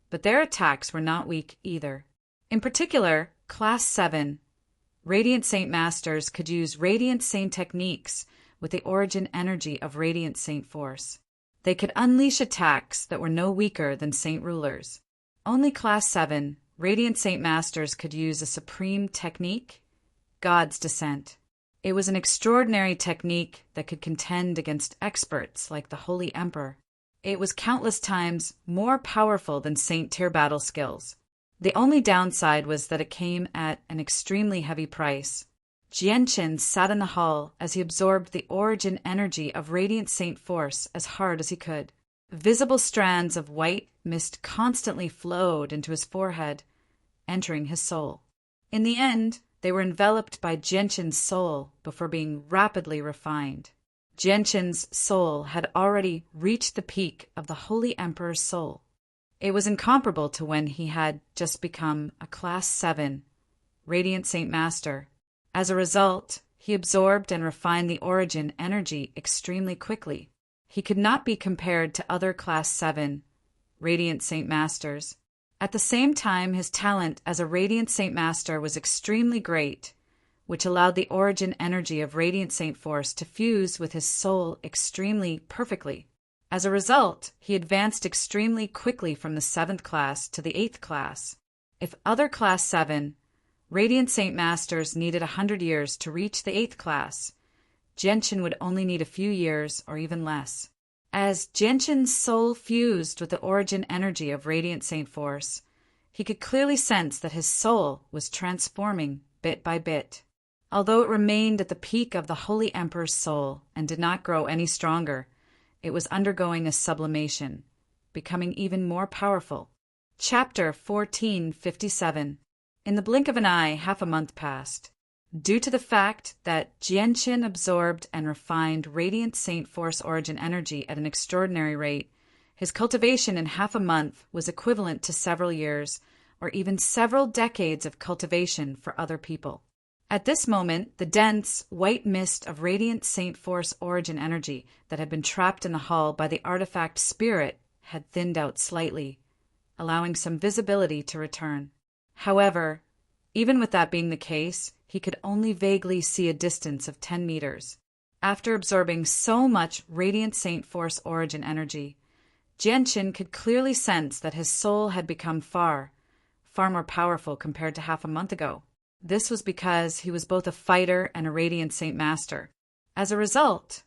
Speaker 1: but their attacks were not weak either. In particular, Class 7, Radiant Saint Masters could use Radiant Saint techniques with the origin energy of Radiant Saint Force. They could unleash attacks that were no weaker than Saint Rulers. Only Class 7, Radiant Saint Masters could use a supreme technique, God's Descent. It was an extraordinary technique that could contend against experts like the Holy Emperor. It was countless times more powerful than Saint tier battle skills. The only downside was that it came at an extremely heavy price. Jianqin sat in the hall as he absorbed the origin energy of Radiant Saint Force as hard as he could. Visible strands of white mist constantly flowed into his forehead, entering his soul. In the end, they were enveloped by Jianqin's soul before being rapidly refined. Jianqin's soul had already reached the peak of the Holy Emperor's soul. It was incomparable to when he had just become a Class 7 Radiant Saint Master. As a result, he absorbed and refined the origin energy extremely quickly. He could not be compared to other Class 7 Radiant Saint Masters. At the same time, his talent as a Radiant Saint Master was extremely great, which allowed the origin energy of Radiant Saint Force to fuse with his soul extremely perfectly. As a result, he advanced extremely quickly from the 7th class to the 8th class. If other Class 7 Radiant Saint Masters needed 100 years to reach the 8th class, Jianqin would only need a few years or even less. As Jianqin's soul fused with the origin energy of Radiant Saint Force, he could clearly sense that his soul was transforming bit by bit. Although it remained at the peak of the Holy Emperor's soul and did not grow any stronger, it was undergoing a sublimation, becoming even more powerful. Chapter 1457. In the blink of an eye, half a month passed. Due to the fact that Jianqin absorbed and refined Radiant Saint Force origin energy at an extraordinary rate, His cultivation in half a month was equivalent to several years, or even several decades of cultivation for other people. At this moment, the dense, white mist of radiant Saint Force origin energy that had been trapped in the hall by the artifact spirit had thinned out slightly, allowing some visibility to return. However, even with that being the case, he could only vaguely see a distance of 10 meters. After absorbing so much radiant Saint Force origin energy, Jianqin could clearly sense that his soul had become far more powerful compared to half a month ago. This was because he was both a fighter and a radiant Saint Master. As a result,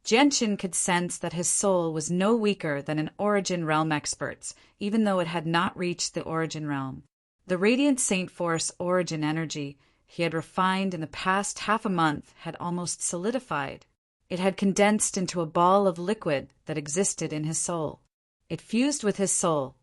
Speaker 1: Jianqin could sense that his soul was no weaker than an Origin Realm expert's, even though it had not reached the Origin Realm. The radiant Saint Force origin energy he had refined in the past half a month had almost solidified. It had condensed into a ball of liquid that existed in his soul. It fused with his soul,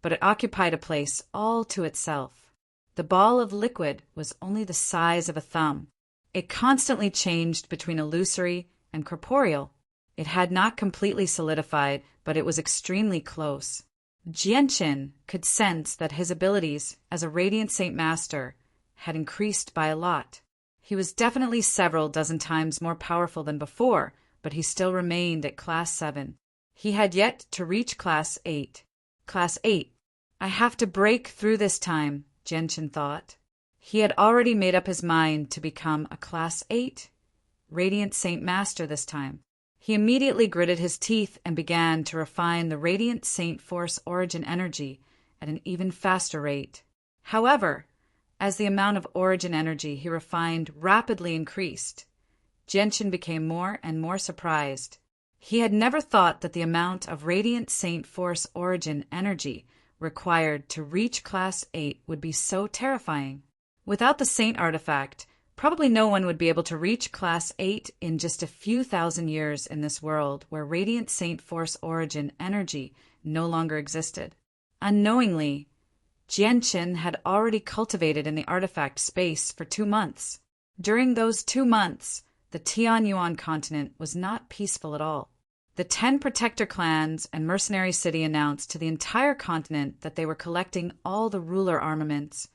Speaker 1: but it occupied a place all to itself. The ball of liquid was only the size of a thumb. It constantly changed between illusory and corporeal. It had not completely solidified, but it was extremely close. Jianqin could sense that his abilities as a Radiant Saint Master had increased by a lot. He was definitely several dozen times more powerful than before, but he still remained at Class 7. He had yet to reach Class 8. Class 8. I have to break through this time, Jianqin thought. He had already made up his mind to become a Class 8 Radiant Saint Master this time. He immediately gritted his teeth and began to refine the Radiant Saint Force origin energy at an even faster rate. However, as the amount of origin energy he refined rapidly increased, Jianqin became more and more surprised. He had never thought that the amount of Radiant Saint Force origin energy required to reach Class 8 would be so terrifying. Without the Saint artifact, probably no one would be able to reach Class 8 in just a few thousand years in this world where Radiant Saint Force origin energy no longer existed. Unknowingly, Jianqin had already cultivated in the artifact space for 2 months. During those 2 months, the Tianyuan continent was not peaceful at all. The 10 protector clans and mercenary city announced to the entire continent that they were collecting all the ruler armaments,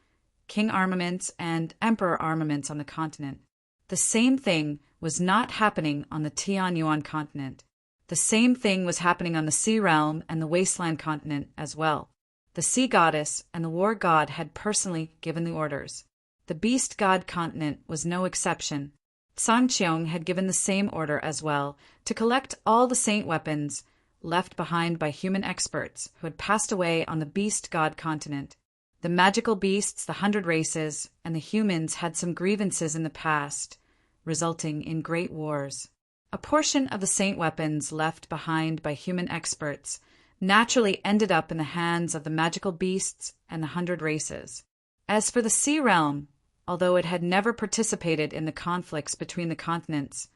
Speaker 1: king armaments, and emperor armaments on the continent. The same thing was not happening on the Tianyuan continent. The same thing was happening on the Sea Realm and the Wasteland continent as well. The Sea Goddess and the War God had personally given the orders. The Beast God continent was no exception. Sangqiong had given the same order as well, to collect all the saint weapons left behind by human experts who had passed away on the Beast God continent. The magical beasts, the 100 races, and the humans had some grievances in the past, resulting in great wars. A portion of the saint weapons left behind by human experts naturally ended up in the hands of the magical beasts and the 100 races. As for the Sea Realm, although it had never participated in the conflicts between the continents,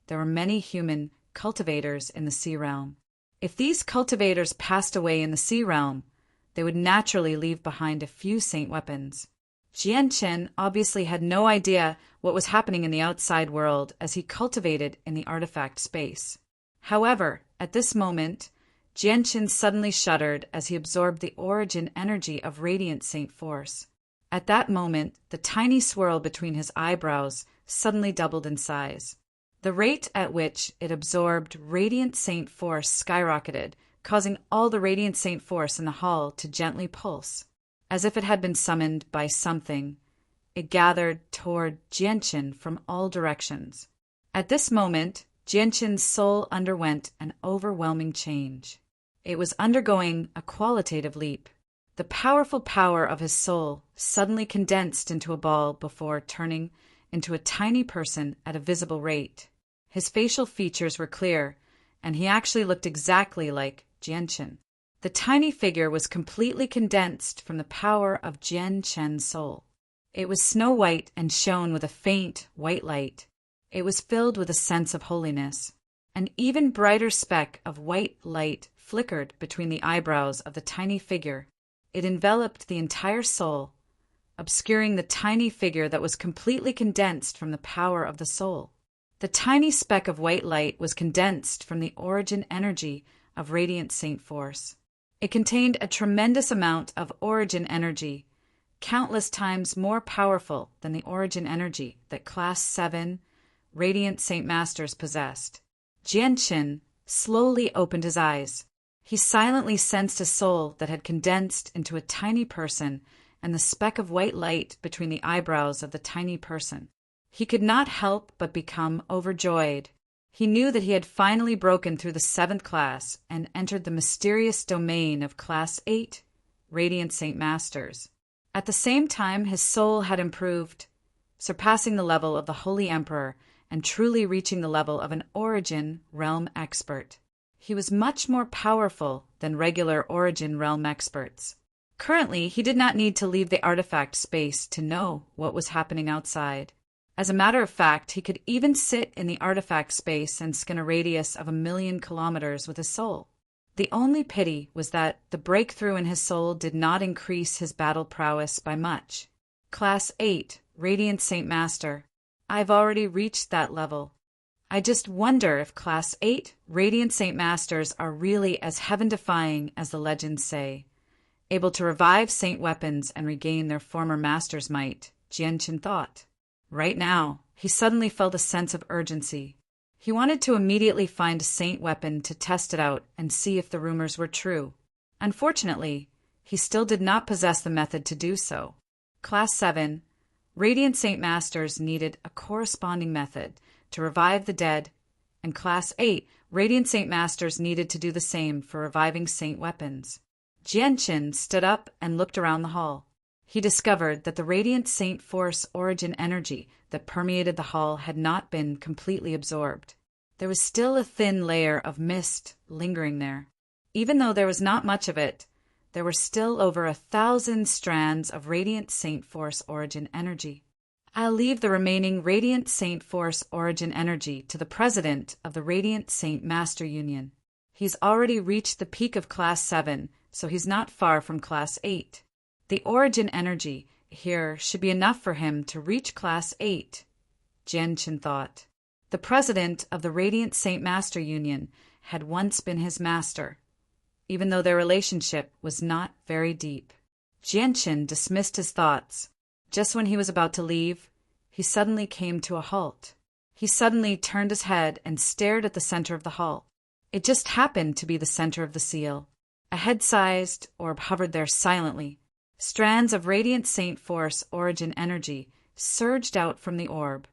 Speaker 1: there were many human cultivators in the Sea Realm. If these cultivators passed away in the Sea Realm, they would naturally leave behind a few saint weapons. Jianqin obviously had no idea what was happening in the outside world as he cultivated in the artifact space. However, at this moment, Jianqin suddenly shuddered as he absorbed the origin energy of Radiant Saint Force. At that moment, the tiny swirl between his eyebrows suddenly doubled in size. The rate at which it absorbed Radiant Saint Force skyrocketed, causing all the Radiant Saint Force in the hall to gently pulse. As if it had been summoned by something, it gathered toward Jianqin from all directions. At this moment, Jianqin's soul underwent an overwhelming change. It was undergoing a qualitative leap. The powerful power of his soul suddenly condensed into a ball before turning into a tiny person at a visible rate. His facial features were clear, and he actually looked exactly like Jianqin. The tiny figure was completely condensed from the power of Jianqin's soul. It was snow white and shone with a faint white light. It was filled with a sense of holiness. An even brighter speck of white light flickered between the eyebrows of the tiny figure. It enveloped the entire soul, obscuring the tiny figure that was completely condensed from the power of the soul. The tiny speck of white light was condensed from the origin energy of radiant saint force. It contained a tremendous amount of origin energy, countless times more powerful than the origin energy that Class 7 radiant saint masters possessed. Jianqin slowly opened his eyes. He silently sensed a soul that had condensed into a tiny person and the speck of white light between the eyebrows of the tiny person. He could not help but become overjoyed. He knew that he had finally broken through the 7th class and entered the mysterious domain of Class 8 radiant saint masters. At the same time, his soul had improved, surpassing the level of the Holy Emperor and truly reaching the level of an origin realm expert. He was much more powerful than regular origin realm experts. Currently, he did not need to leave the artifact space to know what was happening outside. As a matter of fact, he could even sit in the artifact space and scan a radius of 1,000,000 kilometers with his soul. The only pity was that the breakthrough in his soul did not increase his battle prowess by much. Class 8, Radiant Saint Master. I've already reached that level. I just wonder if Class 8 Radiant Saint Masters are really as heaven-defying as the legends say, able to revive saint weapons and regain their former master's might, Jianqin thought. Right now, he suddenly felt a sense of urgency. He wanted to immediately find a saint weapon to test it out and see if the rumors were true. Unfortunately, he still did not possess the method to do so. Class 7, Radiant Saint Masters needed a corresponding method to revive the dead, and Class 8, Radiant Saint Masters needed to do the same for reviving saint weapons. Jianqin stood up and looked around the hall. He discovered that the radiant saint force origin energy that permeated the hall had not been completely absorbed. There was still a thin layer of mist lingering there. Even though there was not much of it, there were still over 1,000 strands of radiant saint force origin energy. I'll leave the remaining radiant saint force origin energy to the president of the Radiant Saint Master Union. He's already reached the peak of Class 7, so he's not far from Class 8. The origin energy here should be enough for him to reach Class 8, Jianqin thought. The president of the Radiant Saint Master Union had once been his master, even though their relationship was not very deep. Jianqin dismissed his thoughts. Just when he was about to leave, he suddenly came to a halt. He suddenly turned his head and stared at the center of the hall. It just happened to be the center of the seal. A head-sized orb hovered there silently. Strands of radiant saint force origin energy surged out from the orb,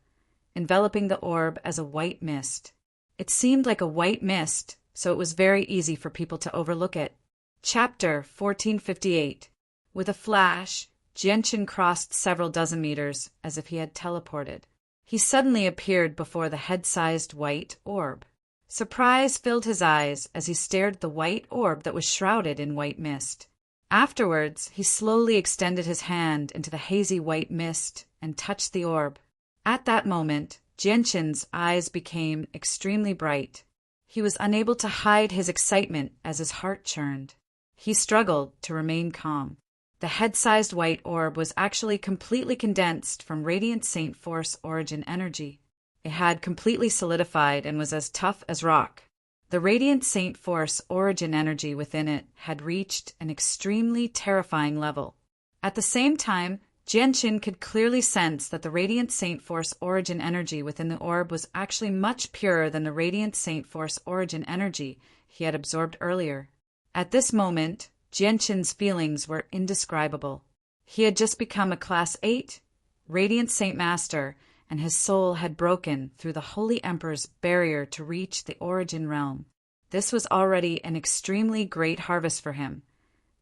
Speaker 1: enveloping the orb as a white mist. It seemed like a white mist, so it was very easy for people to overlook it. Chapter 1458. With a flash, Jianqin crossed several dozen meters as if he had teleported. He suddenly appeared before the head-sized white orb. Surprise filled his eyes as he stared at the white orb that was shrouded in white mist. Afterwards, he slowly extended his hand into the hazy white mist and touched the orb. At that moment, Jianqin's eyes became extremely bright. He was unable to hide his excitement as his heart churned. He struggled to remain calm. The head-sized white orb was actually completely condensed from radiant saint force origin energy. It had completely solidified and was as tough as rock. The radiant saint force origin energy within it had reached an extremely terrifying level. At the same time, Jianqin could clearly sense that the radiant saint force origin energy within the orb was actually much purer than the radiant saint force origin energy he had absorbed earlier. At this moment, Jianqin's feelings were indescribable. He had just become a Class 8 Radiant Saint Master, and his soul had broken through the Holy Emperor's barrier to reach the origin realm. This was already an extremely great harvest for him.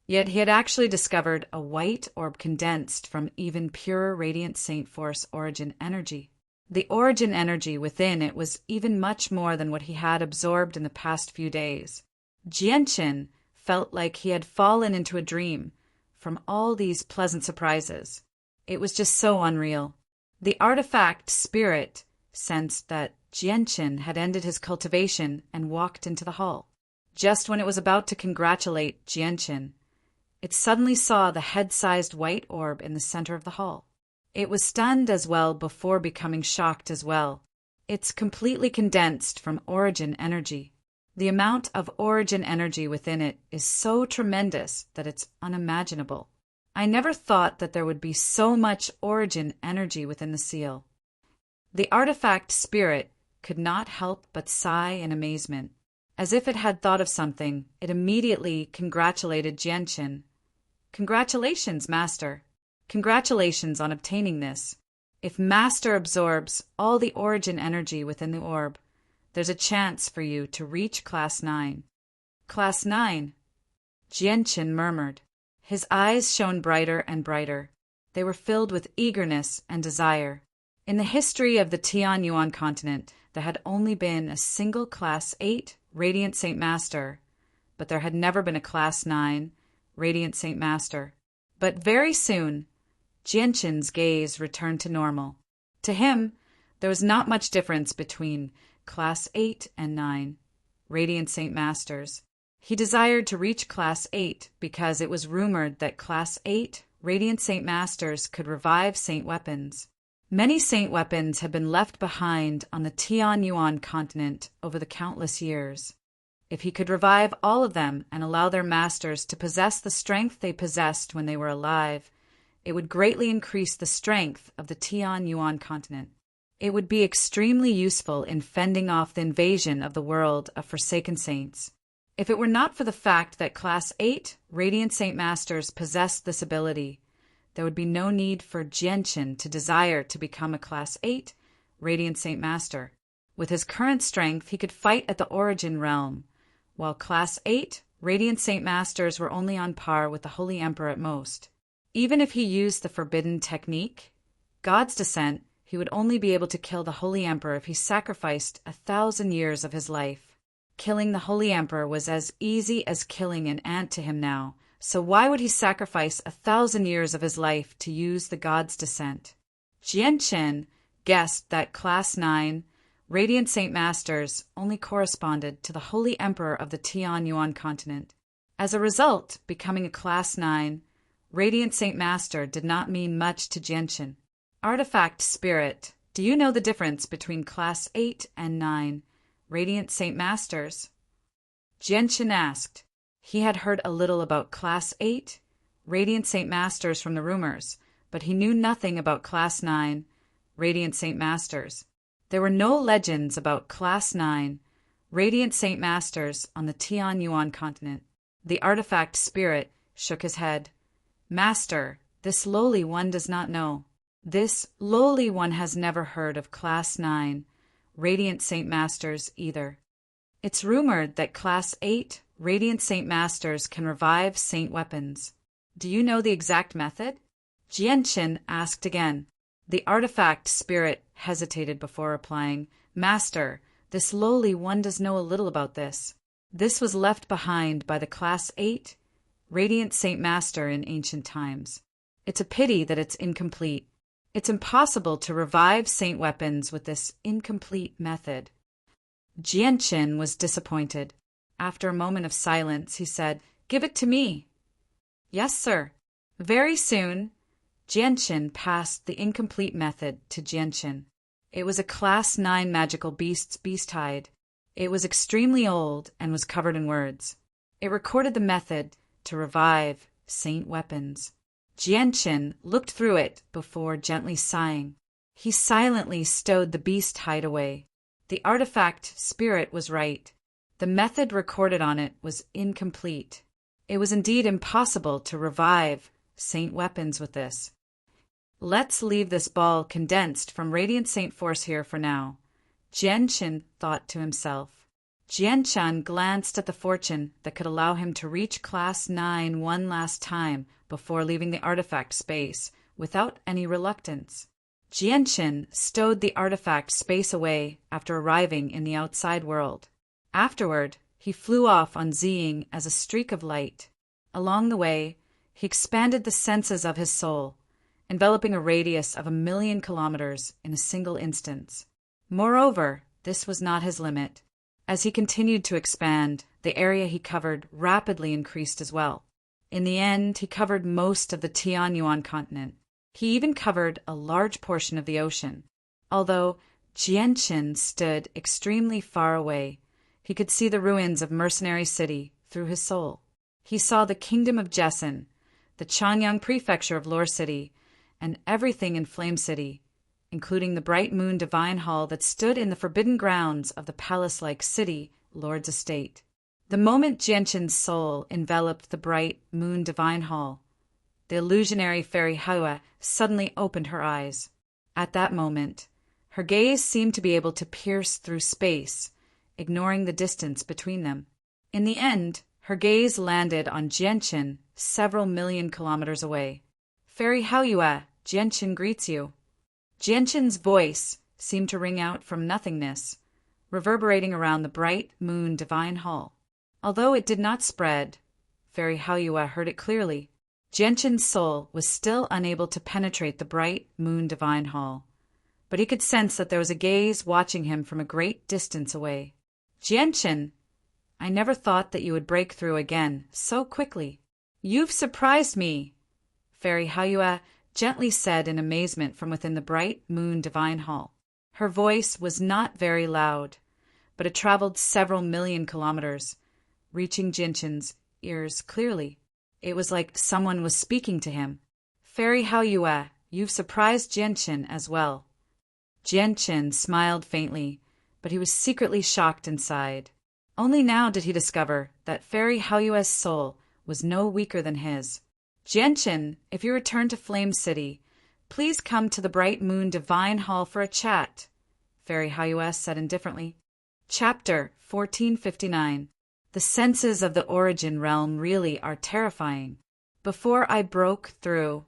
Speaker 1: Yet he had actually discovered a white orb condensed from even purer radiant saint force origin energy. The origin energy within it was even much more than what he had absorbed in the past few days. Jianqin felt like he had fallen into a dream from all these pleasant surprises. It was just so unreal. The artifact spirit sensed that Jianqin had ended his cultivation and walked into the hall. Just when it was about to congratulate Jianqin, it suddenly saw the head-sized white orb in the center of the hall. It was stunned as well before becoming shocked as well. It's completely condensed from origin energy. The amount of origin energy within it is so tremendous that it's unimaginable. I never thought that there would be so much origin energy within the seal. The artifact spirit could not help but sigh in amazement. As if it had thought of something, it immediately congratulated Jianqin. "Congratulations, Master. Congratulations on obtaining this. If Master absorbs all the origin energy within the orb, there's a chance for you to reach Class 9. Class 9? Jianqin murmured. His eyes shone brighter and brighter. They were filled with eagerness and desire. In the history of the Tianyuan continent, there had only been a single Class 8 Radiant Saint Master, but there had never been a Class 9 Radiant Saint Master. But very soon, Jianqin's gaze returned to normal. To him, there was not much difference between Class 8 and 9 Radiant Saint Masters. He desired to reach Class 8 because it was rumored that Class 8 Radiant Saint Masters could revive Saint weapons. Many Saint weapons had been left behind on the Tianyuan continent over the countless years. If he could revive all of them and allow their masters to possess the strength they possessed when they were alive, it would greatly increase the strength of the Tianyuan continent. It would be extremely useful in fending off the invasion of the world of Forsaken Saints. If it were not for the fact that Class 8 Radiant Saint Masters possessed this ability, there would be no need for Jianqin to desire to become a Class 8 Radiant Saint Master. With his current strength, he could fight at the Origin Realm, while Class 8 Radiant Saint Masters were only on par with the Holy Emperor at most. Even if he used the forbidden technique, God's Descent, he would only be able to kill the Holy Emperor if he sacrificed 1,000 years of his life. Killing the Holy Emperor was as easy as killing an ant to him now, so why would he sacrifice 1,000 years of his life to use the God's Descent? Jianqin guessed that Class 9 Radiant Saint Masters only corresponded to the Holy Emperor of the Tianyuan continent. As a result, becoming a Class 9 Radiant Saint Master did not mean much to Jianqin. Artifact Spirit, do you know the difference between Class 8 and 9 Radiant Saint Masters? Jianqin asked. He had heard a little about Class 8 Radiant Saint Masters from the rumors, but he knew nothing about Class 9 Radiant Saint Masters. There were no legends about Class 9 Radiant Saint Masters on the Tianyuan continent. The artifact spirit shook his head. Master, this lowly one does not know. This lowly one has never heard of Class 9 Radiant Saint Masters either. It's rumored that Class 8 Radiant Saint Masters can revive saint weapons. Do you know the exact method? Jianqin asked again. The artifact spirit hesitated before replying. Master, this lowly one does know a little about this. This was left behind by the Class 8 Radiant Saint Master in ancient times. It's a pity that it's incomplete. It's impossible to revive saint weapons with this incomplete method. Jianqin was disappointed. After a moment of silence, he said, Give it to me. Yes, sir. Very soon, Jianqin passed the incomplete method to Jianqin. It was a Class 9 magical beast's beast hide. It was extremely old and was covered in words. It recorded the method to revive saint weapons. Jianqin looked through it before gently sighing. He silently stowed the beast hide away. The artifact spirit was right. The method recorded on it was incomplete. It was indeed impossible to revive saint weapons with this. Let's leave this ball condensed from Radiant Saint Force here for now, Jianqin thought to himself. Jianqin glanced at the fortune that could allow him to reach Class 9 one last time before leaving the artifact space without any reluctance. Jianqin stowed the artifact space away after arriving in the outside world. Afterward, he flew off on Ziying as a streak of light. Along the way, he expanded the senses of his soul, enveloping a radius of 1,000,000 kilometers in a single instance. Moreover, this was not his limit. As he continued to expand, the area he covered rapidly increased as well. In the end, he covered most of the Tianyuan continent. He even covered a large portion of the ocean. Although Jianqin stood extremely far away, He could see the ruins of Mercenary City through his soul. He saw the kingdom of Jessen, the Chanyang prefecture of Lore City, and everything in Flame City, including the bright moon divine hall that stood in the forbidden grounds of the palace-like city Lord's estate. The moment Genshin's soul enveloped the bright moon divine hall, the illusionary fairy Hua suddenly opened her eyes. At that moment, her gaze seemed to be able to pierce through space, ignoring the distance between them. In the end, her gaze landed on Genshin several million kilometers away. Fairy Hua, Genshin greets you. Genshin's voice seemed to ring out from nothingness, reverberating around the bright moon divine hall. Although it did not spread, Fairy Hua heard it clearly. Genshin's soul was still unable to penetrate the bright moon divine hall, but he could sense that there was a gaze watching him from a great distance away. Genshin, I never thought that you would break through again so quickly. You've surprised me, Fairy Hua gently said in amazement from within the bright moon divine hall. Her voice was not very loud, but it traveled several million kilometers, reaching Genshin's ears clearly. It was like someone was speaking to him. Fairy Hua, you've surprised Genshin as well. Genshin smiled faintly, but he was secretly shocked inside. Only now did he discover that Fairy Hua's soul was no weaker than his. Genshin, if you return to Flame City, please come to the Bright Moon Divine Hall for a chat, Fairy Hua said indifferently. Chapter 1459. The senses of the origin realm really are terrifying. Before I broke through,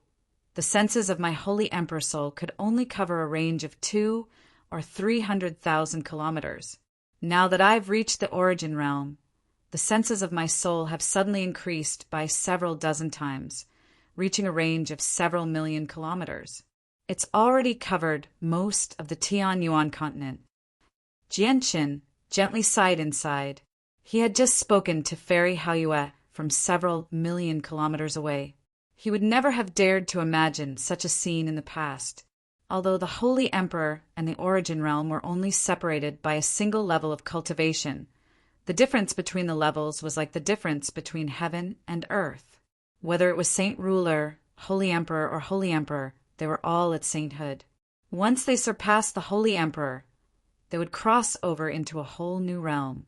Speaker 1: the senses of my holy emperor soul could only cover a range of 200,000 or 300,000 kilometers. Now that I've reached the origin realm, the senses of my soul have suddenly increased by several dozen times, reaching a range of several million kilometers. It's already covered most of the Tianyuan continent. Genshin gently sighed inside. He had just spoken to Fairy Hua from several million kilometers away. He would never have dared to imagine such a scene in the past. Although the Holy Emperor and the Origin Realm were only separated by a single level of cultivation, the difference between the levels was like the difference between heaven and earth. Whether it was Saint Ruler, Holy Emperor, or Holy Emperor, they were all at sainthood. Once they surpassed the Holy Emperor, they would cross over into a whole new realm.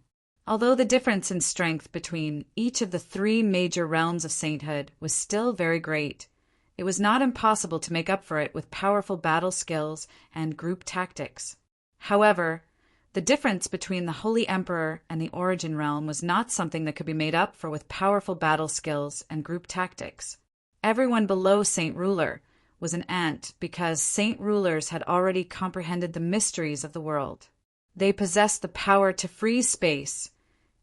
Speaker 1: Although the difference in strength between each of the 3 major realms of sainthood was still very great, it was not impossible to make up for it with powerful battle skills and group tactics. However, the difference between the Holy Emperor and the Origin Realm was not something that could be made up for with powerful battle skills and group tactics. Everyone below Saint Ruler was an ant because Saint Rulers had already comprehended the mysteries of the world. They possessed the power to freeze space,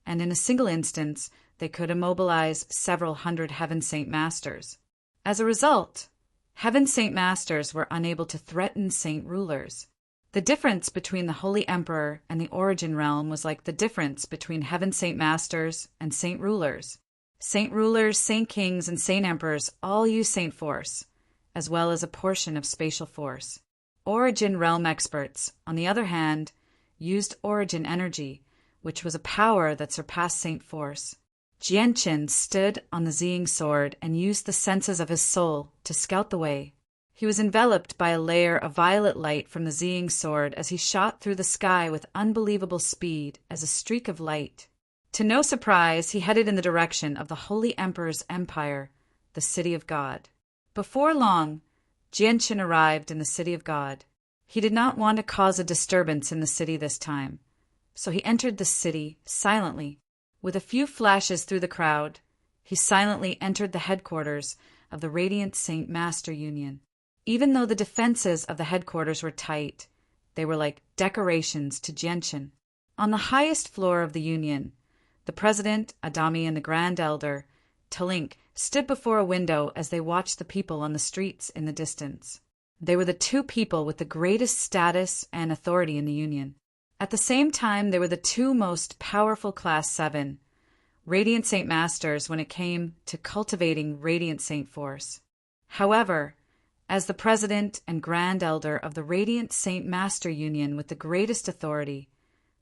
Speaker 1: and in a single instance, they could immobilize several hundred Heaven Saint Masters. As a result, Heaven Saint Masters were unable to threaten Saint Rulers. The difference between the Holy Emperor and the Origin Realm was like the difference between Heaven Saint Masters and Saint Rulers. Saint Rulers, Saint Kings, and Saint Emperors all use Saint Force, as well as a portion of Spatial Force. Origin Realm experts, on the other hand, used Origin Energy, which was a power that surpassed Saint Force. Genshin stood on the Ziying sword and used the senses of his soul to scout the way. He was enveloped by a layer of violet light from the Ziying sword as he shot through the sky with unbelievable speed as a streak of light. To no surprise, he headed in the direction of the Holy Emperor's empire, the City of God. Before long, Genshin arrived in the City of God. He did not want to cause a disturbance in the city this time, so he entered the city silently. With a few flashes through the crowd, he silently entered the headquarters of the Radiant Saint Master Union. Even though the defenses of the headquarters were tight, they were like decorations to Genshin. On the highest floor of the Union, the President, Adami, and the Grand Elder, Talink, stood before a window as they watched the people on the streets in the distance. They were the 2 people with the greatest status and authority in the Union. At the same time, they were the 2 most powerful Class 7 Radiant Saint Masters when it came to cultivating Radiant Saint Force. However, as the President and Grand Elder of the Radiant Saint Master Union with the greatest authority,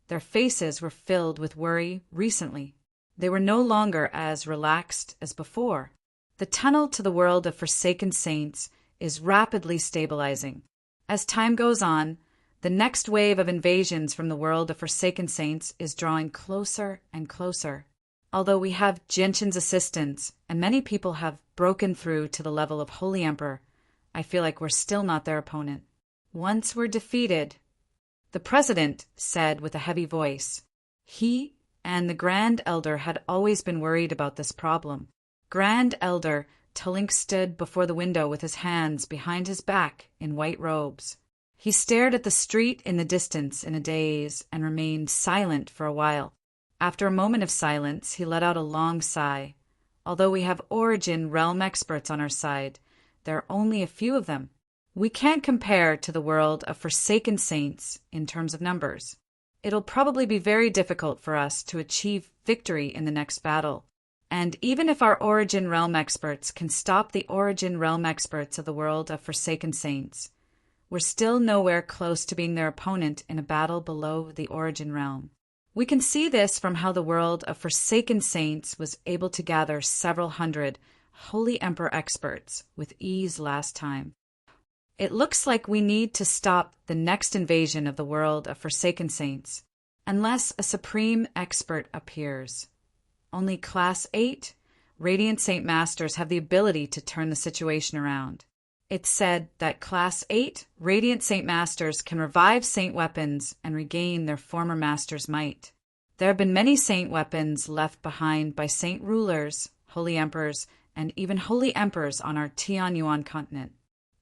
Speaker 1: Their faces were filled with worry recently. They were no longer as relaxed as before. The tunnel to the world of forsaken saints is rapidly stabilizing. As time goes on, the next wave of invasions from the world of forsaken saints is drawing closer and closer. Although we have Genshin's assistance, and many people have broken through to the level of Holy Emperor, I feel like we're still not their opponent. Once we're defeated, the president said with a heavy voice. He and the Grand Elder had always been worried about this problem. Grand Elder Tulink stood before the window with his hands behind his back in white robes. He stared at the street in the distance in a daze and remained silent for a while. After a moment of silence, he let out a long sigh. Although we have Origin realm experts on our side, there are only a few of them. We can't compare to the world of forsaken saints in terms of numbers. It'll probably be very difficult for us to achieve victory in the next battle. And even if our Origin realm experts can stop the Origin realm experts of the world of forsaken saints, we're still nowhere close to being their opponent in a battle below the Origin realm. We can see this from how the world of forsaken saints was able to gather several hundred Holy Emperor experts with ease last time. It looks like we need to stop the next invasion of the world of forsaken saints, unless a supreme expert appears. Only Class 8 Radiant Saint Masters have the ability to turn the situation around. It's said that Class 8 Radiant Saint Masters can revive Saint weapons and regain their former master's might. There have been many Saint weapons left behind by Saint rulers, Holy Emperors, and even Holy Emperors on our Tianyuan continent.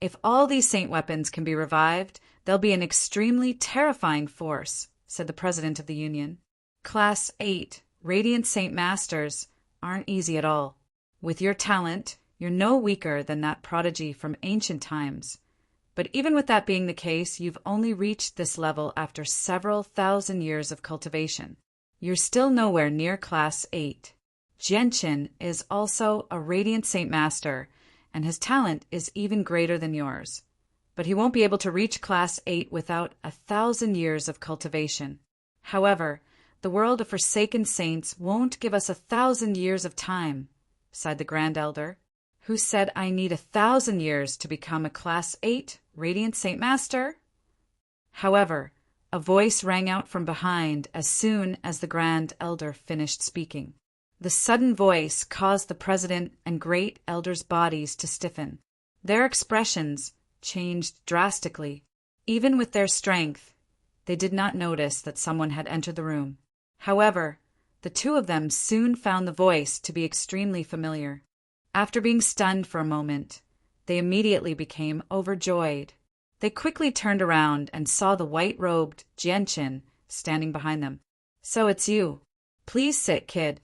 Speaker 1: If all these Saint weapons can be revived, they'll be an extremely terrifying force, said the President of the Union. Class 8 Radiant Saint Masters aren't easy at all. With your talent, you're no weaker than that prodigy from ancient times. But even with that being the case, you've only reached this level after several thousand years of cultivation. You're still nowhere near Class 8. Genshin is also a Radiant Saint Master, and his talent is even greater than yours. But he won't be able to reach Class 8 without 1,000 years of cultivation. However, the world of forsaken saints won't give us 1,000 years of time, sighed the Grand Elder, who said I need 1,000 years to become a Class 8 Radiant Saint Master. However, a voice rang out from behind as soon as the Grand Elder finished speaking. The sudden voice caused the President and Great Elder's bodies to stiffen. Their expressions changed drastically. Even with their strength, they did not notice that someone had entered the room. However, the two of them soon found the voice to be extremely familiar. After being stunned for a moment, they immediately became overjoyed. They quickly turned around and saw the white-robed Genshin standing behind them. So it's you. Please sit, kid.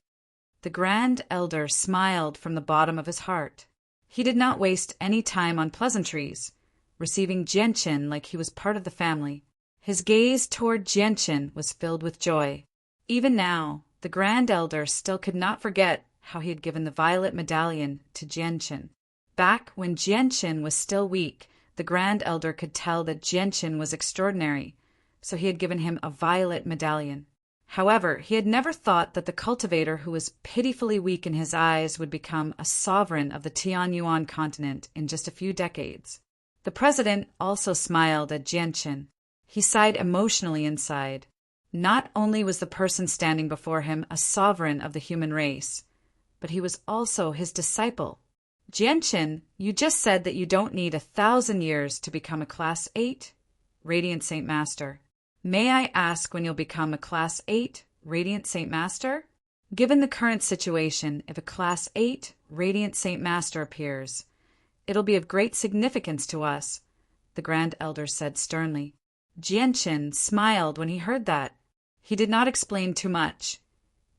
Speaker 1: The Grand Elder smiled from the bottom of his heart. He did not waste any time on pleasantries, receiving Genshin like he was part of the family. His gaze toward Genshin was filled with joy. Even now, the Grand Elder still could not forget how he had given the violet medallion to Genshin. Back when Genshin was still weak, the Grand Elder could tell that Genshin was extraordinary, so he had given him a violet medallion. However, he had never thought that the cultivator who was pitifully weak in his eyes would become a sovereign of the Tianyuan continent in just a few decades. The president also smiled at Genshin. He sighed emotionally inside. Not only was the person standing before him a sovereign of the human race, but he was also his disciple. Genshin, you just said that you don't need 1,000 years to become a Class 8 Radiant Saint Master. May I ask when you'll become a Class 8 Radiant Saint Master? Given the current situation, if a Class 8 Radiant Saint Master appears, it'll be of great significance to us, the Grand Elder said sternly. Genshin smiled when he heard that. He did not explain too much,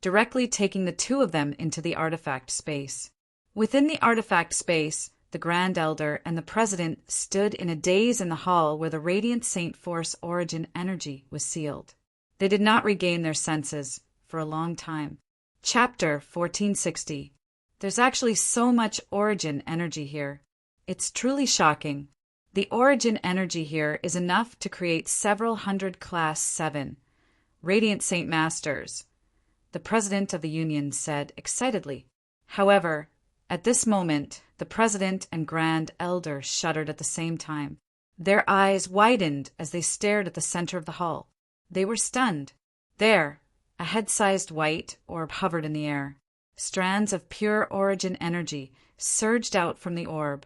Speaker 1: directly taking the two of them into the artifact space. Within the artifact space, the Grand Elder and the President stood in a daze in the hall where the Radiant Saint Force Origin energy was sealed. They did not regain their senses for a long time. Chapter 1460. There's actually so much Origin energy here. It's truly shocking. The Origin energy here is enough to create several hundred Class 7, Radiant Saint Masters," the president of the union said excitedly. However, at this moment, the president and Grand Elder shuddered at the same time. Their eyes widened as they stared at the center of the hall. They were stunned. There, a head-sized white orb hovered in the air. Strands of pure origin energy surged out from the orb,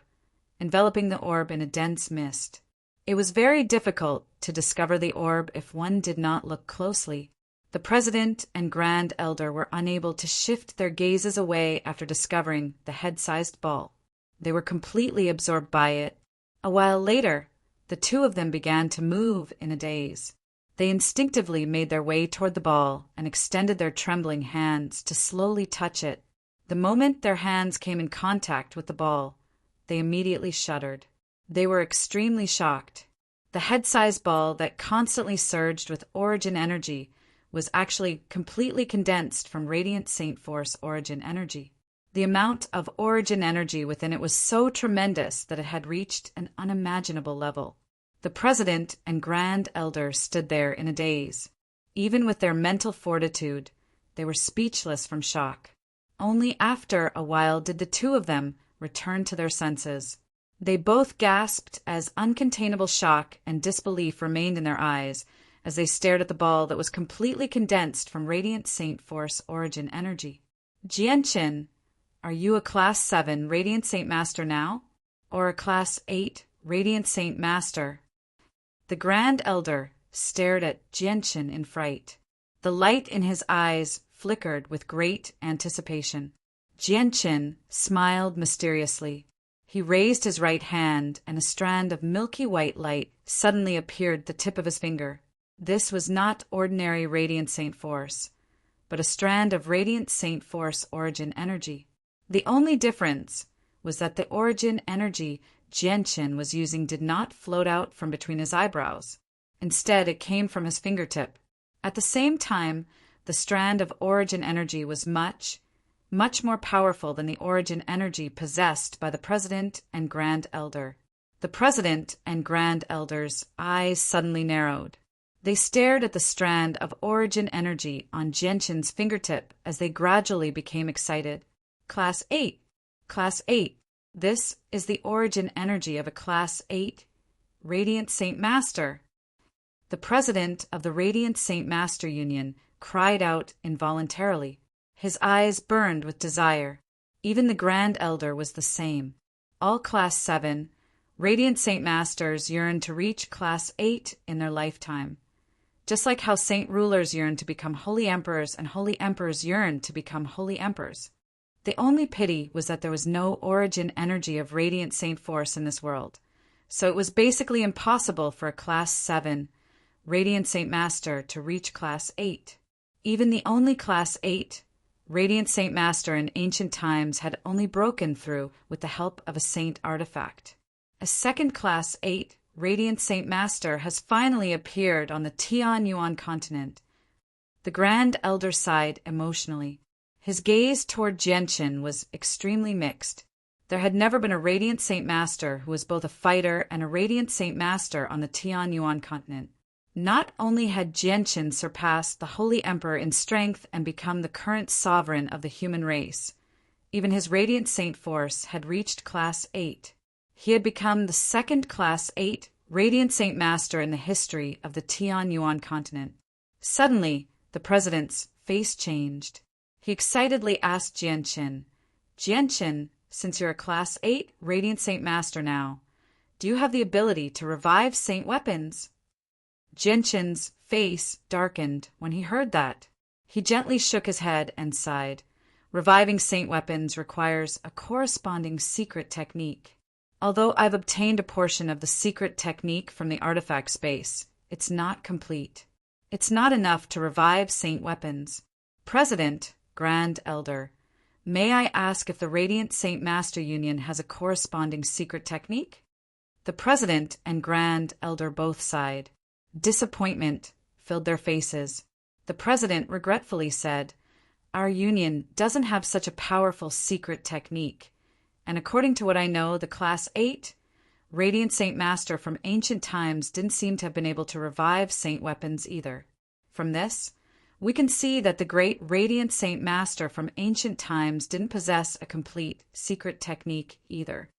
Speaker 1: enveloping the orb in a dense mist. It was very difficult to discover the orb if one did not look closely. The president and Grand Elder were unable to shift their gazes away after discovering the head-sized ball. They were completely absorbed by it. A while later, the two of them began to move in a daze. They instinctively made their way toward the ball and extended their trembling hands to slowly touch it. The moment their hands came in contact with the ball, they immediately shuddered. They were extremely shocked. The head-sized ball that constantly surged with origin energy was actually completely condensed from Radiant Saint Force origin energy. The amount of origin energy within it was so tremendous that it had reached an unimaginable level. The president and Grand Elder stood there in a daze. Even with their mental fortitude, they were speechless from shock. Only after a while did the two of them return to their senses. They both gasped as uncontainable shock and disbelief remained in their eyes as they stared at the ball that was completely condensed from Radiant Saint Force origin energy. "Jianqin, are you a Class 7 Radiant Saint Master now? Or a Class 8 Radiant Saint Master?" The Grand Elder stared at Jianqin in fright. The light in his eyes flickered with great anticipation. Jianqin smiled mysteriously. He raised his right hand, and a strand of milky white light suddenly appeared at the tip of his finger. This was not ordinary Radiant Saint Force, but a strand of Radiant Saint Force origin energy. The only difference was that the origin energy Jianqin was using did not float out from between his eyebrows. Instead, it came from his fingertip. At the same time, the strand of origin energy was much more powerful than the origin energy possessed by the president and Grand Elder. The president and Grand Elder's eyes suddenly narrowed. They stared at the strand of origin energy on Jianqin's fingertip as they gradually became excited. "Class 8. Class 8. This is the origin energy of a Class 8 Radiant Saint Master." The president of the Radiant Saint Master Union cried out involuntarily. His eyes burned with desire. Even the Grand Elder was the same. All Class 7 Radiant Saint Masters yearned to reach Class 8 in their lifetime. Just like how Saint Rulers yearn to become Holy Emperors and Holy Emperors yearn to become Holy Emperors. The only pity was that there was no origin energy of Radiant Saint Force in this world, so it was basically impossible for a Class 7 Radiant Saint Master to reach Class 8. Even the only Class 8 Radiant Saint Master in ancient times had only broken through with the help of a saint artifact. A second Class 8 Radiant Saint Master has finally appeared on the Tianyuan continent. The Grand Elder sighed emotionally. His gaze toward Jianqin was extremely mixed. There had never been a Radiant Saint Master who was both a fighter and a Radiant Saint Master on the Tianyuan continent. Not only had Jianqin surpassed the Holy Emperor in strength and become the current sovereign of the human race, even his Radiant Saint Force had reached Class 8. He had become the second Class 8 Radiant Saint Master in the history of the Tianyuan continent. Suddenly, the president's face changed. He excitedly asked Jianqin, "Jianqin, since you're a Class 8 Radiant Saint Master now, do you have the ability to revive saint weapons?" Jianqin's face darkened when he heard that. He gently shook his head and sighed. Reviving saint weapons requires a corresponding secret technique. Although I've obtained a portion of the secret technique from the artifact space, it's not complete. It's not enough to revive saint weapons. President, Grand Elder, may I ask if the Radiant Saint Master Union has a corresponding secret technique? The president and Grand Elder both sighed. Disappointment filled their faces. The president regretfully said, "Our union doesn't have such a powerful secret technique, and according to what I know, the Class 8 Radiant Saint Master from ancient times didn't seem to have been able to revive saint weapons either." From this, we can see that the great Radiant Saint Master from ancient times didn't possess a complete secret technique either.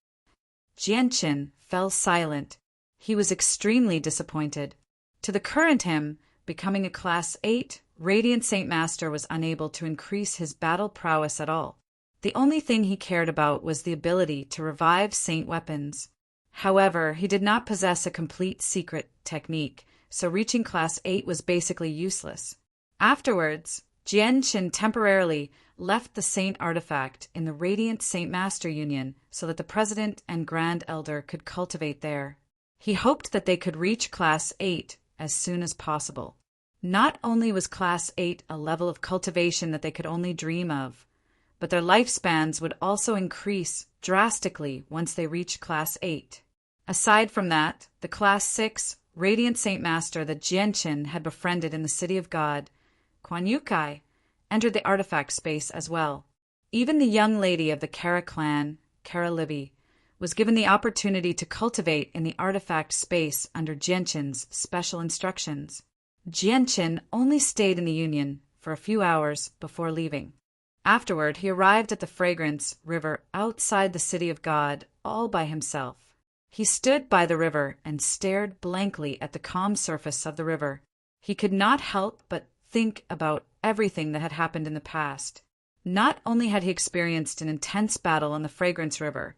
Speaker 1: Jianqin fell silent. He was extremely disappointed. To the current him, becoming a Class 8, Radiant Saint Master was unable to increase his battle prowess at all. The only thing he cared about was the ability to revive saint weapons. However, he did not possess a complete secret technique, so reaching Class 8 was basically useless. Afterwards, Jianqin temporarily left the saint artifact in the Radiant Saint Master Union so that the President and Grand Elder could cultivate there. He hoped that they could reach Class 8 as soon as possible. Not only was Class 8 a level of cultivation that they could only dream of, but their lifespans would also increase drastically once they reached Class 8. Aside from that, the Class 6 Radiant Saint Master that Jianqin had befriended in the City of God, Quan Yukai, entered the artifact space as well. Even the young lady of the Kara clan, Kara Libby, was given the opportunity to cultivate in the artifact space under Jianqin's special instructions. Jianqin only stayed in the Union for a few hours before leaving. Afterward, he arrived at the Fragrance River outside the City of God all by himself. He stood by the river and stared blankly at the calm surface of the river. He could not help but think about everything that had happened in the past. Not only had he experienced an intense battle on the Fragrance River,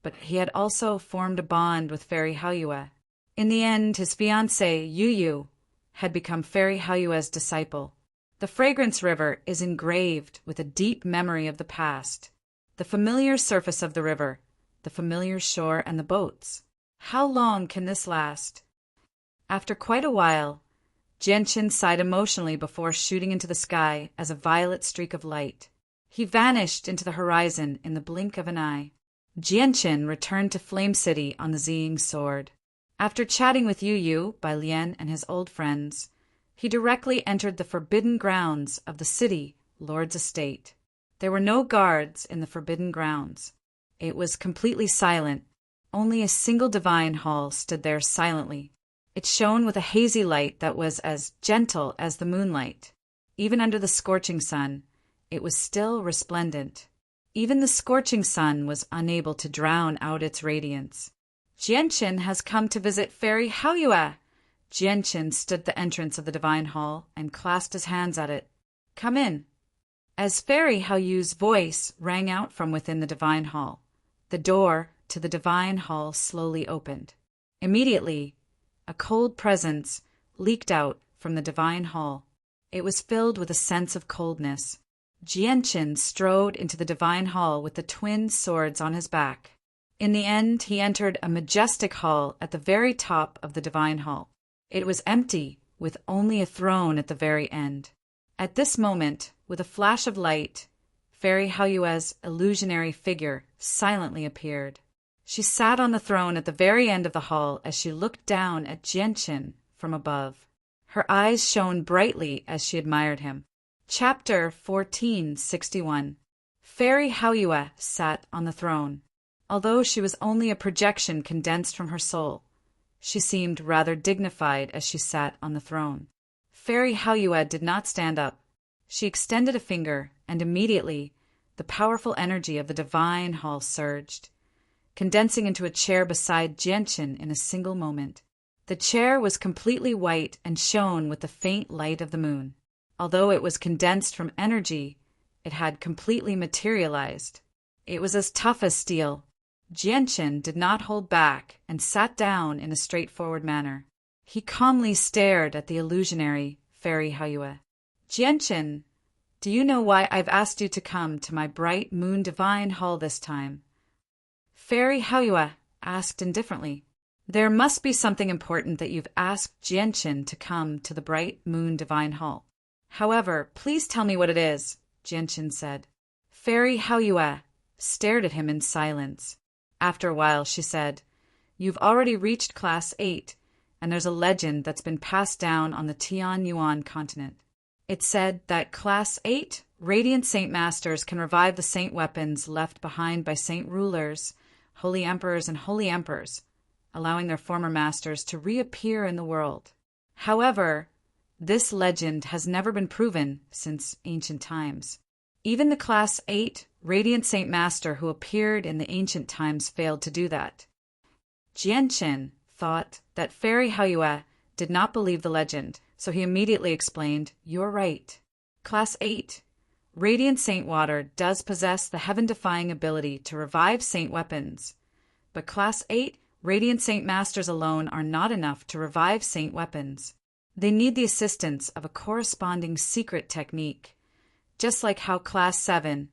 Speaker 1: but he had also formed a bond with Fairy Haoyue. In the end, his fiancée, Yu Yu, had become Fairy Haoyue's disciple. The Fragrance River is engraved with a deep memory of the past. The familiar surface of the river, the familiar shore and the boats. How long can this last? After quite a while, Jianqin sighed emotionally before shooting into the sky as a violet streak of light. He vanished into the horizon in the blink of an eye. Jianqin returned to Flame City on the Ziying sword. After chatting with Yu Yu, Bai Lian, and his old friends, he directly entered the forbidden grounds of the city lord's estate. There were no guards in the forbidden grounds. It was completely silent. Only a single divine hall stood there silently. It shone with a hazy light that was as gentle as the moonlight. Even under the scorching sun, it was still resplendent. Even the scorching sun was unable to drown out its radiance. Jianqin has come to visit Fairy Haoyue. Jianqin stood at the entrance of the divine hall and clasped his hands at it. Come in. As Fairy Haoyue's voice rang out from within the divine hall, the door to the divine hall slowly opened. Immediately, a cold presence leaked out from the divine hall. It was filled with a sense of coldness. Jianqin strode into the divine hall with the twin swords on his back. In the end, he entered a majestic hall at the very top of the divine hall. It was empty, with only a throne at the very end. At this moment, with a flash of light, Fairy Haoyue's illusionary figure silently appeared. She sat on the throne at the very end of the hall as she looked down at Jianqin from above. Her eyes shone brightly as she admired him. Chapter 1461. Fairy Haoyue sat on the throne. Although she was only a projection condensed from her soul, she seemed rather dignified as she sat on the throne. Fairy Haoyue did not stand up. She extended a finger, and immediately the powerful energy of the divine hall surged, condensing into a chair beside Jianqin in a single moment. The chair was completely white and shone with the faint light of the moon. Although it was condensed from energy, it had completely materialized. It was as tough as steel. Jianqin did not hold back and sat down in a straightforward manner. He calmly stared at the illusionary Fairy Haoyue. Jianqin, do you know why I've asked you to come to my bright moon divine hall this time? Fairy Haoyue asked indifferently. There must be something important that you've asked Jianqin to come to the bright moon divine hall. However, please tell me what it is, Jianqin said. Fairy Haoyue stared at him in silence. After a while, she said, You've already reached Class 8, and there's a legend that's been passed down on the Tian Yuan continent. It said that Class 8 Radiant Saint Masters can revive the saint weapons left behind by saint rulers, holy emperors, and holy emperors, allowing their former masters to reappear in the world. However, This legend has never been proven since ancient times. Even the Class 8 Radiant Saint Master who appeared in the ancient times failed to do that. Jianchen thought that Fairy Haoyue did not believe the legend, so he immediately explained, "You're right. Class 8 Radiant Saint Water does possess the heaven-defying ability to revive saint weapons, but Class 8 Radiant Saint Masters alone are not enough to revive saint weapons. They need the assistance of a corresponding secret technique, just like how Class 7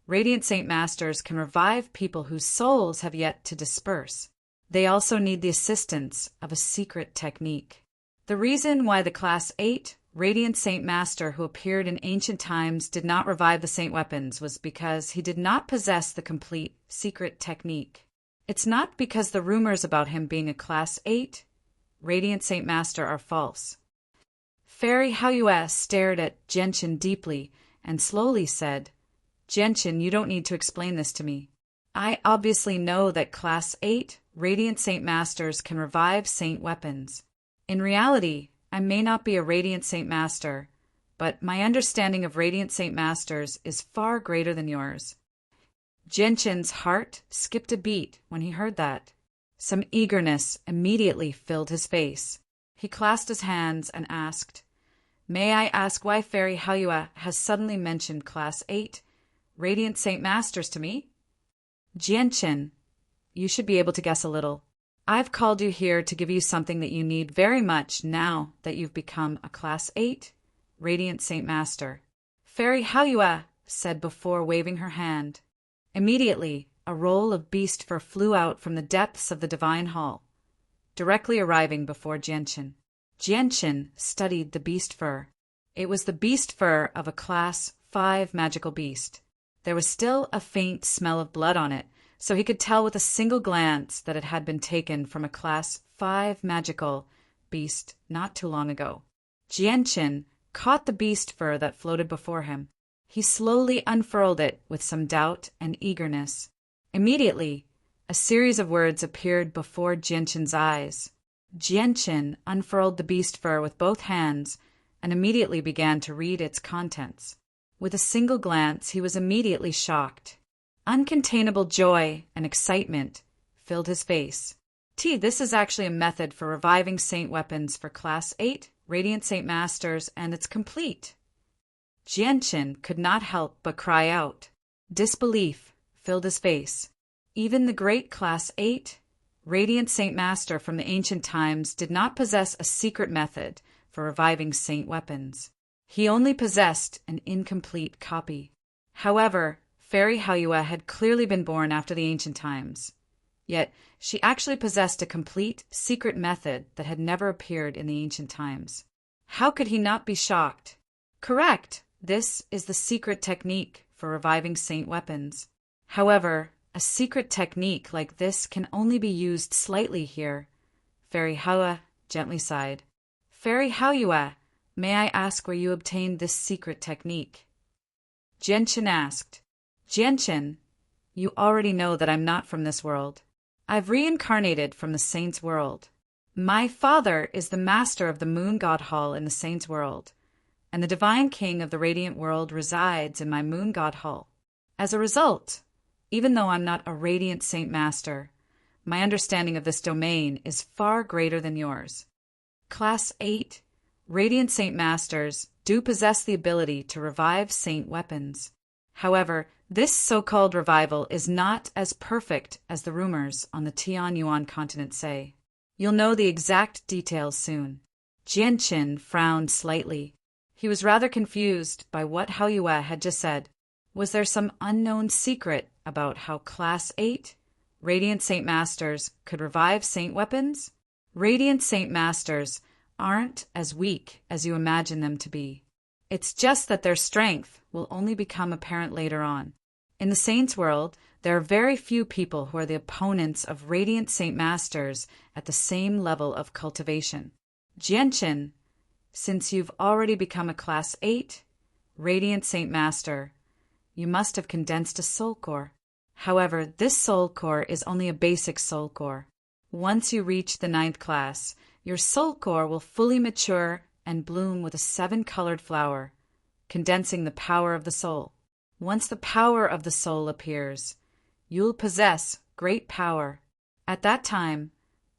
Speaker 1: Radiant Saint Masters can revive people whose souls have yet to disperse. They also need the assistance of a secret technique. The reason why the Class 8 Radiant Saint Master who appeared in ancient times did not revive the saint weapons was because he did not possess the complete secret technique. It's not because the rumors about him being a Class 8 Radiant Saint Master are false." Fairy Haoyue stared at Jianchen deeply and slowly said, "Jianchen, you don't need to explain this to me. I obviously know that Class 8 Radiant Saint Masters can revive saint weapons. In reality, I may not be a Radiant Saint Master, but my understanding of Radiant Saint Masters is far greater than yours." Jianchen's heart skipped a beat when he heard that. Some eagerness immediately filled his face. He clasped his hands and asked, "May I ask why Fairy Haoyue has suddenly mentioned Class 8 Radiant Saint Masters to me?" "Jianchen, you should be able to guess a little. I've called you here to give you something that you need very much now that you've become a Class 8 Radiant Saint Master," Fairy Haoyue said before waving her hand. Immediately, a roll of beast fur flew out from the depths of the divine hall, directly arriving before Jianchen. Jianchen studied the beast fur. It was the beast fur of a Class 5 magical beast. There was still a faint smell of blood on it, so he could tell with a single glance that it had been taken from a Class 5 magical beast not too long ago. Jianchen caught the beast fur that floated before him. He slowly unfurled it with some doubt and eagerness. Immediately, a series of words appeared before Jianchen's eyes. Jianchen unfurled the beast fur with both hands and immediately began to read its contents. With a single glance, he was immediately shocked. Uncontainable joy and excitement filled his face. This is actually a method for reviving saint weapons for Class 8 Radiant Saint Masters, and it's complete. Jianchen could not help but cry out. Disbelief filled his face. Even the great Class 8 Radiant Saint Master from the ancient times did not possess a secret method for reviving saint weapons. He only possessed an incomplete copy. However, Fairy Haoyue had clearly been born after the ancient times. Yet, she actually possessed a complete, secret method that had never appeared in the ancient times. How could he not be shocked? Correct! This is the secret technique for reviving saint weapons. However, a secret technique like this can only be used slightly here. Fairy Haoyue gently sighed. Fairy Haoyue, may I ask where you obtained this secret technique? Jianchen asked. Jianchen, you already know that I'm not from this world. I've reincarnated from the Saints' world. My father is the master of the Moon God Hall in the Saints' world, and the Divine King of the Radiant World resides in my Moon God Hall. As a result, even though I'm not a Radiant Saint Master, my understanding of this domain is far greater than yours. Class 8 Radiant Saint Masters do possess the ability to revive saint weapons. However, this so-called revival is not as perfect as the rumors on the Tianyuan continent say. You'll know the exact details soon. Jianchen frowned slightly. He was rather confused by what Haoyue had just said. Was there some unknown secret about how Class 8 Radiant Saint Masters could revive saint weapons? Radiant Saint Masters aren't as weak as you imagine them to be. It's just that their strength will only become apparent later on. In the Saints' world, there are very few people who are the opponents of Radiant Saint Masters at the same level of cultivation. Jianchen, since you've already become a Class 8 Radiant Saint Master, you must have condensed a soul core. However, this soul core is only a basic soul core. Once you reach the 9th class, your soul core will fully mature and bloom with a 7-colored flower, condensing the power of the soul. Once the power of the soul appears, you'll possess great power. At that time,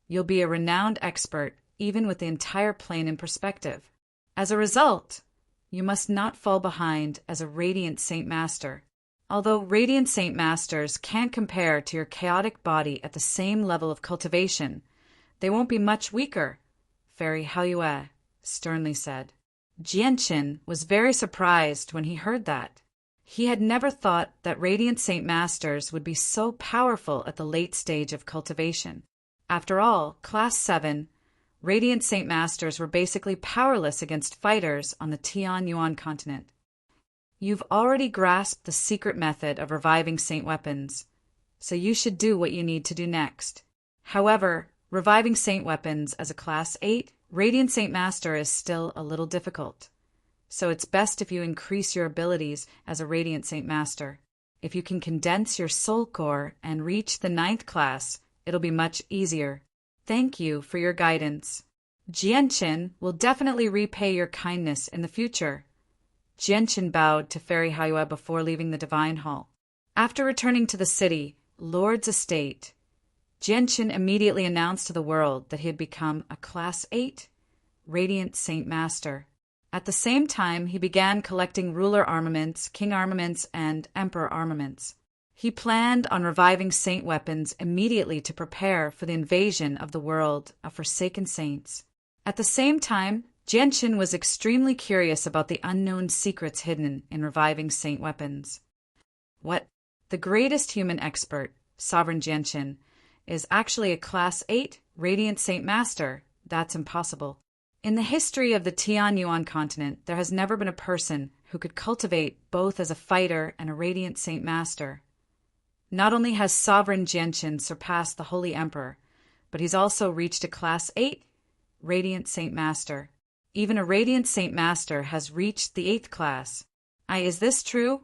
Speaker 1: you'll be a renowned expert, even with the entire plane in perspective. As a result, you must not fall behind as a Radiant Saint Master. Although Radiant Saint Masters can't compare to your chaotic body at the same level of cultivation, they won't be much weaker, Fairy Haoyue sternly said. Jianqin was very surprised when he heard that. He had never thought that Radiant Saint Masters would be so powerful at the late stage of cultivation. After all, Class 7, Radiant Saint Masters were basically powerless against fighters on the Tianyuan continent. You've already grasped the secret method of reviving saint weapons, so you should do what you need to do next. However, reviving saint weapons as a Class 8 Radiant Saint Master is still a little difficult, so it's best if you increase your abilities as a Radiant Saint Master. If you can condense your soul core and reach the 9th class, it'll be much easier. Thank you for your guidance. Jianqin will definitely repay your kindness in the future. Jianqin bowed to Fairy Haoyue before leaving the Divine Hall. After returning to the city, Lord's estate, Jianqin immediately announced to the world that he had become a Class 8 Radiant Saint Master. At the same time, he began collecting ruler armaments, king armaments, and emperor armaments. He planned on reviving saint weapons immediately to prepare for the invasion of the world of forsaken saints. At the same time, Jianqin was extremely curious about the unknown secrets hidden in reviving saint weapons. What? The greatest human expert, Sovereign Jianqin, is actually a Class 8 Radiant Saint Master. That's impossible. In the history of the Tianyuan continent, there has never been a person who could cultivate both as a fighter and a Radiant Saint Master. Not only has Sovereign Jianqin surpassed the Holy Emperor, but he's also reached a Class 8 Radiant Saint Master. Even a Radiant Saint Master has reached the 8th class. Is this true?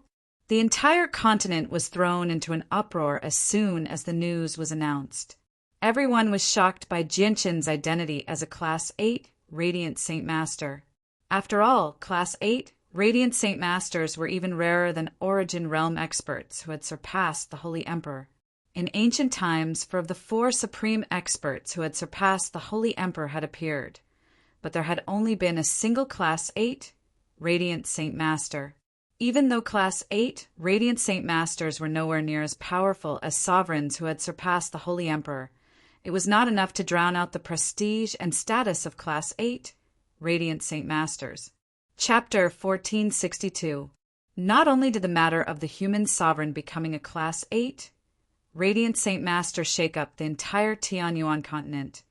Speaker 1: The entire continent was thrown into an uproar as soon as the news was announced. Everyone was shocked by Jianqin's identity as a Class 8 Radiant Saint Master. After all, Class 8 Radiant Saint Masters were even rarer than Origin Realm experts who had surpassed the Holy Emperor. In ancient times, 4 of the 4 supreme experts who had surpassed the Holy Emperor had appeared, but there had only been a single Class 8 Radiant Saint Master. Even though Class 8 Radiant Saint Masters were nowhere near as powerful as sovereigns who had surpassed the Holy Emperor, it was not enough to drown out the prestige and status of Class 8 Radiant Saint Masters. Chapter 1462. Not only did the matter of the human sovereign becoming a Class 8 Radiant Saint Master shake up the entire Tianyuan continent,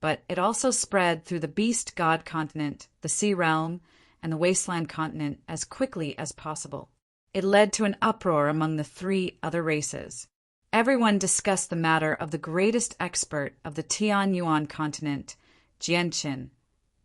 Speaker 1: but it also spread through the Beast God continent, the Sea Realm, and the Wasteland continent as quickly as possible. It led to an uproar among the 3 other races. Everyone discussed the matter of the greatest expert of the Tianyuan continent, Jianqin,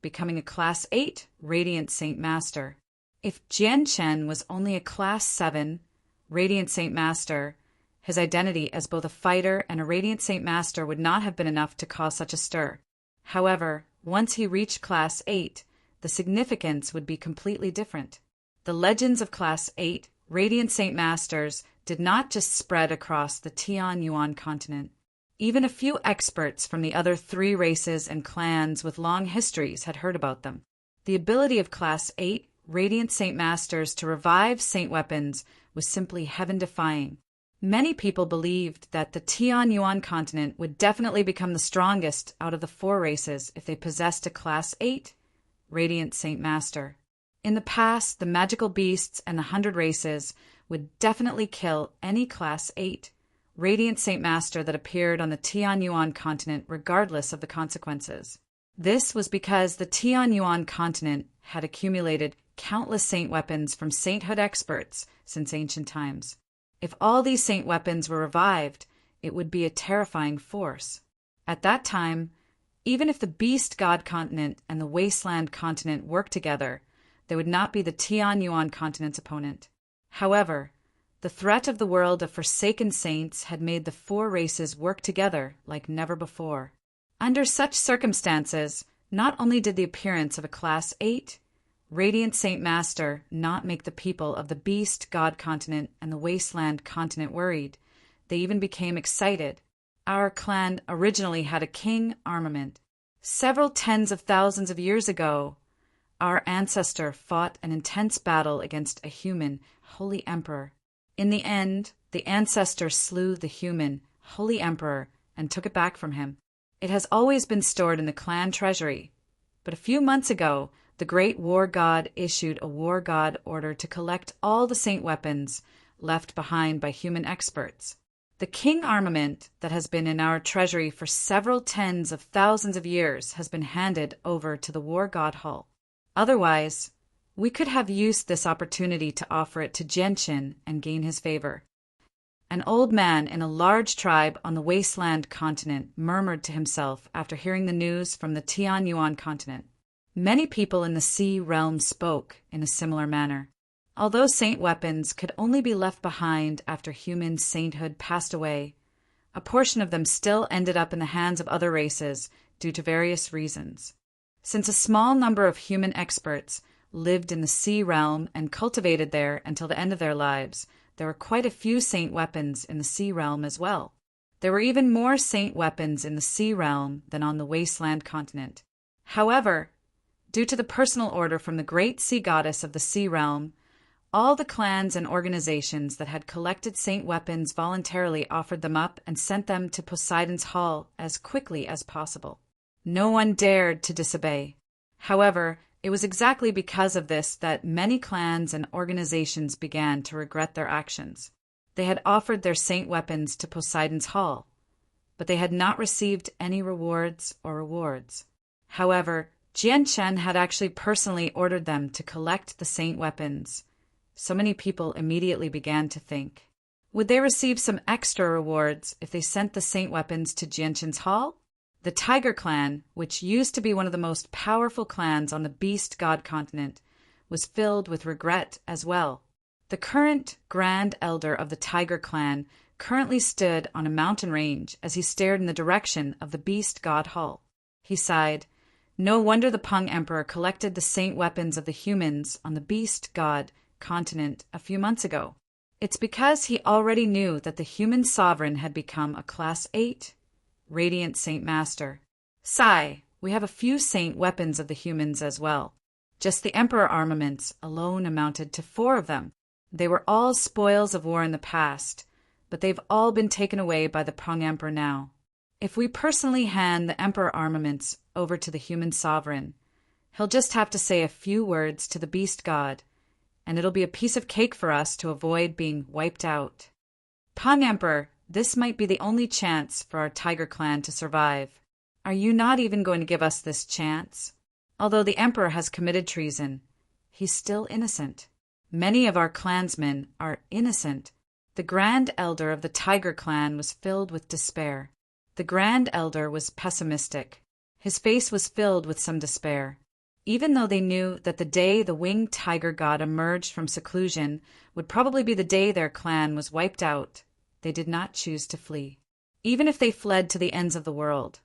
Speaker 1: becoming a Class 8 Radiant Saint Master. If Jianqin was only a Class 7 Radiant Saint Master, his identity as both a fighter and a Radiant Saint Master would not have been enough to cause such a stir. However, once he reached Class 8, the significance would be completely different. The legends of Class 8 Radiant Saint Masters did not just spread across the Tianyuan continent. Even a few experts from the other 3 races and clans with long histories had heard about them. The ability of Class 8 Radiant Saint Masters to revive saint weapons was simply heaven-defying. Many people believed that the Tianyuan continent would definitely become the strongest out of the 4 races if they possessed a Class 8 Radiant Saint Master. In the past, the magical beasts and the 100 races would definitely kill any Class 8 Radiant Saint Master that appeared on the Tianyuan continent regardless of the consequences. This was because the Tianyuan continent had accumulated countless saint weapons from sainthood experts since ancient times. If all these saint weapons were revived, it would be a terrifying force. At that time, even if the Beast God continent and the Wasteland continent worked together, they would not be the Tianyuan continent's opponent. However, the threat of the world of forsaken saints had made the 4 races work together like never before. Under such circumstances, Not only did the appearance of a Class 8, Radiant Saint Master not make the people of the Beast God continent and the Wasteland continent worried, they even became excited. Our clan originally had a king armament. Several tens of thousands of years ago, our ancestor fought an intense battle against a human, holy emperor. In the end, the ancestor slew the human, holy emperor and took it back from him. It has always been stored in the clan treasury, but a few months ago, the great war god issued a war god order to collect all the saint weapons left behind by human experts. The king armament that has been in our treasury for several tens of thousands of years has been handed over to the war god Hull. Otherwise, we could have used this opportunity to offer it to Genshin and gain his favor. An old man in a large tribe on the Wasteland continent murmured to himself after hearing the news from the Tianyuan continent. Many people in the Sea realm spoke in a similar manner. Although saint weapons could only be left behind after human sainthood passed away, a portion of them still ended up in the hands of other races due to various reasons. Since a small number of human experts lived in the Sea realm and cultivated there until the end of their lives, there were quite a few saint weapons in the Sea realm as well. There were even more saint weapons in the Sea realm than on the Wasteland continent. However, due to the personal order from the great sea goddess of the Sea realm, all the clans and organizations that had collected saint weapons voluntarily offered them up and sent them to Poseidon's Hall as quickly as possible. No one dared to disobey. However, it was exactly because of this that many clans and organizations began to regret their actions. They had offered their saint weapons to Poseidon's Hall, but they had not received any rewards or rewards. However, Jianshen had actually personally ordered them to collect the saint weapons. So many people immediately began to think, would they receive some extra rewards if they sent the saint weapons to Jianshen's Hall? The Tiger Clan, which used to be one of the most powerful clans on the Beast God continent, was filled with regret as well. The current Grand Elder of the Tiger Clan currently stood on a mountain range as he stared in the direction of the Beast God Hall. He sighed, "No wonder the Pung Emperor collected the saint weapons of the humans on the Beast God continent a few months ago. It's because he already knew that the human sovereign had become a Class 8 Radiant Saint Master. Sigh, we have a few saint weapons of the humans as well. Just the Emperor armaments alone amounted to 4 of them. They were all spoils of war in the past, but they've all been taken away by the Pung Emperor now. If we personally hand the Emperor armaments over to the human sovereign, he'll just have to say a few words to the Beast God, and it'll be a piece of cake for us to avoid being wiped out. Pung Emperor, this might be the only chance for our Tiger Clan to survive. Are you not even going to give us this chance? Although the Emperor has committed treason, he's still innocent. Many of our clansmen are innocent." The Grand Elder of the Tiger Clan was filled with despair. The Grand Elder was pessimistic. His face was filled with some despair. Even though they knew that the day the winged tiger god emerged from seclusion would probably be the day their clan was wiped out, they did not choose to flee. Even if they fled to the ends of the world,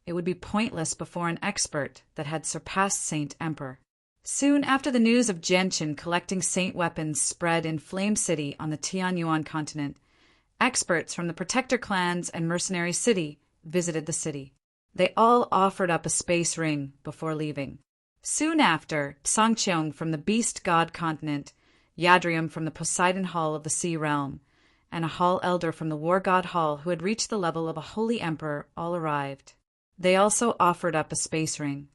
Speaker 1: it would be pointless before an expert that had surpassed Saint Emperor. Soon after the news of Genshin collecting saint weapons spread in Flame City on the Tianyuan continent, experts from the Protector clans and Mercenary City visited the city. They all offered up a space ring before leaving. Soon after, Songcheong from the Beast God continent, Yadrium from the Poseidon Hall of the Sea Realm, and a Hall Elder from the War God Hall who had reached the level of a Holy Emperor all arrived. They also offered up a space ring.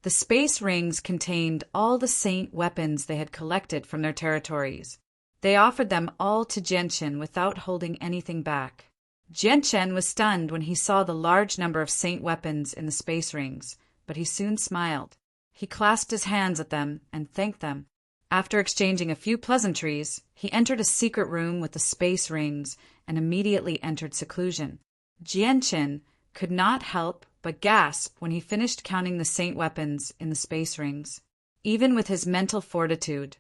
Speaker 1: The space rings contained all the saint weapons they had collected from their territories. They offered them all to Genshin without holding anything back. Genshin was stunned when he saw the large number of saint weapons in the space rings, but he soon smiled. He clasped his hands at them and thanked them. After exchanging a few pleasantries, he entered a secret room with the space rings and immediately entered seclusion. Genshin could not help but gasp when he finished counting the saint weapons in the space rings. Even with his mental fortitude,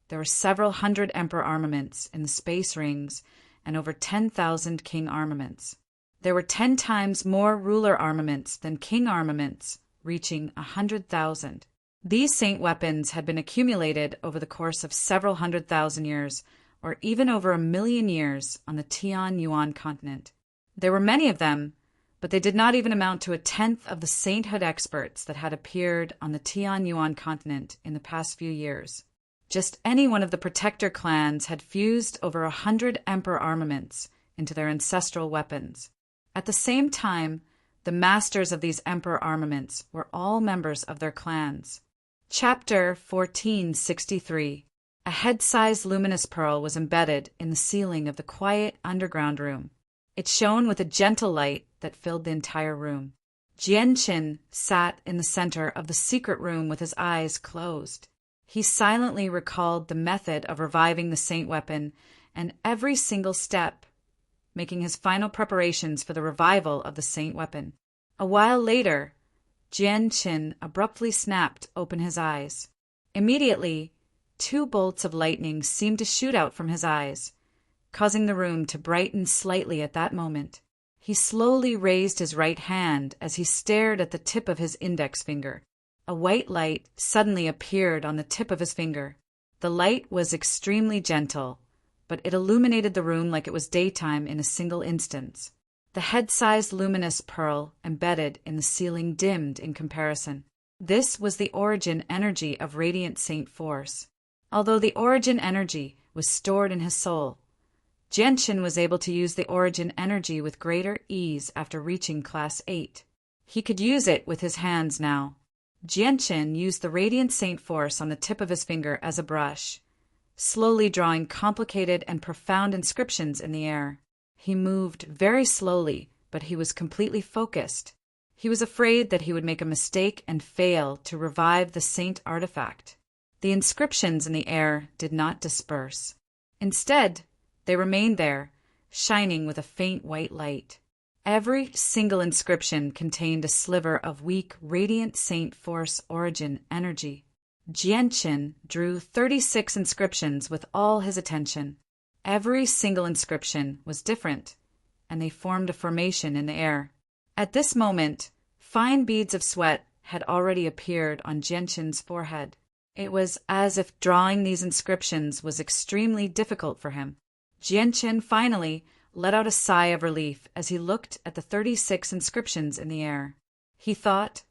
Speaker 1: there were several hundred emperor armaments in the space rings and over 10,000 king armaments. There were 10 times more ruler armaments than king armaments reaching 100,000. These saint weapons had been accumulated over the course of several 100,000 years, or even over 1,000,000 years on the Tian-Yuan continent. There were many of them, but they did not even amount to a tenth of the sainthood experts that had appeared on the Tian-Yuan continent in the past few years. Just any one of the protector clans had fused over 100 emperor armaments into their ancestral weapons. At the same time, the masters of these emperor armaments were all members of their clans. Chapter 1463. A head-sized luminous pearl was embedded in the ceiling of the quiet underground room. It shone with a gentle light that filled the entire room. Jianqin sat in the center of the secret room with his eyes closed. He silently recalled the method of reviving the saint weapon and every single step, making his final preparations for the revival of the saint weapon. A while later, Jianqin abruptly snapped open his eyes. Immediately, 2 bolts of lightning seemed to shoot out from his eyes, causing the room to brighten slightly at that moment. He slowly raised his right hand as he stared at the tip of his index finger. A white light suddenly appeared on the tip of his finger. The light was extremely gentle, but it illuminated the room like it was daytime in a single instant. The head-sized luminous pearl embedded in the ceiling dimmed in comparison. This was the origin energy of radiant saint force. Although the origin energy was stored in his soul, Jianqin was able to use the origin energy with greater ease after reaching Class 8. He could use it with his hands now. Jianqin used the radiant saint force on the tip of his finger as a brush, slowly drawing complicated and profound inscriptions in the air. He moved very slowly, but he was completely focused. He was afraid that he would make a mistake and fail to revive the saint artifact. The inscriptions in the air did not disperse. Instead, they remained there, shining with a faint white light. Every single inscription contained a sliver of weak, radiant saint force origin energy. Jianqin drew 36 inscriptions with all his attention. Every single inscription was different, and they formed a formation in the air. At this moment, fine beads of sweat had already appeared on Jianqin's forehead. It was as if drawing these inscriptions was extremely difficult for him. Jianqin finally let out a sigh of relief as he looked at the 36 inscriptions in the air. He thought,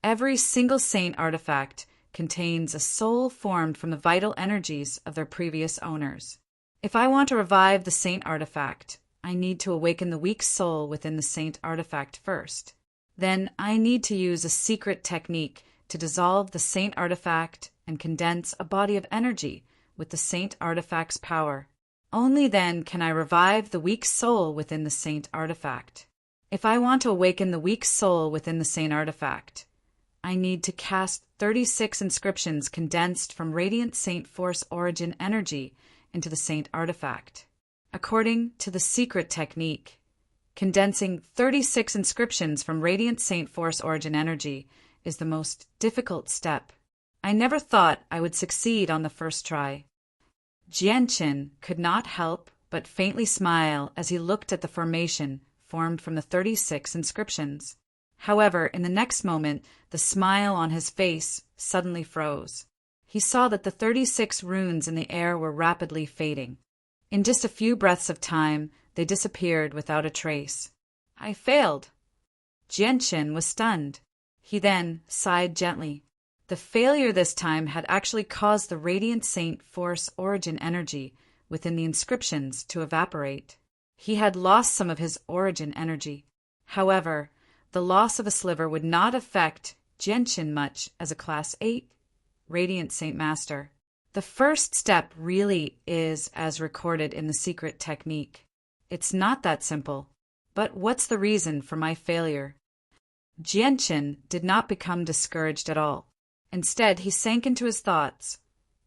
Speaker 1: every single saint artifact contains a soul formed from the vital energies of their previous owners. If I want to revive the saint artifact, I need to awaken the weak soul within the saint artifact first. Then I need to use a secret technique to dissolve the saint artifact and condense a body of energy with the saint artifact's power. Only then can I revive the weak soul within the saint artifact. If I want to awaken the weak soul within the saint artifact, I need to cast 36 inscriptions condensed from radiant saint force origin energy into the saint artifact. According to the secret technique, condensing 36 inscriptions from radiant saint force origin energy is the most difficult step. I never thought I would succeed on the first try. Jianqin could not help but faintly smile as he looked at the formation formed from the 36 inscriptions. However, in the next moment, the smile on his face suddenly froze. He saw that the 36 runes in the air were rapidly fading. In just a few breaths of time, they disappeared without a trace. I failed. Jianqin was stunned. He then sighed gently. The failure this time had actually caused the radiant saint force origin energy within the inscriptions to evaporate. He had lost some of his origin energy. However, the loss of a sliver would not affect Jianqin much as a Class 8 Radiant Saint Master. The first step really is as recorded in the secret technique. It's not that simple. But what's the reason for my failure? Jianqin did not become discouraged at all. Instead, he sank into his thoughts,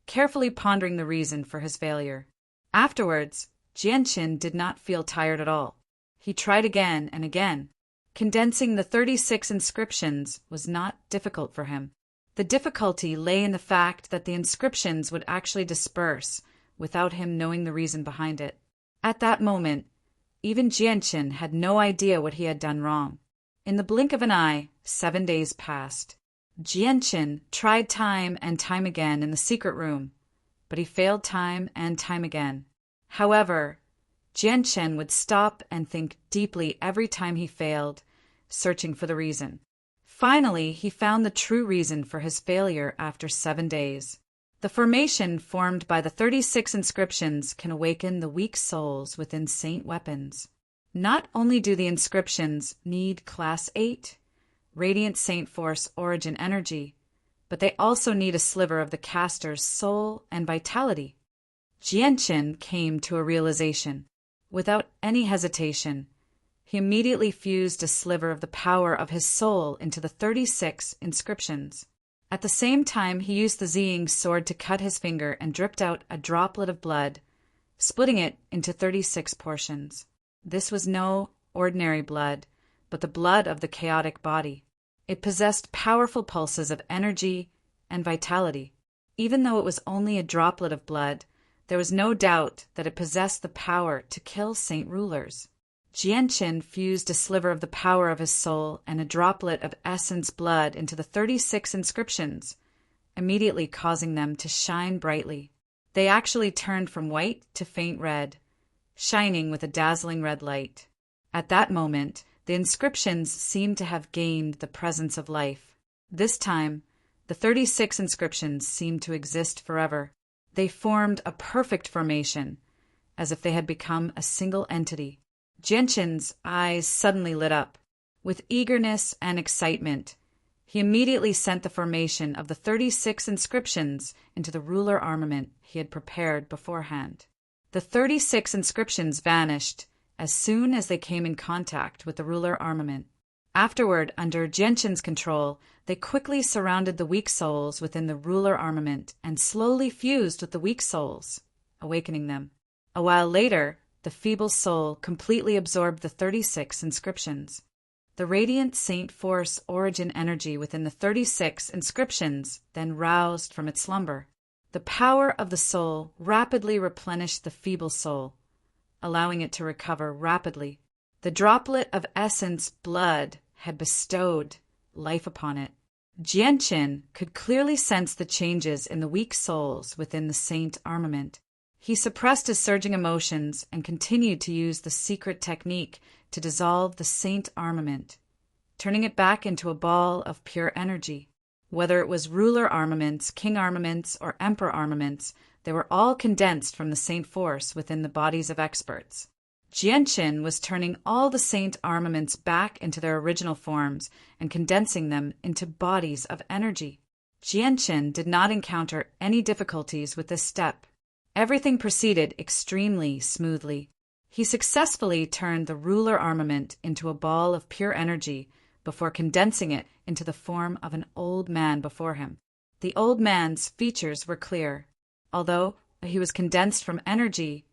Speaker 1: carefully pondering the reason for his failure. Afterwards, Jianqin did not feel tired at all. He tried again and again. Condensing the 36 inscriptions was not difficult for him. The difficulty lay in the fact that the inscriptions would actually disperse without him knowing the reason behind it. At that moment, even Jianqin had no idea what he had done wrong. In the blink of an eye, 7 days passed. Jianqin tried time and time again in the secret room, but he failed time and time again. However, Jianqin would stop and think deeply every time he failed, searching for the reason. Finally, he found the true reason for his failure after 7 days. The formation formed by the 36 inscriptions can awaken the weak souls within saint weapons. Not only do the inscriptions need Class 8, Radiant Saint Force Origin Energy, but they also need a sliver of the caster's soul and vitality. Jianqin came to a realization. Without any hesitation, he immediately fused a sliver of the power of his soul into the 36 inscriptions. At the same time, he used the Ziying sword to cut his finger and dripped out a droplet of blood, splitting it into 36 portions. This was no ordinary blood, but the blood of the chaotic body. It possessed powerful pulses of energy and vitality. Even though it was only a droplet of blood, there was no doubt that it possessed the power to kill saint rulers. Jianqin fused a sliver of the power of his soul and a droplet of essence blood into the 36 inscriptions, immediately causing them to shine brightly. They actually turned from white to faint red, shining with a dazzling red light. At that moment, the inscriptions seemed to have gained the presence of life. This time, the 36 inscriptions seemed to exist forever. They formed a perfect formation, as if they had become a single entity. Jianqin's eyes suddenly lit up. With eagerness and excitement, he immediately sent the formation of the 36 inscriptions into the ruler armament he had prepared beforehand. The 36 inscriptions vanished as soon as they came in contact with the ruler armament. Afterward, under Jianqin's control, they quickly surrounded the weak souls within the ruler armament and slowly fused with the weak souls, awakening them. A while later, the feeble soul completely absorbed the 36 inscriptions. The radiant saint force origin energy within the 36 inscriptions then roused from its slumber. The power of the soul rapidly replenished the feeble soul, allowing it to recover rapidly. The droplet of essence blood had bestowed life upon it. Jianqin could clearly sense the changes in the weak souls within the saint armament. He suppressed his surging emotions and continued to use the secret technique to dissolve the saint armament, turning it back into a ball of pure energy. Whether it was ruler armaments, king armaments, or emperor armaments, they were all condensed from the saint force within the bodies of experts. Jianqin was turning all the saint armaments back into their original forms and condensing them into bodies of energy. Jianqin did not encounter any difficulties with this step. Everything proceeded extremely smoothly. He successfully turned the ruler armament into a ball of pure energy before condensing it into the form of an old man before him. The old man's features were clear. Although he was condensed from energy,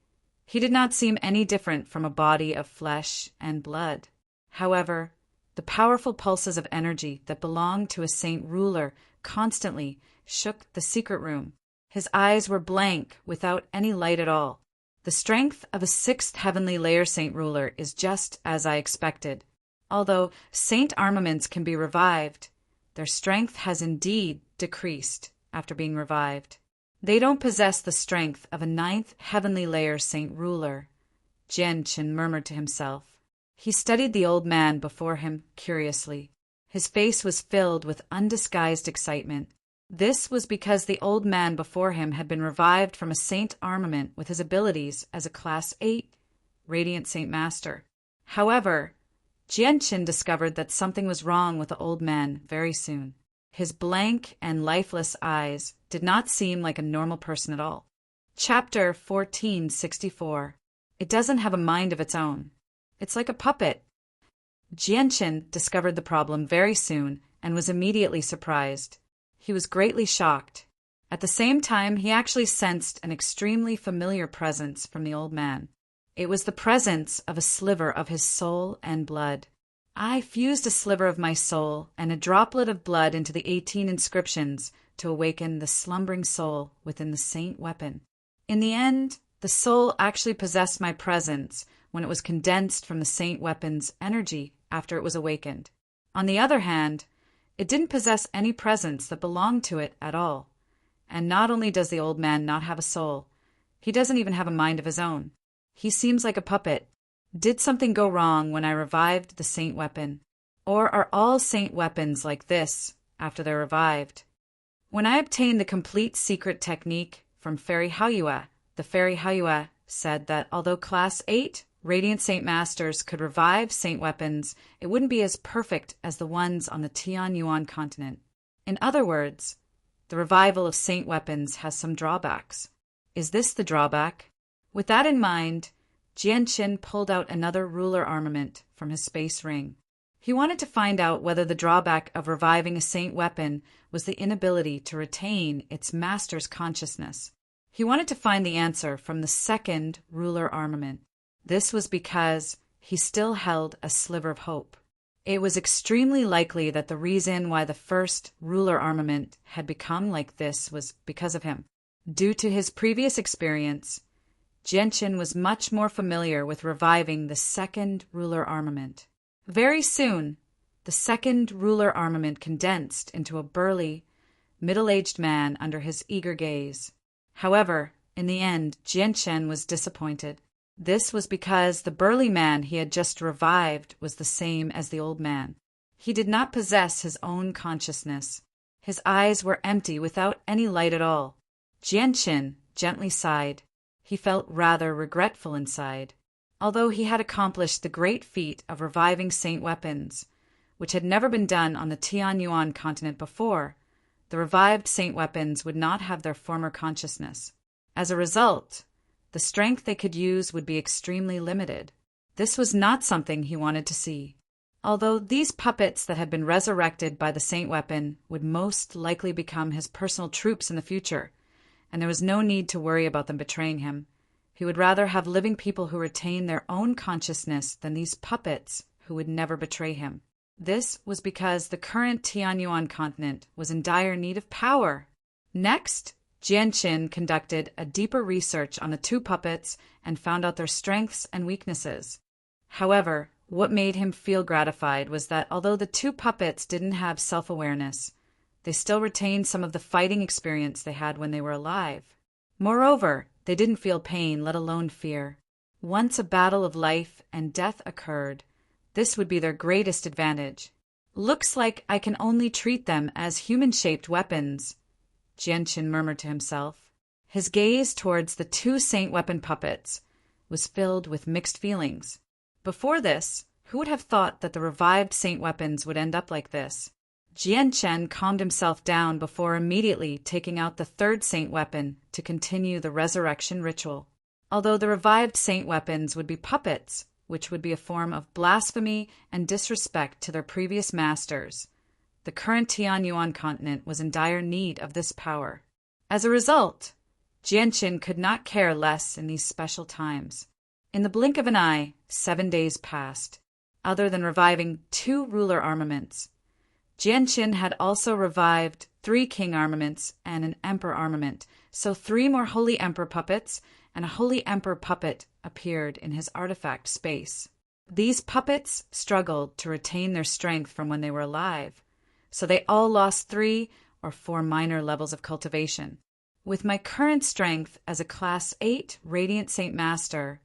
Speaker 1: he did not seem any different from a body of flesh and blood. However, the powerful pulses of energy that belonged to a saint ruler constantly shook the secret room. His eyes were blank, without any light at all. The strength of a 6th heavenly layer saint ruler is just as I expected. Although saint armaments can be revived, their strength has indeed decreased after being revived. They don't possess the strength of a 9th heavenly layer saint ruler, Jianqin murmured to himself. He studied the old man before him curiously. His face was filled with undisguised excitement. This was because the old man before him had been revived from a saint armament with his abilities as a Class 8 Radiant Saint Master. However, Jianqin discovered that something was wrong with the old man very soon. His blank and lifeless eyes did not seem like a normal person at all. Chapter 1464. It doesn't have a mind of its own. It's like a puppet. Jianqin discovered the problem very soon and was immediately surprised. He was greatly shocked. At the same time, he actually sensed an extremely familiar presence from the old man. It was the presence of a sliver of his soul and blood. I fused a sliver of my soul and a droplet of blood into the 18 inscriptions to awaken the slumbering soul within the saint weapon. In the end, the soul actually possessed my presence when it was condensed from the saint weapon's energy after it was awakened. On the other hand, it didn't possess any presence that belonged to it at all. And not only does the old man not have a soul, he doesn't even have a mind of his own. He seems like a puppet. Did something go wrong when I revived the saint weapon? Or are all saint weapons like this after they're revived? When I obtained the complete secret technique from Fairy Haoyue, the Fairy Haoyue said that although Class 8 Radiant Saint Masters could revive saint weapons, it wouldn't be as perfect as the ones on the Tianyuan continent. In other words, the revival of saint weapons has some drawbacks. Is this the drawback? With that in mind, Jianqin pulled out another ruler armament from his space ring. He wanted to find out whether the drawback of reviving a saint weapon was the inability to retain its master's consciousness. He wanted to find the answer from the second ruler armament. This was because he still held a sliver of hope. It was extremely likely that the reason why the first ruler armament had become like this was because of him. Due to his previous experience, Jianqin was much more familiar with reviving the second ruler armament. Very soon, the second ruler armament condensed into a burly, middle-aged man under his eager gaze. However, in the end, Jianqin was disappointed. This was because the burly man he had just revived was the same as the old man. He did not possess his own consciousness. His eyes were empty without any light at all. Jianqin gently sighed. He felt rather regretful inside. Although he had accomplished the great feat of reviving saint weapons, which had never been done on the Tianyuan continent before, the revived saint weapons would not have their former consciousness. As a result, the strength they could use would be extremely limited. This was not something he wanted to see. Although these puppets that had been resurrected by the saint weapon would most likely become his personal troops in the future, and there was no need to worry about them betraying him, he would rather have living people who retain their own consciousness than these puppets who would never betray him. This was because the current Tianyuan continent was in dire need of power. Next, Jianqin conducted a deeper research on the two puppets and found out their strengths and weaknesses. However, what made him feel gratified was that although the two puppets didn't have self-awareness, they still retained some of the fighting experience they had when they were alive. Moreover, they didn't feel pain, let alone fear. Once a battle of life and death occurred, this would be their greatest advantage. Looks like I can only treat them as human-shaped weapons, Jianqin murmured to himself. His gaze towards the two saint weapon puppets was filled with mixed feelings. Before this, who would have thought that the revived saint weapons would end up like this? Jianqin calmed himself down before immediately taking out the third saint weapon to continue the resurrection ritual. Although the revived saint weapons would be puppets, which would be a form of blasphemy and disrespect to their previous masters, the current Tianyuan continent was in dire need of this power. As a result, Jianqin could not care less in these special times. In the blink of an eye, 7 days passed. Other than reviving 2 ruler armaments, Jianqin had also revived 3 king armaments and an emperor armament, so 3 more holy emperor puppets and a holy emperor puppet appeared in his artifact space. These puppets struggled to retain their strength from when they were alive, so they all lost 3 or 4 minor levels of cultivation. With my current strength as a Class 8 Radiant Saint Master,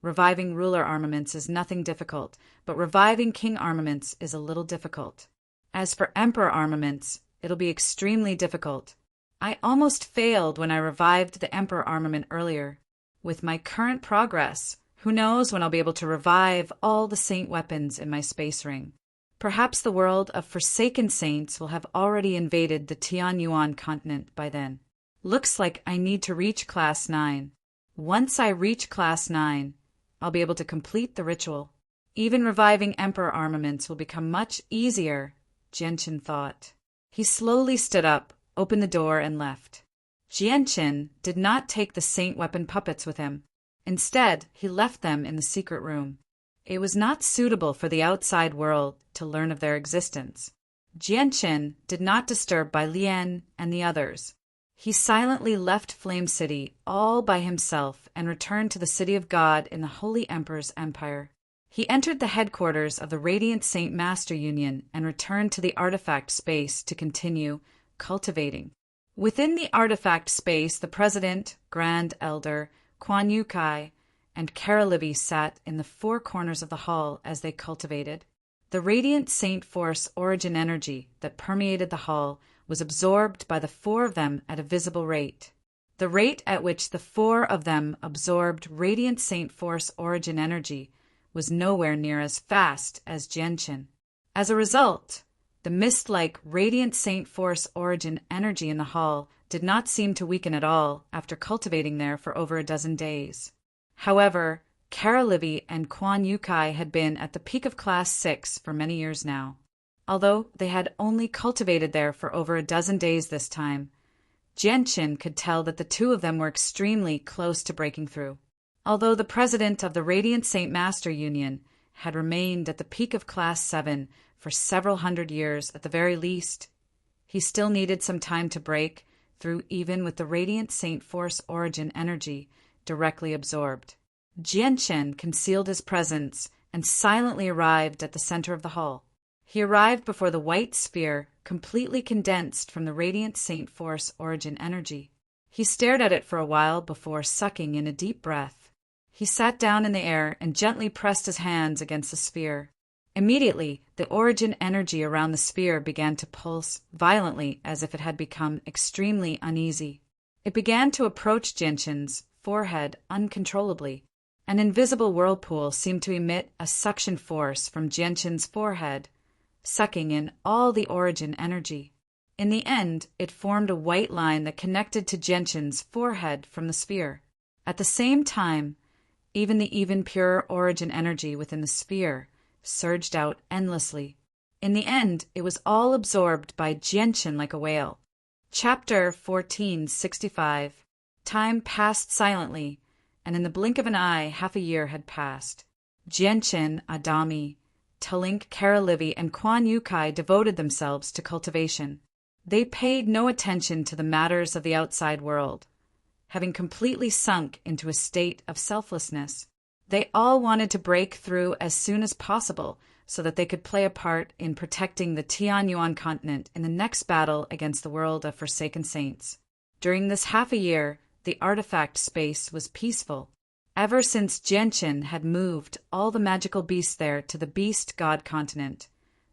Speaker 1: reviving ruler armaments is nothing difficult, but reviving king armaments is a little difficult. As for emperor armaments, it'll be extremely difficult. I almost failed when I revived the emperor armament earlier. With my current progress, who knows when I'll be able to revive all the saint weapons in my space ring. Perhaps the world of Forsaken Saints will have already invaded the Tianyuan continent by then. Looks like I need to reach Class 9. Once I reach Class 9, I'll be able to complete the ritual. Even reviving emperor armaments will become much easier, Jianqin thought. He slowly stood up, opened the door, and left. Jianqin did not take the saint weapon puppets with him. Instead, he left them in the secret room. It was not suitable for the outside world to learn of their existence. Jianqin did not disturb Bai Lian and the others. He silently left Flame City all by himself and returned to the City of God in the Holy Emperor's empire. He entered the headquarters of the Radiant Saint Master Union and returned to the artifact space to continue cultivating. Within the artifact space, the President, Grand Elder, Quan Yu Kai, and Karalivy sat in the four corners of the hall as they cultivated. The radiant Saint Force origin energy that permeated the hall was absorbed by the four of them at a visible rate. The rate at which the four of them absorbed radiant Saint Force origin energy was nowhere near as fast as Genshin. As a result, the mist-like radiant Saint Force origin energy in the hall did not seem to weaken at all after cultivating there for over a dozen days. However, Karalivy and Quan Yu Kai had been at the peak of Class 6 for many years now. Although they had only cultivated there for over a dozen days this time, Genshin could tell that the two of them were extremely close to breaking through. Although the president of the Radiant Saint Master Union had remained at the peak of Class 7 for several hundred years at the very least, he still needed some time to break through even with the Radiant Saint Force origin energy directly absorbed. Genshin concealed his presence and silently arrived at the center of the hall. He arrived before the white sphere, completely condensed from the Radiant Saint Force origin energy. He stared at it for a while before sucking in a deep breath. He sat down in the air and gently pressed his hands against the sphere. Immediately, the origin energy around the sphere began to pulse violently as if it had become extremely uneasy. It began to approach Genshin's forehead uncontrollably. An invisible whirlpool seemed to emit a suction force from Genshin's forehead, sucking in all the origin energy. In the end, it formed a white line that connected to Genshin's forehead from the sphere. At the same time, even the pure origin energy within the sphere surged out endlessly. In the end, it was all absorbed by Genshin like a whale. Chapter 1465. Time passed silently, and in the blink of an eye, half a year had passed. Genshin, Adami, Talink, Karalivy, and Quan Yu Kai devoted themselves to cultivation. They paid no attention to the matters of the outside world, having completely sunk into a state of selflessness. They all wanted to break through as soon as possible so that they could play a part in protecting the Tianyuan continent in the next battle against the world of Forsaken Saints. During this half a year, the artifact space was peaceful. Ever since Genshin had moved all the magical beasts there to the Beast God continent,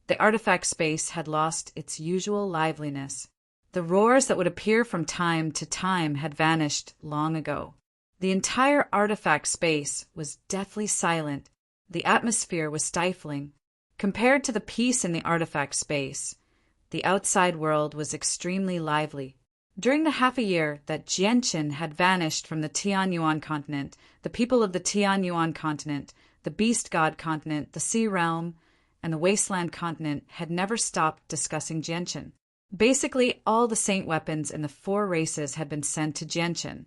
Speaker 1: the artifact space had lost its usual liveliness. The roars that would appear from time to time had vanished long ago. The entire artifact space was deathly silent. The atmosphere was stifling. Compared to the peace in the artifact space, the outside world was extremely lively. During the half a year that Genshin had vanished from the Tianyuan continent, the people of the Tianyuan continent, the Beast God continent, the Sea Realm, and the Wasteland continent had never stopped discussing Genshin. Basically, all the saint weapons in the four races had been sent to Genshin,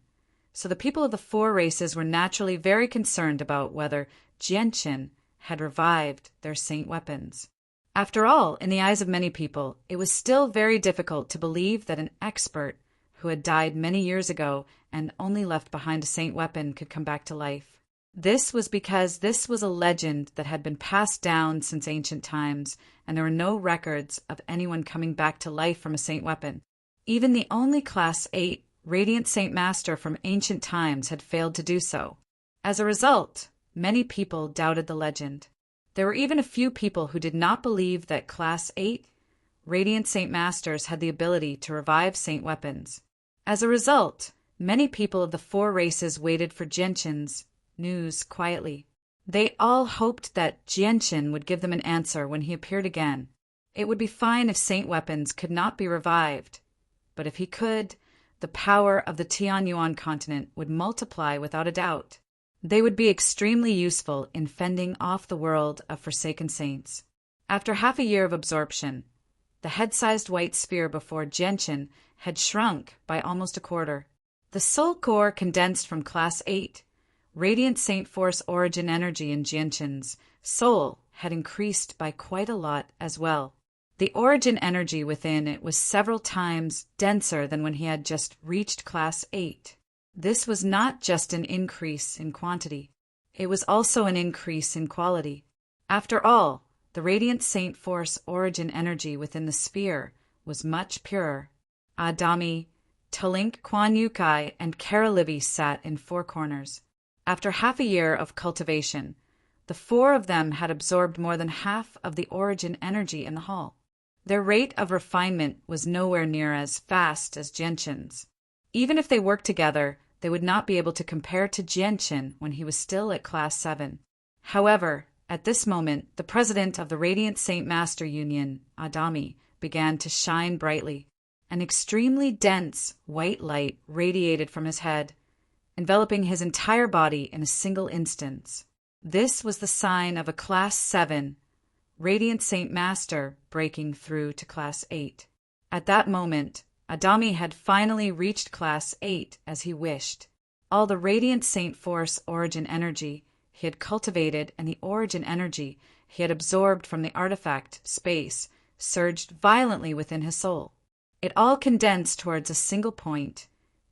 Speaker 1: so the people of the four races were naturally very concerned about whether Genshin had revived their saint weapons. After all, in the eyes of many people, it was still very difficult to believe that an expert who had died many years ago and only left behind a saint weapon could come back to life. This was because this was a legend that had been passed down since ancient times, and there were no records of anyone coming back to life from a saint weapon. Even the only Class 8 Radiant Saint Master from ancient times had failed to do so. As a result, many people doubted the legend. There were even a few people who did not believe that Class 8 Radiant Saint Masters had the ability to revive saint weapons. As a result, many people of the four races waited for Genshin's news quietly. They all hoped that Genshin would give them an answer when he appeared again. It would be fine if saint weapons could not be revived, but if he could, the power of the Tianyuan continent would multiply without a doubt. They would be extremely useful in fending off the world of Forsaken Saints. After half a year of absorption, the head-sized white sphere before Genshin had shrunk by almost a quarter. The soul core condensed from Class 8 Radiant Saint Force origin energy in Genshin's soul had increased by quite a lot as well. The origin energy within it was several times denser than when he had just reached Class 8. This was not just an increase in quantity. it was also an increase in quality. After all, the radiant saint force origin energy within the sphere was much purer. Adami, Talink Kwan Yukai, and Kara Livy sat in four corners. After half a year of cultivation, the four of them had absorbed more than half of the origin energy in the hall. Their rate of refinement was nowhere near as fast as Genshin's. Even if they worked together, they would not be able to compare to Genshin when he was still at Class 7. However, at this moment, the president of the Radiant Saint Master Union, Adami, began to shine brightly. An extremely dense white light radiated from his head, enveloping his entire body in a single instant. This was the sign of a Class 7 Radiant Saint Master breaking through to Class 8. At that moment, Adami had finally reached Class 8 as he wished. All the Radiant Saint Force origin energy he had cultivated and the origin energy he had absorbed from the artifact space surged violently within his soul. It all condensed towards a single point,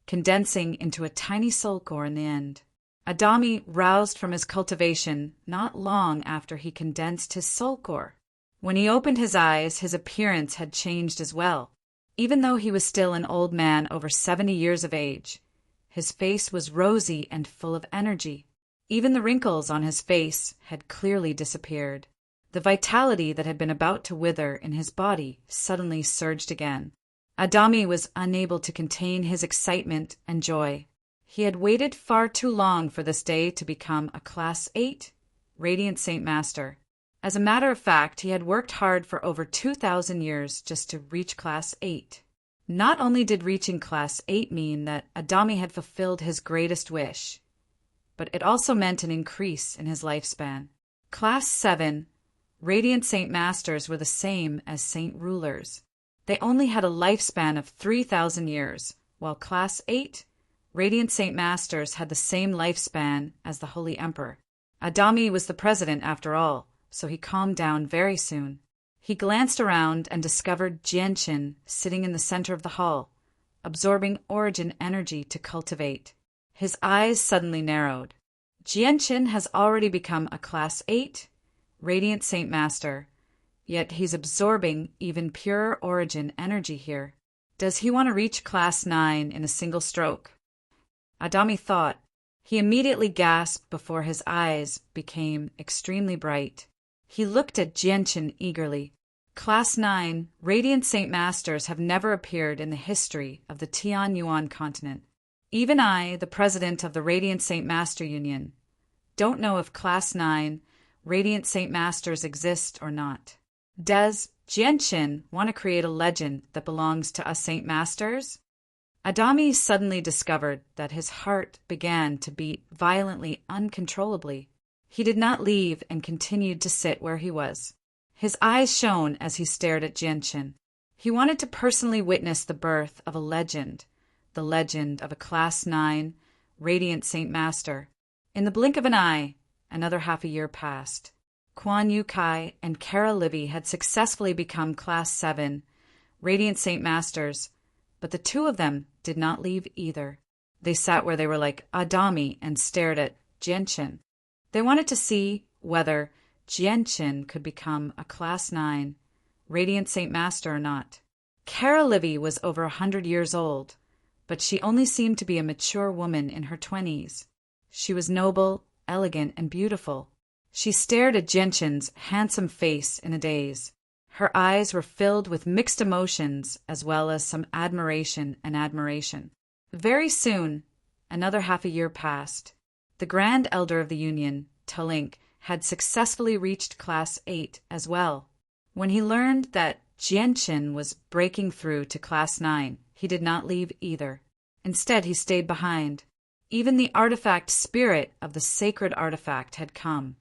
Speaker 1: condensing into a tiny soul core in the end. Adami roused from his cultivation not long after he condensed his soul core. When he opened his eyes, his appearance had changed as well. Even though he was still an old man over 70 years of age, his face was rosy and full of energy. Even the wrinkles on his face had clearly disappeared. The vitality that had been about to wither in his body suddenly surged again. Adami was unable to contain his excitement and joy. He had waited far too long for this day to become a Class 8 Radiant Saint Master. As a matter of fact, he had worked hard for over 2,000 years just to reach Class 8. Not only did reaching Class 8 mean that Adami had fulfilled his greatest wish, but it also meant an increase in his lifespan. Class 7 Radiant Saint Masters were the same as Saint Rulers. They only had a lifespan of 3,000 years, while Class 8 Radiant Saint Masters had the same lifespan as the Holy Emperor. Adami was the president after all, so he calmed down very soon. He glanced around and discovered Genshin sitting in the center of the hall, absorbing origin energy to cultivate. His eyes suddenly narrowed. Genshin has already become a Class 8 Radiant Saint Master, yet he's absorbing even pure origin energy here. Does he want to reach Class 9 in a single stroke? Adami thought. He immediately gasped before his eyes became extremely bright. He looked at Genshin eagerly. Class 9 Radiant Saint Masters have never appeared in the history of the Tianyuan continent. Even I, the president of the Radiant Saint Master Union, don't know if Class 9 Radiant Saint Masters exist or not. Does Genshin want to create a legend that belongs to us Saint Masters? Adami suddenly discovered that his heart began to beat violently, uncontrollably. He did not leave and continued to sit where he was. His eyes shone as he stared at Genshin. He wanted to personally witness the birth of a legend, the legend of a Class 9 Radiant Saint Master. In the blink of an eye, another half a year passed. Kwan Yukai and Kara Livy had successfully become Class 7 Radiant Saint Masters, but the two of them did not leave either. They sat where they were like Adami and stared at Genshin. They wanted to see whether Genshin could become a Class 9 Radiant Saint Master or not. Kara Livy was over 100 years old, but she only seemed to be a mature woman in her 20s. She was noble, elegant, and beautiful. She stared at Genshin's handsome face in a daze. Her eyes were filled with mixed emotions as well as some admiration and admiration. Very soon, another half a year passed. The Grand Elder of the Union, Talink, had successfully reached Class 8 as well. When he learned that Genshin was breaking through to Class 9, he did not leave either. Instead, he stayed behind. Even the artifact spirit of the sacred artifact had come,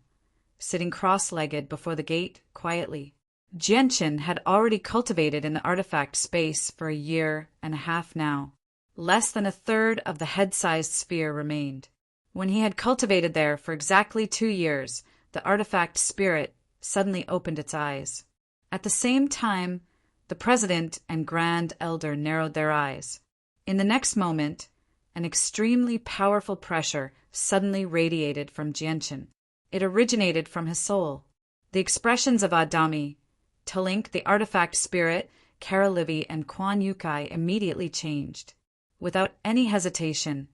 Speaker 1: sitting cross-legged before the gate quietly. Genshin had already cultivated in the artifact space for a year and a half now. Less than a third of the head-sized sphere remained. When he had cultivated there for exactly 2 years, the artifact spirit suddenly opened its eyes. At the same time, the president and grand elder narrowed their eyes. In the next moment, an extremely powerful pressure suddenly radiated from Jianchen. It originated from his soul. The expressions of Adami, Talink, the artifact spirit, Karalivi, and Quan Yukai immediately changed. Without any hesitation,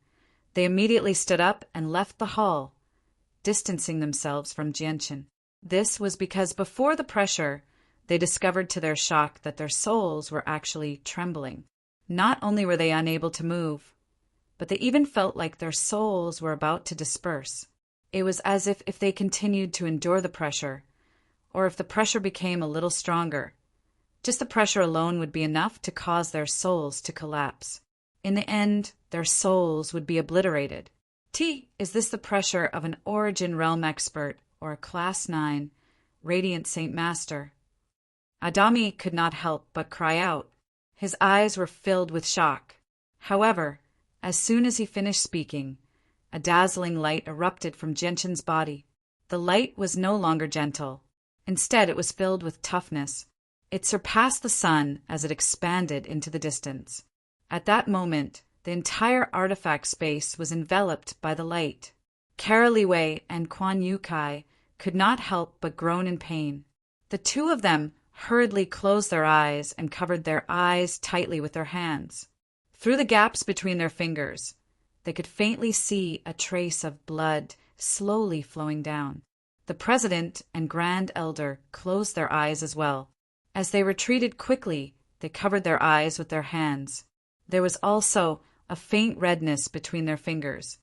Speaker 1: they immediately stood up and left the hall, distancing themselves from Jianchen. This was because before the pressure, they discovered to their shock that their souls were actually trembling. Not only were they unable to move, but they even felt like their souls were about to disperse. It was as if they continued to endure the pressure, or if the pressure became a little stronger, just the pressure alone would be enough to cause their souls to collapse. In the end, their souls would be obliterated. Is this the pressure of an Origin Realm expert or a Class 9 Radiant Saint Master? Adami could not help but cry out. His eyes were filled with shock. However, as soon as he finished speaking, a dazzling light erupted from Jianchen's body. The light was no longer gentle. Instead, it was filled with toughness. It surpassed the sun as it expanded into the distance. At that moment, the entire artifact space was enveloped by the light. Karaliwei and Quan Yukai could not help but groan in pain. The two of them hurriedly closed their eyes and covered their eyes tightly with their hands. Through the gaps between their fingers, they could faintly see a trace of blood slowly flowing down. The president and grand elder closed their eyes as well. As they retreated quickly, they covered their eyes with their hands. There was also a faint redness between their fingers.